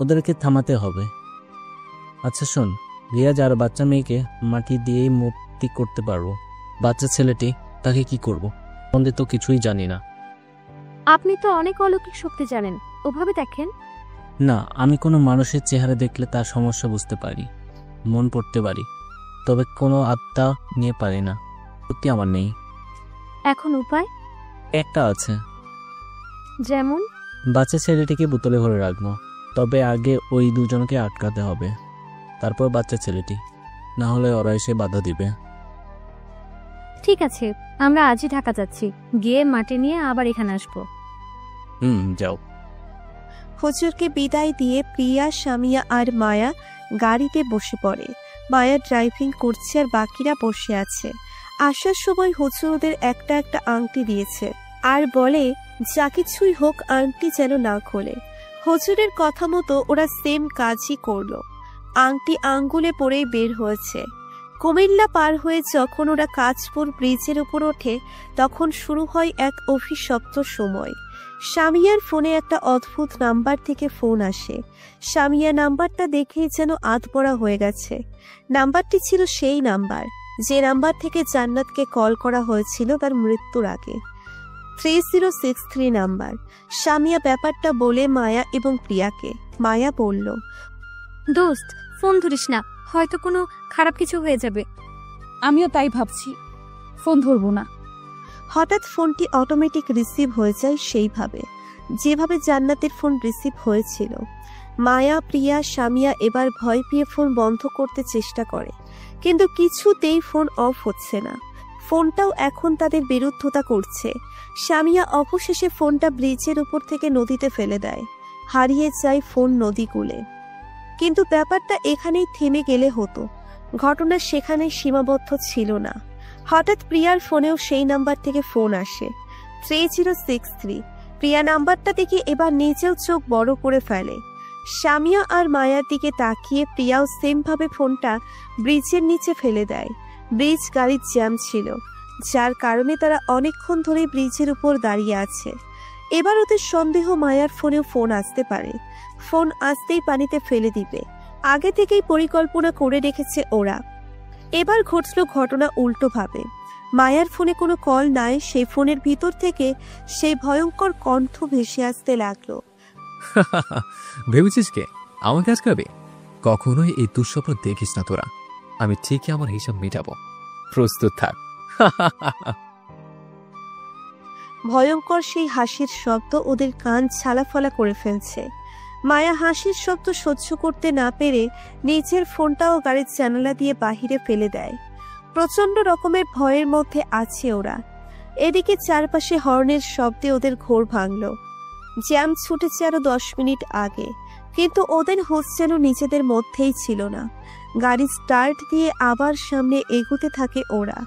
ওদেরকে থামাতে হবে। আচ্ছা শোন, রিয়াজ আর বাচ্চা মেয়েকে মাটি দিয়েই মুক্তি করতে পারবো। বাচ্চা ছেলেটি, তাকে কি করব? সম্বন্ধে তো কিছুই জানি না। আপনি তো অনেক অলৌকিক শক্তি জানেন, ওভাবে দেখেন। না, আমি কোনো মানুষের চেহারা দেখলে তার সমস্যা বুঝতে পারি, মন পড়তে পারি, তবে কোনো আত্মা নিয়ে পারি না। সত্যি আমার নেই। এখন উপায়? একটা আছে। যেমন? বাচ্চা ছেলেটিকে বোতলে ভরে রাখবো, তবে আগে ওই দুজনকে আটকাতে হবে, তারপর বাচ্চা ছেলেটি। না হলে ওরা এসে বাধা দিবে। ঠিক আছে, আমরা আজই ঢাকা যাচ্ছি, গিয়ে মাটি নিয়ে আবার এখানে আসবো। যাও। হুজুরকে বিদায় দিয়ে প্রিয়া, সামিয়া আর মায়া গাড়িতে বসে পড়ে। মায়া ড্রাইভিং করছে আর বাকিরা বসে আছে। আসার সময় হুজুর ওদের একটা একটা আংটি দিয়েছে আর বলে যা কিছুই হোক আংটি যেন না খোলে। হুজুরের কথা মতো ওরা সেম কাজই করলো। আংটি আঙ্গুলে পরেই বের হয়েছে। কুমিল্লা পার হয়ে যখন ওরা কাঁচপুর ব্রিজের উপর ওঠে তখন শুরু হয় এক অভিশপ্ত সময়। সামিয়ার ফোনে একটা অদ্ভুত নাম্বার থেকে ফোন আসে। সামিয়া নাম্বারটা দেখেই যেন আধপড়া হয়ে গেছে। নাম্বারটি ছিল সেই নাম্বার যে নাম্বার থেকে জান্নাতকে কল করা হয়েছিল তার মৃত্যুর আগে। 3063 নাম্বার। সামিয়া ব্যাপারটা বলে মায়া এবং প্রিয়াকে। মায়া বলল, দোস্ত, ফোন ধরিস না, হয়তো কোনো খারাপ কিছু হয়ে যাবে। আমিও তাই ভাবছি, ফোন ধরবো না। হঠাৎ ফোনটি অটোমেটিক রিসিভ হয়ে যায় সেইভাবে যেভাবে জান্নাতের ফোন রিসিভ হয়েছিল। মায়া, প্রিয়া, সামিয়া এবার ভয় পেয়ে ফোন বন্ধ করতে চেষ্টা করে, কিন্তু কিছুতেই ফোন অফ হচ্ছে না। ফোনটাও এখন তাদের বিরুদ্ধতা করছে। সামিয়া অবশেষে ফোনটা ব্রিজের উপর থেকে নদীতে ফেলে দেয়। হারিয়ে যায় ফোন নদীকূলে। কিন্তু ব্যাপারটা এখানেই থেমে গেলে হতো, ঘটনা সেখানে সীমাবদ্ধ ছিল না। হঠাৎ প্রিয়ার ফোনেও সেই নাম্বার থেকে ফোন আসে, 3063। প্রিয়া নাম্বারটা দেখে এবার নিজেও চোখ বড় করে ফেলে। সামিয়া আর মায়ার দিকে তাকিয়ে প্রিয়াও সেমভাবে ফোনটা ব্রিজের নিচে ফেলে দেয়। ব্রিজ গাড়ির জ্যাম ছিল, যার কারণে তারা অনেকক্ষণ ধরে ব্রিজের উপর দাঁড়িয়ে আছে। এবার ওদের সন্দেহ মায়ার ফোনেও ফোন আসতে পারে। ফোন আসতেই পানিতে ফেলে দিবে, আগে থেকেই পরিকল্পনা করে রেখেছে ওরা। এবার ঘটল ঘটনা উল্টোভাবে। মায়ার ফোনে কোনো কল নাই, সেই ফোনের ভিতর থেকে সেই ভয়ঙ্কর কণ্ঠ ভেসে আসতে লাগলো। ভেবেছিস কে আমাকে আজকাবে? কখনোই এই দুঃস্বপ্ন দেখিস না তোরা। আমি ঠিকই আমার হিসাব মেটাবো, প্রস্তুত থাক। ভয়ঙ্কর সেই হাসির শব্দ ওদের কান ছালাফলা করে ফেলছে। মায়া হাসির শব্দ সহ্য করতে না পেরে নিজের ফোনটাও গাড়ির জানালা দিয়ে বাহিরে ফেলে দেয়। প্রচন্ড রকমের ভয়ের মধ্যে আছে ওরা। এদিকে চারপাশে হর্নের শব্দে ওদের ঘোর ভাঙল। জ্যাম ছুটেছে আরো 10 মিনিট আগে, কিন্তু ওদের হোশ যেন নিজেদের মধ্যেই ছিল না। গাড়ি স্টার্ট দিয়ে আবার সামনে এগোতে থাকে ওরা।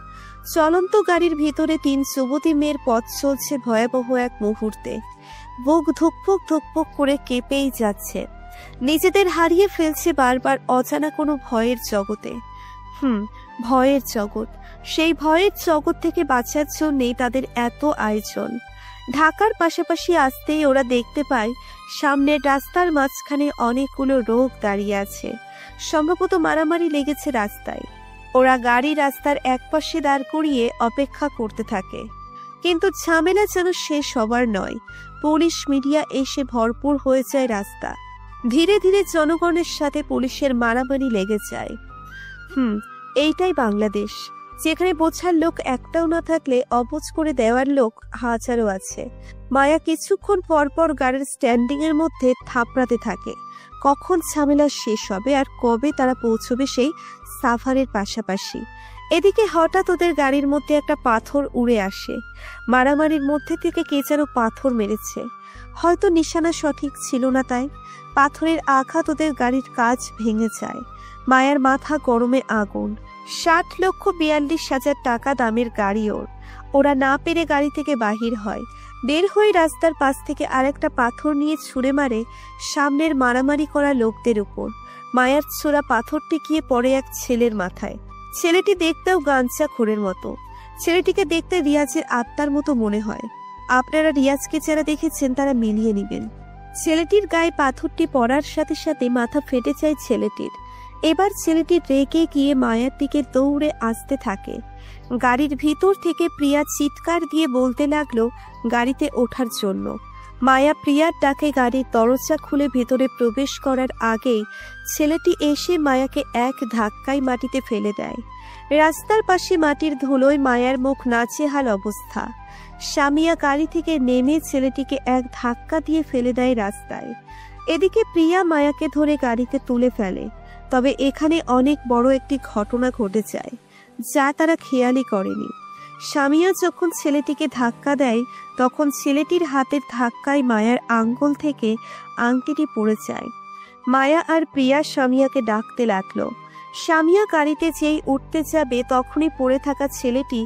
চলন্ত গাড়ির ভিতরে 3 যুবতী মেয়ের পথ চলছে ভয়াবহ এক মুহূর্তে। বুক ধুকপুক ধুকপুক করে কেঁপেই যাচ্ছে। নিজেদের হারিয়ে ফেলছে বারবার অজানা কোনো ভয়ের জগতে। ভয়ের জগৎ। সেই ভয়ের জগৎ থেকে বাঁচার জন্যেই তাদের এত আয়োজন। ঢাকার পাশাপাশি আসতেই ওরা দেখতে পায় সামনের রাস্তার মাঝখানে অনেকগুলো লোক দাঁড়িয়ে আছে। সম্ভবত মারামারি লেগেছে রাস্তায়। ওরা গাড়ি রাস্তার একপাশে দাঁড় করিয়ে অপেক্ষা করতে থাকে, কিন্তু ঝামেলা যেন শেষ হবার নয়। পুলিশ মিডিয়া এসে ভরপুর হয়ে যায় রাস্তা। ধীরে ধীরে জনগণের সাথে পুলিশের মারামারি লেগে যায়। এইটাই বাংলাদেশ, যেখানে বোঝার লোক একটাও না থাকলে অবুঝ করে দেওয়ার লোক হাজারো আছে। মায়া কিছুক্ষণ পর পর গাড়ির স্ট্যান্ডিং এর মধ্যে থাপড়াতে থাকে, কখন ঝামেলা শেষ হবে আর কবে তারা পৌঁছবে সেই সাফারের পাশাপাশি। এদিকে হঠাৎ ওদের গাড়ির মধ্যে একটা পাথর উড়ে আসে। মারামারির মধ্যে থেকে কে যেন পাথর মেরেছে, হয়তো নিশানা সঠিক ছিল না, তাই পাথরের আঘাত ওদের গাড়ির কাঁচ ভেঙে যায়। মায়ার মাথা গরমে আগুন, 7,42,000 টাকা দামের গাড়ি ওর। ওরা না পেরে গাড়ি থেকে বাহির হয়। বের হয়ে রাস্তার পাশ থেকে আরেকটা পাথর নিয়ে ছুঁড়ে মারে সামনের মারামারি করা লোকদের উপর। মায়ার ছোড়া পাথরটি গিয়ে পড়ে এক ছেলের মাথায়। ছেলেটি দেখতেও গাঞ্জাখোরের মতো। ছেলেটিকে দেখতে রিয়াজের আত্মার মতো মনে হয়। আপনারা রিয়াজকে যারা দেখেছেন তারা মিলিয়ে নেবেন। ছেলেটির গায়ে পাথরটি পড়ার সাথে সাথে মাথা ফেটে যায় ছেলেটির। এবার ছেলেটি রেগে গিয়ে মায়ার দিকে দৌড়ে আসতে থাকে। গাড়ির ভিতর থেকে প্রিয়া চিৎকার দিয়ে বলতে লাগলো গাড়িতে ওঠার জন্য। মায়া প্রিয়ার ডাকে গাড়ির দরজা খুলে ভেতরে প্রবেশ করার আগেই ছেলেটি এসে মায়াকে এক ধাক্কায় মাটিতে ফেলে দেয়। রাস্তার পাশে মাটির ধুলোয় মায়ার মুখ নাচেহাল অবস্থা। সামিয়া গাড়ি থেকে নেমে ছেলেটিকে এক ধাক্কা দিয়ে ফেলে দেয় রাস্তায়। এদিকে প্রিয়া মায়াকে ধরে গাড়িতে তুলে ফেলে। তবে এখানে অনেক বড় একটি ঘটনা ঘটে যায় যা তারা খেয়ালই করেনি। সামিয়া যখন ছেলেটিকে ধাক্কা দেয় তখন ছেলেটির হাতের ধাক্কায় মায়ার আঙ্গুল থেকে আংটিটি পড়ে যায়। মায়া আর প্রিয়া সামিয়াকে ডাকতে লাগলো। সামিয়া গাড়িতে যেই উঠতে যাবে তখনই পড়ে থাকা ছেলেটি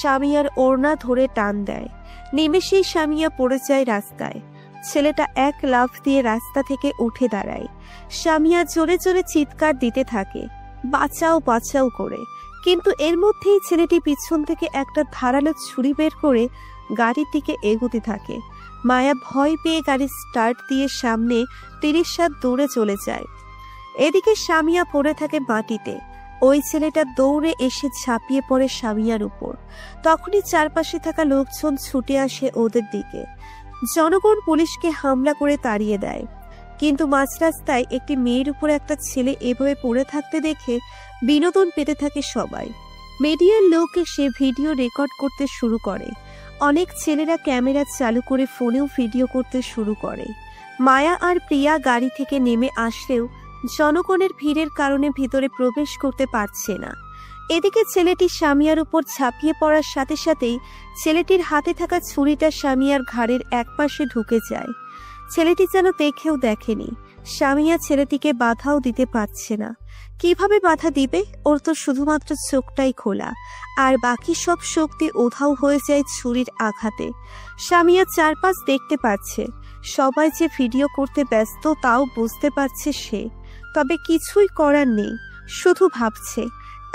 সামিয়ার ওড়না ধরে টান দেয়। নিমেষেই সামিয়া পড়ে যায় রাস্তায়। ছেলেটা এক লাফ দিয়ে রাস্তা থেকে উঠে দাঁড়ায়। সামিয়া জোরে জোরে চিৎকার দিতে থাকে, বাঁচাও বাঁচাও করে। কিন্তু এর মধ্যেই ছেলেটি পিছন থেকে একটা ধারালো ছুরি বের করে গাড়ির দিকে এগোতে থাকে। মায়া ভয় পেয়ে গাড়ি স্টার্ট দিয়ে সামনে 30 হাত দূরে চলে যায়। এদিকে সামিয়া পড়ে থাকে মাটিতে। ওই ছেলেটা দৌড়ে এসে ঝাঁপিয়ে পড়ে সামিয়ার উপর। তখনই চারপাশে থাকা লোকজন ছুটে আসে ওদের দিকে। জনগণ পুলিশকে হামলা করে তাড়িয়ে দেয়। কিন্তু মাঝ রাস্তায় একটি মেয়ের উপর একটা ছেলে এভাবে পড়ে থাকতে দেখে বিনোদন পেতে থাকে সবাই। মিডিয়ার লোক এসে ভিডিও রেকর্ড করতে শুরু করে। অনেক ছেলেরা ক্যামেরা চালু করে ফোনেও ভিডিও করতে শুরু করে। মায়া আর প্রিয়া গাড়ি থেকে নেমে আসলেও জনগণের ভিড়ের কারণে ভিতরে প্রবেশ করতে পারছে না। এদিকে ছেলেটি সামিয়ার উপর ঝাঁপিয়ে পড়ার সাথে সাথেই ছেলেটির হাতে থাকা ছুরিটা সামিয়ার ঘাড়ের একপাশে ঢুকে যায়। ছেলেটি যেন দেখেও দেখেনি। সামিয়া ছেলেটিকে বাধাও দিতে পারছে না। কিভাবে বাধা দিবে? ওর তো শুধুমাত্র চোখটাই খোলা, আর বাকি সব শক্তি উধাও হয়ে যায় ছুরির আঘাতে। সামিয়া চারপাশ দেখতে পাচ্ছে। সবাই যে ভিডিও করতে ব্যস্ত তাও বুঝতে পারছে সে। তবে কিছুই করার নেই, শুধু ভাবছে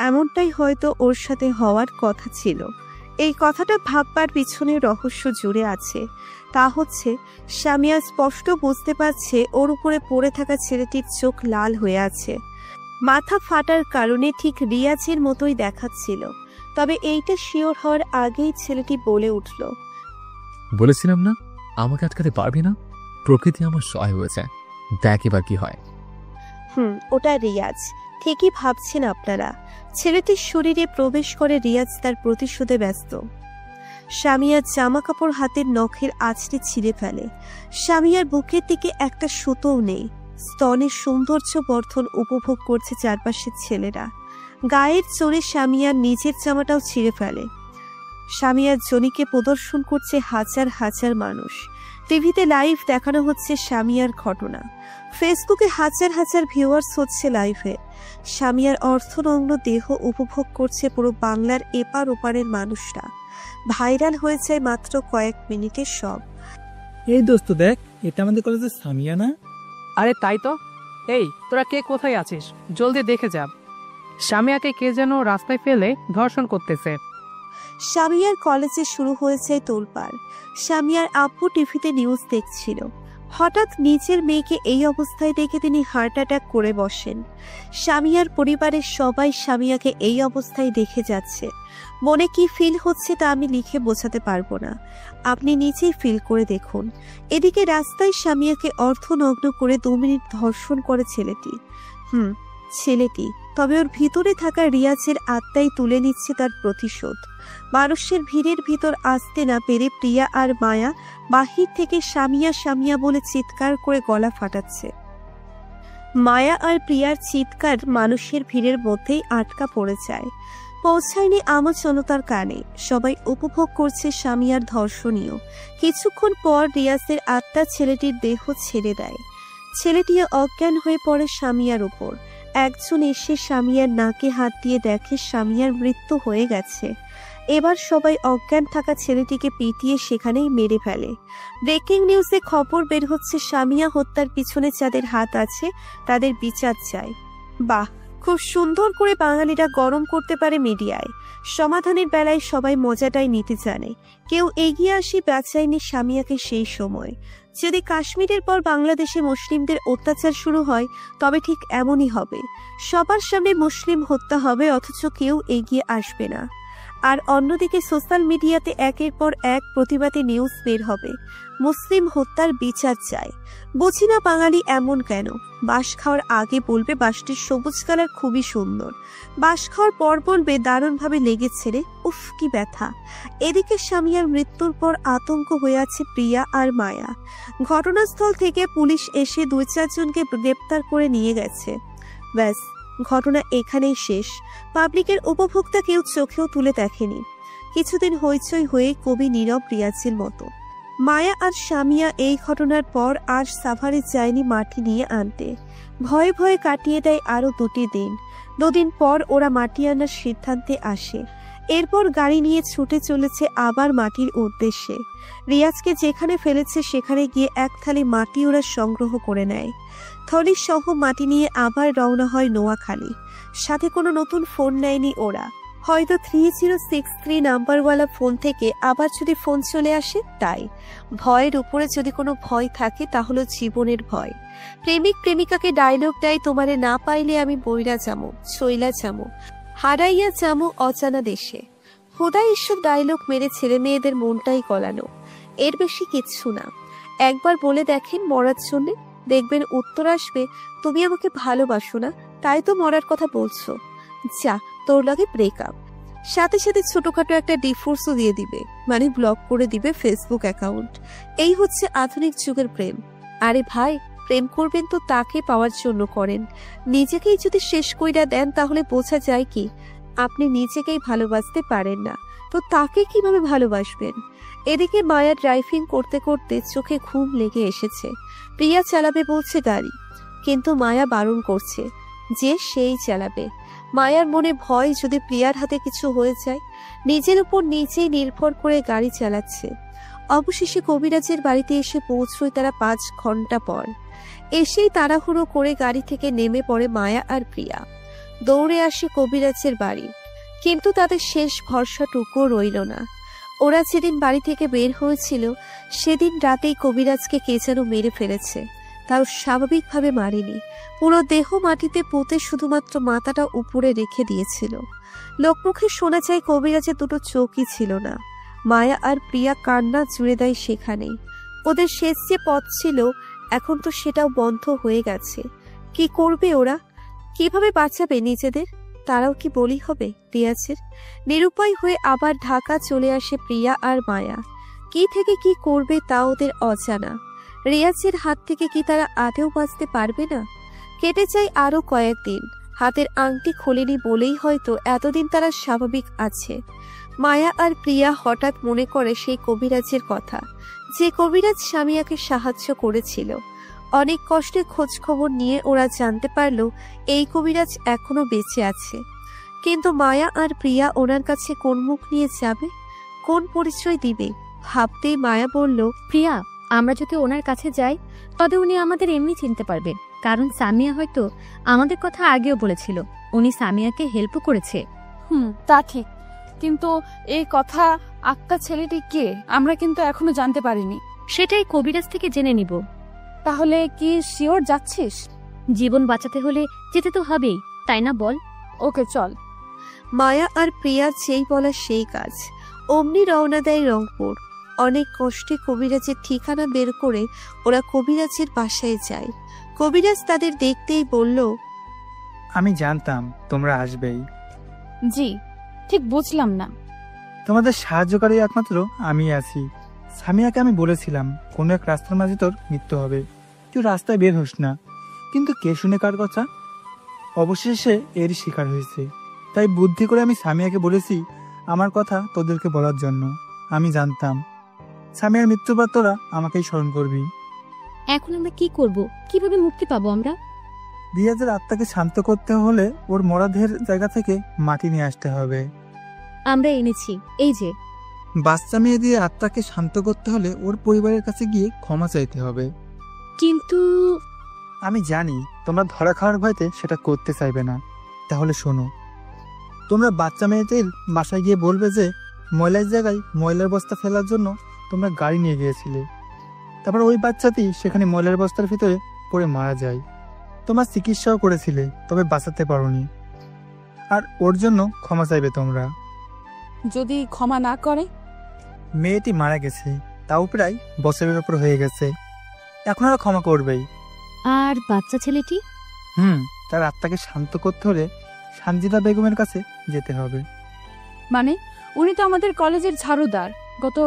এমনটাই হয়তো ওর সাথে হওয়ার কথা ছিল। এই কথাটা ভাববার পিছনে রহস্য জুড়ে আছে। তা হচ্ছে সামিয়া স্পষ্ট বুঝতে পারছে ওর উপরে পড়ে থাকা ছেলেটির চোখ লাল হয়ে আছে। মাথা ফাটার কারণে ঠিক রিয়াজের মতোই দেখাচ্ছিল। তবে এইটা শিওর হওয়ার আগেই ছেলেটি বলে উঠল, বলেছিলাম না আমাকে আটকাতে পারবি না, প্রকৃতি আমার সহায় হয়েছে, দেখ এবার কি হয়। ওটা রিয়াজ। ঠিকই ভাবছেন আপনারা। ছেলেটির শরীরে প্রবেশ করে রিয়াজ তার প্রতিশোধে ব্যস্ত। সামিয়ার জামা কাপড় হাতের নখের আঁচড়ে ছিঁড়ে ফেলে। সামিয়ার বুকের দিকে একটা সুতোও নেই। স্তনের সৌন্দর্য বর্ধন উপভোগ করছে চারপাশের ছেলেরা। গায়ের জোরে সামিয়ার নিজের জামাটাও ছিঁড়ে ফেলে। সামিয়ার জনিকে প্রদর্শন করছে হাজার হাজার মানুষ। টিভিতে লাইভ দেখানো হচ্ছে সামিয়ার ঘটনা। ফেসবুকে হাজার হাজার ভিউয়ার্স হচ্ছে লাইভে। সামিয়ার অর্ধনগ্ন দেহ উপভোগ করছে পুরো বাংলার এপার ওপারের মানুষরা। ভাইরাল হয়ে যায় মাত্র কয়েক মিনিটের সব। এই দোস্ত দেখ, এটা আমাদের কলেজের সামিয়া না? আরে তাই তো। এই তোরা কে কোথায় আছিস? জলদি দেখে যা, সামিয়াকে কে যেন রাস্তায় ফেলে ধর্ষণ করতেছে। সামিয়ার কলেজে শুরু হয়েছে তোলপাড়। সামিয়ার আব্বু টিভিতে নিউজ দেখছিল। হঠাৎ নিজের মেয়েকে এই অবস্থায় দেখে তিনি হার্ট অ্যাটাক করে বসেন। সামিয়ার পরিবারের সবাই সামিয়াকে এই অবস্থায় দেখে যাচ্ছে। মনে কি ফিল হচ্ছে তা আমি লিখে বোঝাতে পারবো না, আপনি নিজেই ফিল করে দেখুন। এদিকে রাস্তায় সামিয়াকে অর্ধনগ্ন করে 2 মিনিট ধর্ষণ করে ছেলেটি। ছেলেটি, তবে ওর ভিতরে থাকা রিয়াজের আত্মাই তুলে নিচ্ছে তার প্রতিশোধ। মানুষের ভিড়ের ভিতর আসতে না পেরে প্রিয়া আর মায়া বাহির থেকে সামিয়া সামিয়া বলে চিৎকার করে গলা ফাটাচ্ছে। মায়া আর প্রিয়ার চিৎকার মানুষের ভিড়ের মধ্যেই আটকা পড়ে যায়, পৌঁছায়নি আমার জনতার কানে। সবাই উপভোগ করছে সামিয়ার ধর্ষণীয়। কিছুক্ষণ পর রিয়াজের আত্মা ছেলেটির দেহ ছেড়ে দেয়। ছেলেটি অজ্ঞান হয়ে পড়ে সামিয়ার উপর। একজন এসে সামিয়ার নাকে হাত দিয়ে দেখে সামিয়ার মৃত্যু হয়ে গেছে। এবার সবাই অজ্ঞান থাকা ছেলেটিকে পিটিয়ে সেখানেই মেরে ফেলে। ব্রেকিং নিউজে খবর বের হচ্ছে সামিয়া হত্যার পিছনে যাদের হাত আছে তাদের বিচার চাই। বাহ, খুব সুন্দর করে বাঙালিরা গরম করতে পারে মিডিয়ায়। সমাধানের বেলায় সবাই মজাটাই নিতে জানে। কেউ এগিয়ে আসি বাঁচায়নি সামিয়াকে সেই সময়। যদি কাশ্মীরের পর বাংলাদেশে মুসলিমদের অত্যাচার শুরু হয় তবে ঠিক এমনই হবে। সবার সামনে মুসলিম হত্যা হবে অথচ কেউ এগিয়ে আসবে না। আর অন্যদিকে সোশ্যাল মিডিয়াতে একের পর এক প্রতিবাদী নিউজ বের হবে, মুসলিম হত্যার বিচার চাই। বুঝি না বাঙালি এমন কেন। বাঁশ খাওয়ার আগে বলবে বাঁশটির সবুজ কালার খুবই সুন্দর, বাঁশ খাওয়ার পর বলবে দারুণভাবে লেগেছে রে, উফ কি ব্যথা। এদিকে সামিয়ার মৃত্যুর পর আতঙ্ক হয়ে আছে প্রিয়া আর মায়া। ঘটনাস্থল থেকে পুলিশ এসে 2-4 জনকে গ্রেপ্তার করে নিয়ে গেছে। ব্যাস, ঘটনা এখানেই শেষ। পাবলিকের উপভোক্তা কেউ চোখেও তুলে দেখেনি। কিছুদিন হইচই হয়ে কবি নীরব রিয়াজের মতো। মায়া আর সামিয়া এই ঘটনার পর আর সাভারে যায়নি মাটি নিয়ে আনতে। ভয়ে ভয়ে কাটিয়ে দেয় আরো 2 দিন। 2 দিন পর ওরা মাটি আনার সিদ্ধান্তে আসে। এরপর গাড়ি নিয়ে ছুটে চলেছে আবার মাটির উদ্দেশ্যে। রিয়াজকে যেখানে ফেলেছে সেখানে গিয়ে এক থালি মাটি ওরা সংগ্রহ করে নেয়। থলি সহ মাটি নিয়ে আবার রওনা হয় নোয়াখালী। সাথে কোনো নতুন ফোন নেয়নি ওরা। হয়তো 3063 নাম্বারওয়ালা ফোন থেকে আবার যদি ফোন চলে আসে তাই। ভয়ের উপরে যদি কোনো ভয় থাকে তাহলে জীবনের ভয়। প্রেমিক প্রেমিকাকে ডায়লগ দেয়, তোমারে না পাইলে আমি বইরা যামু, চইলা যামু, হারাইয়া যামু অজানা দেশে। খোদাই এসব ডায়লগ মেরে ছেলে মেয়েদের মনটাই গলানো, এর বেশি কিচ্ছু না। একবার বলে দেখেন মরার জন্যে, দেখবেন উত্তর আসবে, তুমি আমাকে ভালোবাসো না তাই তো মরার কথা বলছো, যা তোর লাগে ব্রেকআপ। সাথে সাথে ছোটখাটো একটা ডিভোর্সও দিয়ে দিবে, মানে ব্লক করে দিবে ফেসবুক অ্যাকাউন্ট। এই হচ্ছে আধুনিক যুগের প্রেম। আরে ভাই, প্রেম করবেন তো তাকে পাওয়ার জন্য করেন। নিজেকেই যদি শেষ কইরা দেন তাহলে বোঝা যায় কি আপনি নিজেকেই ভালোবাসতে পারেন না, তো তাকে কিভাবে ভালোবাসবেন। এদিকে মায়া ড্রাইভিং করতে করতে চোখে ঘুম লেগে এসেছে। প্রিয়া চালাবে বলছে গাড়ি, কিন্তু মায়া বারণ করছে যে সেই চালাবে। মায়ার মনে ভয় যদি প্রিয়ার হাতে কিছু হয়ে যায়। নিজের উপর নিজেই নির্ভর করে গাড়ি চালাচ্ছে। অবশেষে কবিরাজের বাড়িতে এসে পৌঁছয় তারা 5 ঘন্টা পর। এসেই তাড়াহুড়ো করে গাড়ি থেকে নেমে পড়ে মায়া আর প্রিয়া। দৌড়ে আসে কবিরাজের বাড়ি, কিন্তু তাদের শেষ ভরসাটুকুও রইল না। ওরা যেদিন বাড়ি থেকে বের হয়েছিল সেদিন রাতেই কবিরাজকে কে যেন মেরে ফেলেছে। তাও স্বাভাবিকভাবে মারেনি, পুরো দেহ মাটিতে পুঁতে শুধুমাত্র মাথাটা উপরে রেখে দিয়েছিল। লোকমুখে শোনা যায় কবিরাজের 2 চোখই ছিল না। মায়া আর প্রিয়া কান্না জুড়ে দেয় সেখানেই। ওদের শেষ যে পথ ছিল এখন তো সেটাও বন্ধ হয়ে গেছে। কি করবে ওরা? কিভাবে বাঁচাবে নিজেদের? তারাও কি বলি হবে রিয়াজের? নিরুপায় হয়ে আবার ঢাকা চলে আসে প্রিয়া আর মায়া। কি থেকে কি করবে তা ওদের অজানা। রিয়াজের হাত থেকে কি তারা আদেও বাঁচতে পারবে না? কেটে যায় আরো কয়েকদিন। হাতের আংটি খোলেনি বলেই হয়তো এতদিন তারা স্বাভাবিক আছে। মায়া আর প্রিয়া হঠাৎ মনে করে সেই কবিরাজের কথা, যে কবিরাজ সামিয়াকে সাহায্য করেছিল। অনেক কষ্টে খোঁজ খবর নিয়ে ওরা জানতে পারল এই কবিরাজ এখনো বেঁচে আছে। কিন্তু মায়া আর প্রিয়া ওনার কাছে কোন মুখ নিয়ে যাবে, কোন পরিচয় দিবে? ভাবতেই মায়া বলল, প্রিয়া, আমরা যদি ওনার কাছে যাই তবে উনি আমাদের এমনি চিনতে পারবেন, কারণ সামিয়া হয়তো আমাদের কথা আগেও বলেছিল, উনি সামিয়াকে হেল্পও করেছে। তা ঠিক, কিন্তু এই কথা আক্কা ছেলেটি কে আমরা কিন্তু এখনো জানতে পারিনি। সেটাই কবিরাজ থেকে জেনে নিব। তাহলে কি শিওর যাচ্ছিস? জীবন বাঁচাতে হলে যেতে তো হবেই, তাই না বল? ওকে চল। মায়া আর প্রিয়া যেই বলা সেই কাজ। অমনি রওনা দেয় রংপুর। অনেক কষ্টে কবিরাজের ঠিকানা বের করে ওরা কবিরাজের বাসায় যায়। কবিরাজ তাদের দেখতেই বলল, আমি জানতাম তোমরা আসবেই। জি, ঠিক বুঝলাম না। তোমাদের সাহায্যকারী একমাত্র আমি আছি। সামিয়াকে আমি বলেছিলাম কোনো এক রাস্তার মাঝে তোর মৃত্যু হবে, তুই রাস্তায় বের হোস না। কিন্তু কে শুনে কার কথা? অবশেষে এরই শিকার হয়েছে। তাই বুদ্ধি করে আমি সামিয়াকে বলেছি আমার কথা তোদেরকে বলার জন্য। আমি জানতাম সামিয়ার মৃত্যুর পর তোরা আমাকেই স্মরণ করবি। এখন আমরা কি করব? কিভাবে মুক্তি পাবো আমরা? রিয়াজের আত্মাকে শান্ত করতে হলে ওর মরাদেহের জায়গা থেকে মাটি নিয়ে আসতে হবে। আমরা এনেছি, এই যে। বাচ্চা মেয়ে দিয়ে আত্মাকে শান্ত করতে হলে ওর পরিবারের কাছে গিয়ে ক্ষমা চাইতে হবে। কিন্তু আমি জানি তোমরা ধরা খাওয়ার ভয়তে সেটা করতে চাইবে না, তাহলে শোনো। তোমরা বাচ্চা মেয়েদের বাসায় গিয়ে বলবে যে ময়লার জায়গায় ময়লার বস্তা ফেলার জন্য তোমরা গাড়ি নিয়ে গিয়েছিলে, তারপর ওই বাচ্চাটি সেখানে ময়লার বস্তার ভিতরে পড়ে মারা যায়। তোমরা চিকিৎসাও করেছিলে, তবে বাঁচাতে পারোনি, আর ওর জন্য ক্ষমা চাইবে তোমরা। যদি ক্ষমা না করে? মেয়েটি মারা গেছে, তাও প্রায় বছরের ওপর হয়ে গেছে, এখন ওরা ক্ষমা করবেই। আর বাচ্চা ছেলেটি? তার আত্মাকে শান্ত করতে হলে সানজিদা বেগমের কাছে যেতে হবে। মানে উনি তো আমাদের কলেজের ঝাড়ুদার, গত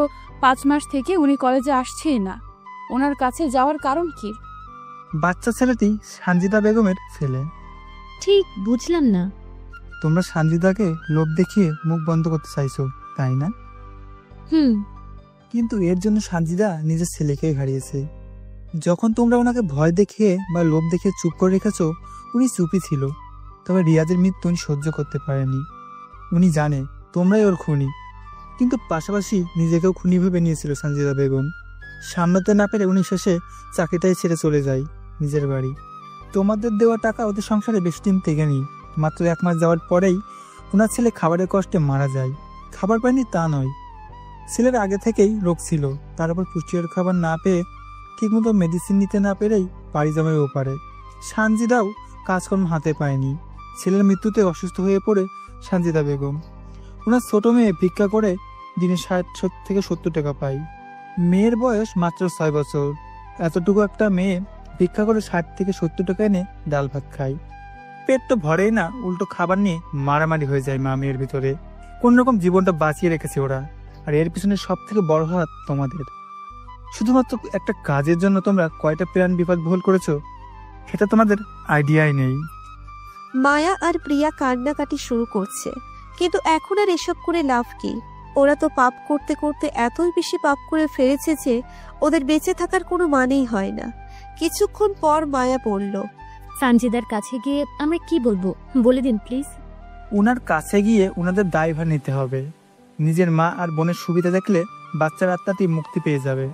5 মাস থেকে উনি কলেজে আসছেই না। ওনার কাছে যাওয়ার কারণ কি? বাচ্চা ছেলেটি সানজিদা বেগমের ছেলে। ঠিক বুঝলাম না। তোমরা সানজিদাকে লোভ দেখিয়ে মুখ বন্ধ করতে চাইছো, তাই না? কিন্তু এর জন্য সানজিদা নিজের ছেলেকে হারিয়েছে। যখন তোমরা ওনাকে ভয় দেখিয়ে বা লোভ দেখিয়ে চুপ করে রেখেছো, উনি চুপই ছিল। তবে রিয়াজের মৃত্যু উনি সহ্য করতে পারেনি। উনি জানে তোমরাই ওর খুনি, কিন্তু পাশাপাশি নিজেকেও খুনি ভেবে নিয়েছিল সানজিদা বেগম। সামলাতে না পেরে উনি শেষে চাকরিটাই ছেড়ে চলে যায় নিজের বাড়ি। তোমাদের দেওয়া টাকা ওদের সংসারে বেশি দিন টেকেনি। মাত্র 1 মাস যাওয়ার পরেই ওনার ছেলে খাবারের কষ্টে মারা যায়। খাবার পায়নি তা নয়, ছেলের আগে থেকেই রোগ ছিল, তার উপর পুষ্টিকর খাবার না পেয়ে ঠিকমতো মেডিসিন নিতে না পেরেই বাড়ি জমায় ওপারে। সানজিদাও কাজকর্ম হাতে পায়নি। ছেলের মৃত্যুতে অসুস্থ হয়ে পড়ে সানজিদা বেগম। ওনার ছোট মেয়ে ভিক্ষা করে দিনে 60 থেকে 70 টাকা পায়। মেয়ের বয়স মাত্র 6 বছর। এতটুকু একটা মেয়ে ভিক্ষা করে 60 থেকে 70 টাকা এনে ডাল ভাত খায়। পেট তো ভরেই না, উল্টো খাবার নিয়ে মারামারি হয়ে যায় মা মেয়ের ভিতরে। কোন রকম জীবনটা বাঁচিয়ে রেখেছে ওরা, আর এর পিছনে সব থেকে বড় হাত তোমাদের। শুধুমাত্র একটা কাজের জন্য তোমরা কয়টা প্রাণ বিপদ ভুল করেছো সেটা তোমাদের আইডিয়াই নেই। মায়া আর প্রিয়া কান্নাকাটি শুরু করছে, কিন্তু এখন আর এসব করে লাভ কি? ওরা তো পাপ করতে করতে এতই বেশি পাপ করে ফেলেছে যে ওদের বেঁচে থাকার কোনো মানেই হয় না। কিছুক্ষণ পর মায়া বলল, সানজিদার কাছে গিয়ে আমরা কি বলবো বলে দিন প্লিজ। ওনার কাছে গিয়ে ওনাদের দায়ভার নিতে হবে। নিজের মা আর বোনের সুবিধা দেখলে বাচ্চার আত্মাটি মুক্তি পেয়ে যাবে।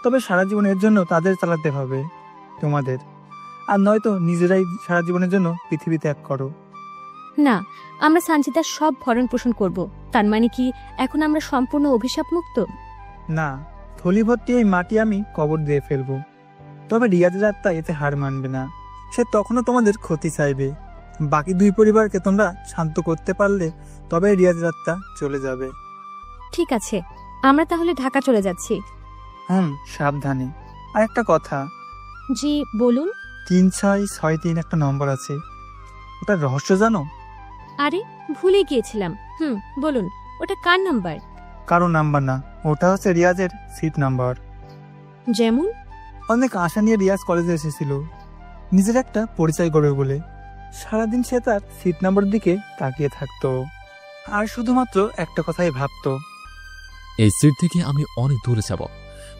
তবে সারা জীবনের জন্য তাদের চালাতে হবে তোমাদের, আর নয়তো নিজেরাই সারা জীবনের জন্য পৃথিবী ত্যাগ করো। না, আমরা সানজিদার সব ভরণ পোষণ করব। তার মানে কি এখন আমরা সম্পূর্ণ অভিশাপ মুক্ত? না, থলি ভর্তি এই মাটি আমি কবর দিয়ে ফেলবো। তবে রিয়াজের আত্মা এতে হার মানবে না, সে তখনও তোমাদের ক্ষতি চাইবে। বাকি 2 পরিবারকে তোমরা শান্ত করতে পারলে তবে রিয়াজের আত্মা চলে যাবে। ঠিক আছে, আমরা তাহলে ঢাকা চলে যাচ্ছি। সাবধানে। আর একটা কথা। জি বলুন। 3663 একটা নম্বর আছে, ওটা রহস্য জানো? আরে ভুলে গিয়েছিলাম। বলুন, ওটা কার নাম্বার? কারো নাম্বার না, ওটা হচ্ছে রিয়াজের সিট নাম্বার। যেমন? অনেক আশা নিয়ে রিয়াজ কলেজে এসেছিল নিজের একটা পরিচয় করবে বলে। সারাদিন সে তার সিট নাম্বার দিকে তাকিয়ে থাকতো আর শুধুমাত্র একটা কথাই ভাবতো, এই সিট থেকে আমি অনেক দূরে যাব,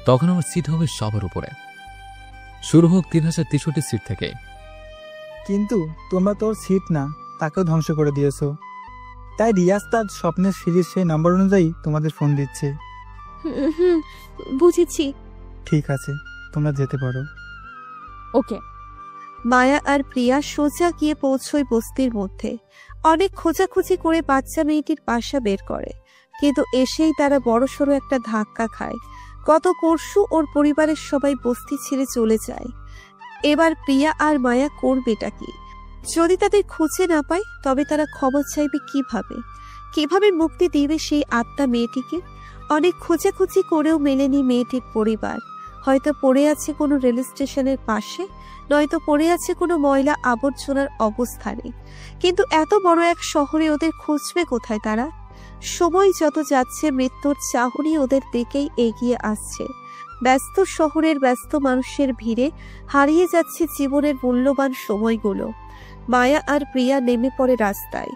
তখন আমার সিট হবে সবার উপরে। শুরু হোক 3063 সিট থেকে। কিন্তু তোমরা তোর সিট না, তাকেও ধ্বংস করে দিয়েছো। তাই রিয়াজ তার স্বপ্নের সিরিজ সেই নাম্বার অনুযায়ী তোমাদের ফোন দিচ্ছে। বুঝেছি। ঠিক আছে, তোমরা যেতে পারো। ওকে। মায়া আর প্রিয়া সোজা গিয়ে পৌঁছয় বস্তির মধ্যে। অনেক খোঁজাখুঁজি করে বাচ্চা মেয়েটির বাসা বের করে, কিন্তু এসেই তারা বড়সড় একটা ধাক্কা খায়। গত পরশু ওর পরিবারের সবাই বস্তি ছেড়ে চলে যায়। এবার প্রিয়া আর মায়া করবেটা কি? যদি তাদের খুঁজে না পায় তবে তারা ক্ষমা চাইবে কিভাবে? কিভাবে মুক্তি দিবে সেই আত্মা মেয়েটিকে? অনেক খোঁজাখুঁজি করেও মেলেনি মেয়েটির পরিবার। হয়তো পড়ে আছে কোনো রেল স্টেশনের পাশে, নয়তো পড়ে আছে কোনো ময়লা আবর্জনার অবস্থানে। কিন্তু এত বড় এক শহরে ওদের খুঁজবে কোথায় তারা? সময় যত যাচ্ছে মৃত্যুর চাহনি ওদের দিকেই এগিয়ে আসছে। ব্যস্ত শহরের ব্যস্ত মানুষের ভিড়ে হারিয়ে যাচ্ছে জীবনের মূল্যবান সময়গুলো। মায়া আর প্রিয়া নেমে পড়ে রাস্তায়।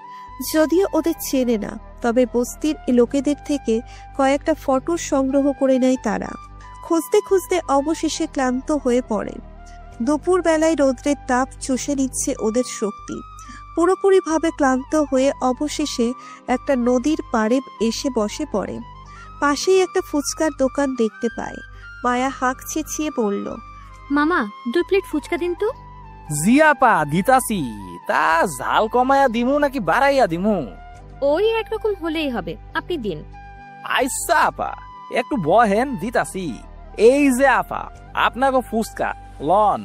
যদিও ওদের চেনে না, তবে বস্তির লোকেদের থেকে কয়েকটা ফটো সংগ্রহ করে নেয় তারা। খুঁজতে খুঁজতে অবশেষে ক্লান্ত হয়ে পড়ে। দুপুর বেলায় রৌদ্রের তাপ চষে নিচ্ছে ওদের শক্তি। পুরোপুরিভাবে ক্লান্ত হয়ে অবশেষে একটা নদীর পাড়ে এসে বসে পড়ে। পাশেই একটা ফুচকার দোকান দেখতে পায়। মায়া হাঁক চেঁচিয়ে বলল, মামা 2 প্লেট ফুচকা দিন তো। জিয়াপা দিতাছি, তা জাল কমায়া দিমু নাকি বাড়াইয়া দিমু? ওই একরকম হলেই হবে, আপনি দিন। আইসা আপা, একটু বহেন, দিতাছি। এই যে আপা, আপনাকে ফুচকা লন।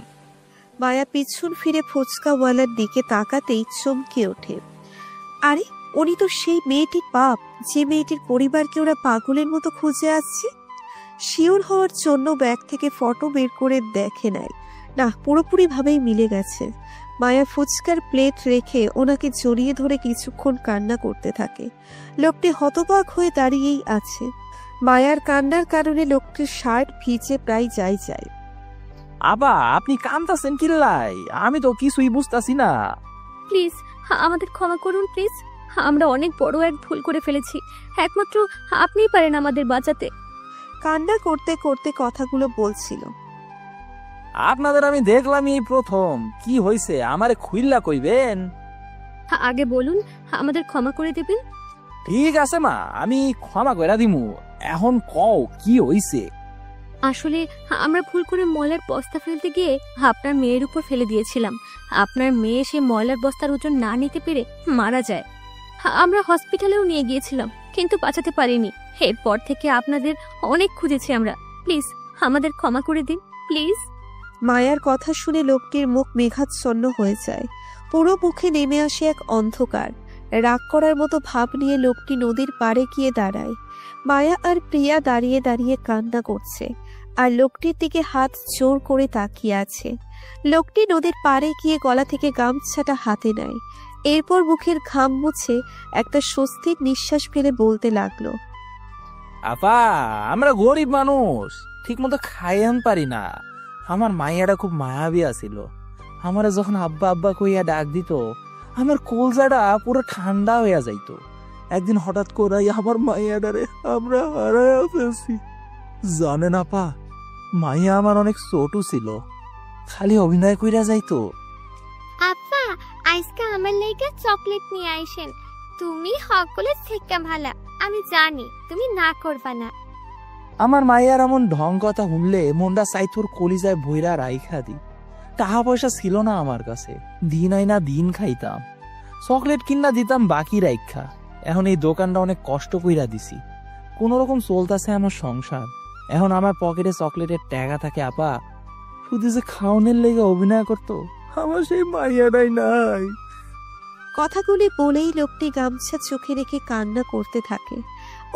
মায়া পিছন ফিরে ফুচকাওয়ালার দিকে তাকাতেই চমকে ওঠে। আরে, উনি তো সেই মেয়েটির বাপ, যে মেয়েটির পরিবারকে ওরা পাগলের মতো খুঁজে আসছে। শিওর হওয়ার জন্য ব্যাগ থেকে ফটো বের করে দেখে নেয়। না, পুরোপুরি ভাবেই মিলে গেছে। মায়া ফুচকার প্লেট রেখে ওনাকে জড়িয়ে ধরে কিছুক্ষণ কান্না করতে থাকে। লোকটি হতবাক হয়ে দাঁড়িয়েই আছে। মায়ার কান্নার কারণে লোকটির শার্ট ভিজে প্রায় যায়। আপা, আপনি কান্দাছেন কিল্লাই? আমি তো কিছুই বুঝতাছি না। প্লিজ আমাদের ক্ষমা করুন প্লিজ, আমরা অনেক বড় এক ভুল করে ফেলেছি, একমাত্র আপনিই পারেন আমাদের বাঁচাতে। কান্না করতে করতে কথাগুলো বলছিল। আপনাদের আমি দেখলাম এই প্রথম, কি হয়েছে আমারে খুইল্লা কইবেন? আগে বলুন, আমাদের ক্ষমা করে দেবেন। ঠিক আছে মা, আমি ক্ষমা কইরা দিমু। এখন কও কি হইছে? আসলে আমরা ভুল করে ময়লার বস্তা ফেলতে গিয়ে আপনার মেয়ের উপর ফেলে দিয়েছিলাম। আপনার মেয়ে সে ময়লার বস্তার ওজন না নিতে পেরে মারা যায়। আমরা হসপিটালেও নিয়ে গিয়েছিলাম, কিন্তু বাঁচাতে পারিনি। এরপর থেকে আপনাদের অনেক খুঁজেছি আমরা। প্লিজ আমাদের ক্ষমা করে দিন প্লিজ। মায়ার কথা শুনে লোকটির মুখ মেঘাচ্ছন্ন হয়ে যায়। পুরো মুখে নেমে আসে এক অন্ধকার। রাগ করার মতো ভাব নিয়ে লোকটি নদীর পাড়ে গিয়ে দাঁড়ায়। মায়া আর প্রিয়া দাঁড়িয়ে দাঁড়িয়ে কান্না করছে, আর লোকটির দিকে হাত জোর করে তাকিয়ে আছে। লোকটি নদীর পাড়ে গিয়ে গলা থেকে গামছাটা হাতে নেয়। এরপর মুখের ঘাম মুছে একটা স্বস্তির নিঃশ্বাস ফেলে বলতে লাগলো, আপা, আমরা গরিব মানুষ, ঠিক মতো খাইয়ান পারি না। আমার মাইয়াটা খুব মায়াবী আছিল। আমার যখন আব্বা আব্বা কইয়া ডাক দিত, আমার কলজাটা পুরো ঠান্ডা হইয়া যাইত। একদিন হঠাৎ করে আমার মাইয়াটারে আমরা হারাইয়া ফেলছি। জানেন আপা, মাইয়া আমার অনেক ছোট ছিল, খালি অভিনয় কইরা যাইতো। আপা, আজকে আমার লাইগা চকলেট নিয়ে আইসেন। তুমি সকলের থেকে ভালা, আমি জানি তুমি না করবা না। আমার মাইয়ার এমন ঢং কথা শুনলে মনটা চাইতোর কলিজায় ভৈরা রাইখা দি। টাকা পয়সা ছিল না আমার কাছে, দিন আইনা দিন খাইতাম, চকলেট কিনা দিতাম বাকি রাইখা। এখন এই দোকানটা অনেক কষ্ট কইরা দিছি, কোন রকম চলতেছে আমার সংসার। এখন আমার পকেটে চকলেটের টাকা থাকে আপা, শুধু যে খাওয়ানোর লেগে অভিনয় করতো, আমার সেই মাইয়াটাই নাই। কথাগুলি বলেই লোকটি গামছা চোখে রেখে কান্না করতে থাকে।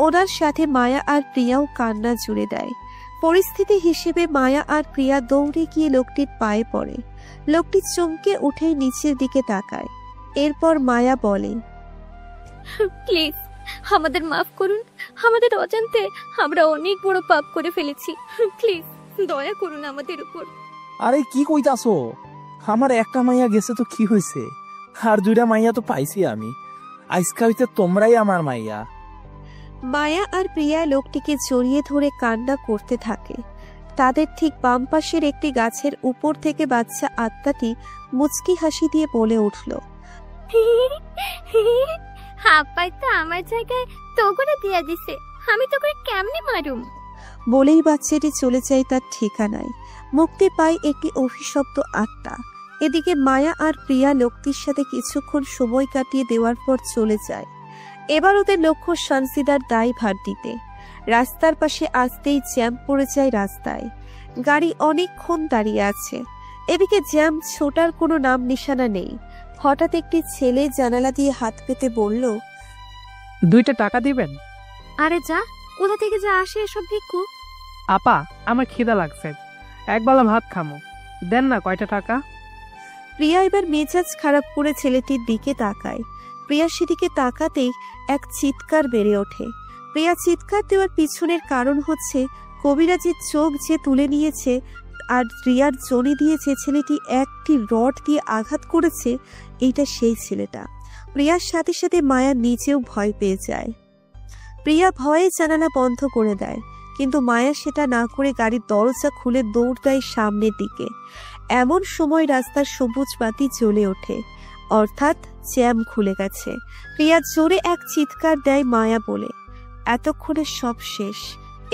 ওনার সাথে মায়া আর প্রিয়াও কান্না জুড়ে দেয়। পরিস্থিতি হিসেবে মায়া আর প্রিয়া দৌড়ে গিয়ে লোকটির পায়ে পড়ে। লোকটি চমকে উঠে নিচের দিকে তাকায়। এরপর মায়া বলে, প্লিজ আমাদের মাফ করুন, আমাদের অজান্তে আমরা অনেক বড় পাপ করে ফেলেছি। প্লিজ দয়া করুন আমাদের উপর। আরে কি কইতাছো? আমার একটা মাইয়া গেছে তো কি হয়েছে, আর 2টা মাইয়া তো পাইছি আমি। আজকা হইতে তোমরাই আমার মাইয়া। মায়া আর প্রিয়া লোকটিকে জড়িয়ে ধরে কান্না করতে থাকে। তাদের ঠিক বাম পাশের একটি গাছের উপর থেকে বাচ্চা আত্মাটি মুচকি হাসি দিয়ে বলে উঠল, আপাই তো আমার জায়গায় তো করে দিয়া দিছে, আমি তো করে কেমনে মারুম? বলেই বাচ্চাটি চলে যায় তার ঠিকানায়। মুক্তি পায় একটি অভিশপ্ত আত্মা। এদিকে মায়া আর প্রিয়া লোকটির সাথে কিছুক্ষণ সময় কাটিয়ে দেওয়ার পর চলে যায়। এবার ওদের লক্ষ্য শানসিদার দায়ভার দিতে। রাস্তার পাশে আসতেই জ্যাম পড়ে যায় রাস্তায়। গাড়ি অনেকক্ষণ দাঁড়িয়ে আছে। এদিকে জ্যাম ছোটার কোনো নাম নিশানা নেই। হঠাৎ একটি ছেলে জানালা দিয়ে হাত পেতে বলল, 2টা টাকা দিবেন? আরে যা, কোথা থেকে যা আসে এসব ভিক্ষু? আপা, আমার খিদা লাগছে, একবেলা ভাত খামো, দেন না কয়টা টাকা? প্রিয়া এবার মেজাজ খারাপ করে ছেলেটির দিকে তাকায়। প্রিয়া সেদিকে তাকাতেই এক চিৎকার বেড়ে ওঠে। প্রিয়া চিৎকার দেওয়ার পিছনের কারণ হচ্ছে কবিরাজের চোখ যে তুলে নিয়েছে আর প্রিয়ার জনি দিয়ে যে ছেলেটি একটি রড দিয়ে আঘাত করেছে, এইটা সেই ছেলেটা। প্রিয়ার সাথে সাথে মায়া নিজেও ভয় পেয়ে যায়। প্রিয়া ভয়ে জানালা বন্ধ করে দেয়, কিন্তু মায়া সেটা না করে গাড়ির দরজা খুলে দৌড় দেয় সামনের দিকে। এমন সময় রাস্তার সবুজ বাতি জ্বলে ওঠে, অর্থাৎ জ্যাম খুলে গেছে। প্রিয়া জোরে এক চিৎকার দেয় মায়া বলে। এতক্ষণে সব শেষ।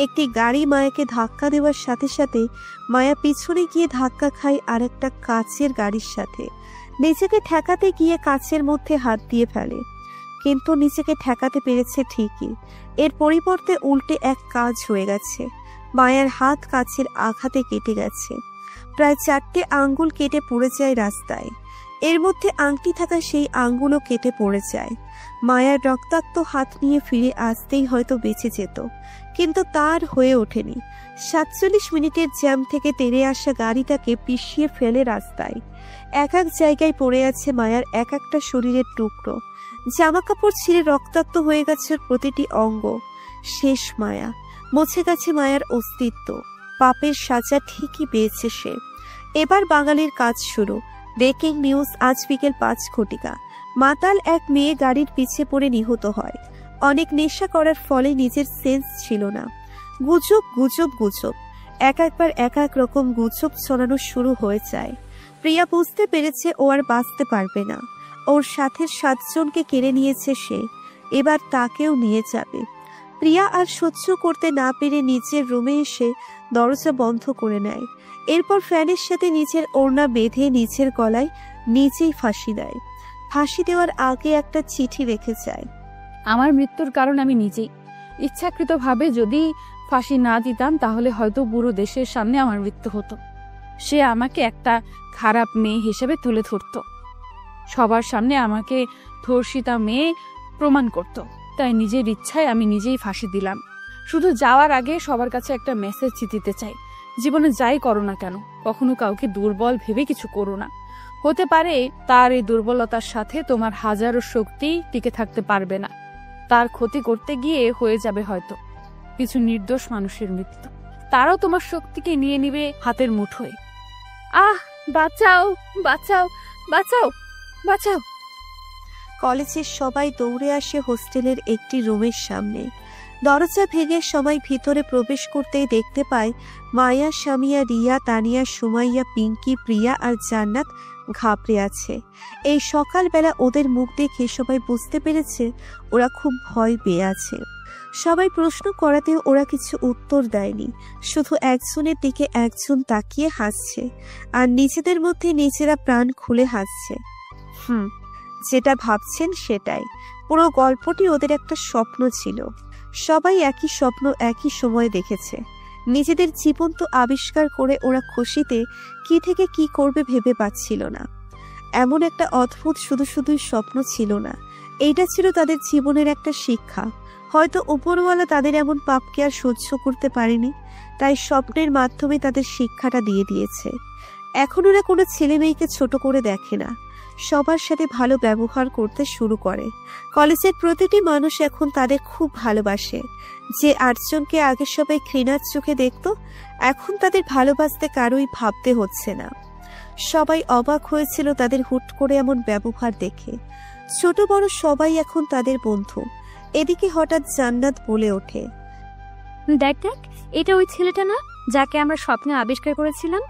একটি গাড়ি মায়াকে ধাক্কা দেওয়ার সাথে সাথে মায়া পিছনে গিয়ে ধাক্কা খায় আরেকটা কাচের গাড়ির সাথে। নিজেকে ঠেকাতে গিয়ে কাচের মধ্যে হাত দিয়ে ফেলে, কিন্তু নিজেকে ঠেকাতে পেরেছে ঠিকই। এর পরিবর্তে উল্টে এক কাজ হয়ে গেছে। মায়ার হাত কাচের আঘাতে কেটে গেছে। প্রায় 4টে আঙ্গুল কেটে পড়ে যায় রাস্তায়। এর মধ্যে আংটি থাকা সেই আঙ্গুলও কেটে পড়ে যায়। মায়ার রক্তাক্ত হাত নিয়ে ফিরে আসতেই হয়তো বেঁচে যেত, কিন্তু তার হয়ে ওঠেনি। 47 মিনিটের জ্যাম থেকে তেড়ে আসা গাড়িটাকে পিষিয়ে ফেলে রাস্তায়। এক এক জায়গায় পড়ে আছে মায়ার এক একটা শরীরের টুকরো। জামা কাপড় ছিঁড়ে রক্তাক্ত হয়ে গেছে প্রতিটি অঙ্গ। শেষ মায়া, মুছে গেছে মায়ার অস্তিত্ব। পাপের সাজা ঠিকই পেয়েছে সে। এবার বাঙালির কাজ শুরু। ব্রেকিং নিউজ আজ বিকেল 5 ঘটিকা। মাতাল এক মেয়ে গাড়ির পিছে পড়ে নিহত হয়। অনেক নেশা করার ফলে নিজের সেন্স ছিল না। গুজব গুজব গুজব, একবার এক এক রকম গুজব ছড়ানো শুরু হয়ে যায়। প্রিয়া বুঝতে পেরেছে ও আর বাঁচতে পারবে না। ওর সাথে 7 জনকে কেড়ে নিয়েছে সে, এবার তাকেও নিয়ে যাবে। প্রিয়া আর সহ্য করতে না পেরে নিজের রুমে এসে দরজা বন্ধ করে নেয়। এরপর ফ্যানের সাথে নিজের ওড়না বেঁধে নিজের গলায় নিজেই ফাঁসি দেয়। ফাঁসি দেওয়ার আগে একটা চিঠি রেখে যায়। আমার মৃত্যুর কারণ আমি নিজেই। ইচ্ছাকৃতভাবে যদি ফাঁসি না দিতাম তাহলে হয়তো পুরো দেশের সামনে আমার মৃত্যু হতো। সে আমাকে একটা খারাপ মেয়ে হিসেবে তুলে ধরত, সবার সামনে আমাকে ধর্ষিতা মেয়ে প্রমাণ করত। তাই নিজের ইচ্ছায় আমি নিজেই ফাঁসি দিলাম। শুধু যাওয়ার আগে সবার কাছে একটা মেসেজ দিতে চাই, জীবনে যাই করো না কেন কখনো কাউকে দুর্বল ভেবে কিছু করো না। হতে পারে তার এই দুর্বলতার সাথে তোমার হাজারো শক্তি টিকে থাকতে পারবে না। তার ক্ষতি করতে গিয়ে হয়ে যাবে হয়তো কিছু নির্দোষ মানুষের মৃত্যু। তারাও তোমার শক্তিকে নিয়ে নিবে হাতের মুঠোয়। আহ, বাঁচাও বাঁচাও বাঁচাও বাঁচাও। কলেজের সবাই দৌড়ে আসে হোস্টেলের একটি রুমের সামনে। দরজা ভেঙে সবাই ভিতরে প্রবেশ করতেই দেখতে পায় মায়া, সামিয়া, রিয়া, তানিয়া, সুমাইয়া, পিঙ্কি, প্রিয়া আর জান্নাত ঘাবড়ে আছে। এই সকালবেলা ওদের মুখ দেখে সবাই বুঝতে পেরেছে ওরা খুব ভয় পেয়ে আছে। সবাই প্রশ্ন করাতেও ওরা কিছু উত্তর দেয়নি, শুধু একজনের দিকে একজন তাকিয়ে হাসছে আর নিজেদের মধ্যে নিজেরা প্রাণ খুলে হাসছে। যেটা ভাবছেন সেটাই। পুরো গল্পটি ওদের একটা স্বপ্ন ছিল। সবাই একই স্বপ্ন একই সময় দেখেছে। নিজেদের জীবন্ত আবিষ্কার করে ওরা খুশিতে কি থেকে কি করবে ভেবে পাচ্ছিল না। এমন একটা অদ্ভুত শুধু শুধুই স্বপ্ন ছিল না, এইটা ছিল তাদের জীবনের একটা শিক্ষা। হয়তো উপরওয়ালা তাদের এমন পাপকে আর সহ্য করতে পারেনি, তাই স্বপ্নের মাধ্যমে তাদের শিক্ষাটা দিয়ে দিয়েছে। এখন ওরা কোনো ছেলে মেয়েকে ছোট করে দেখে না, সবার সাথে ভালো ব্যবহার করতে শুরু করে। কলেজের প্রতিটি মানুষ এখন তাদের খুব ভালোবাসে। যে 8 জনকে আগে সবাই ঘৃণার চোখে দেখত, এখন তাদের ভালোবাসতে কারোই ভাবতে হচ্ছে না। সবাই অবাক হয়েছিল তাদের হুট করে এমন ব্যবহার দেখে। ছোট বড় সবাই এখন তাদের বন্ধু। এদিকে হঠাৎ জান্নাত বলে ওঠে, দেখ দেখ, এটা ওই ছেলেটা না যাকে আমরা স্বপ্নে আবিষ্কার করেছিলাম?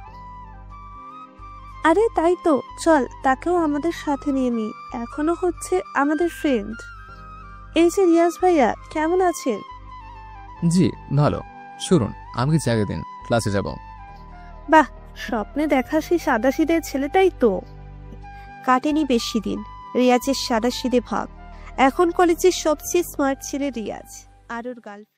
আরে তাই তো, চল তাকেও আমাদের সাথে নিয়ে নি, এখনো হচ্ছে আমাদের ফ্রেন্ড। এই যে রিয়াজ ভাইয়া, কেমন আছেন? জি ভালো। শুনুন, আমাকে জায়গা দিন, ক্লাসে যাব। বাহ, স্বপ্নে দেখা সেই সাদাসিধে ছেলেটাই তো। কাটেনি বেশি দিন রিয়াজের সাদাসিধে ভাব। এখন কলেজের সবচেয়ে স্মার্ট ছেলে রিয়াজ আর ওর গার্লফ্রেন্ড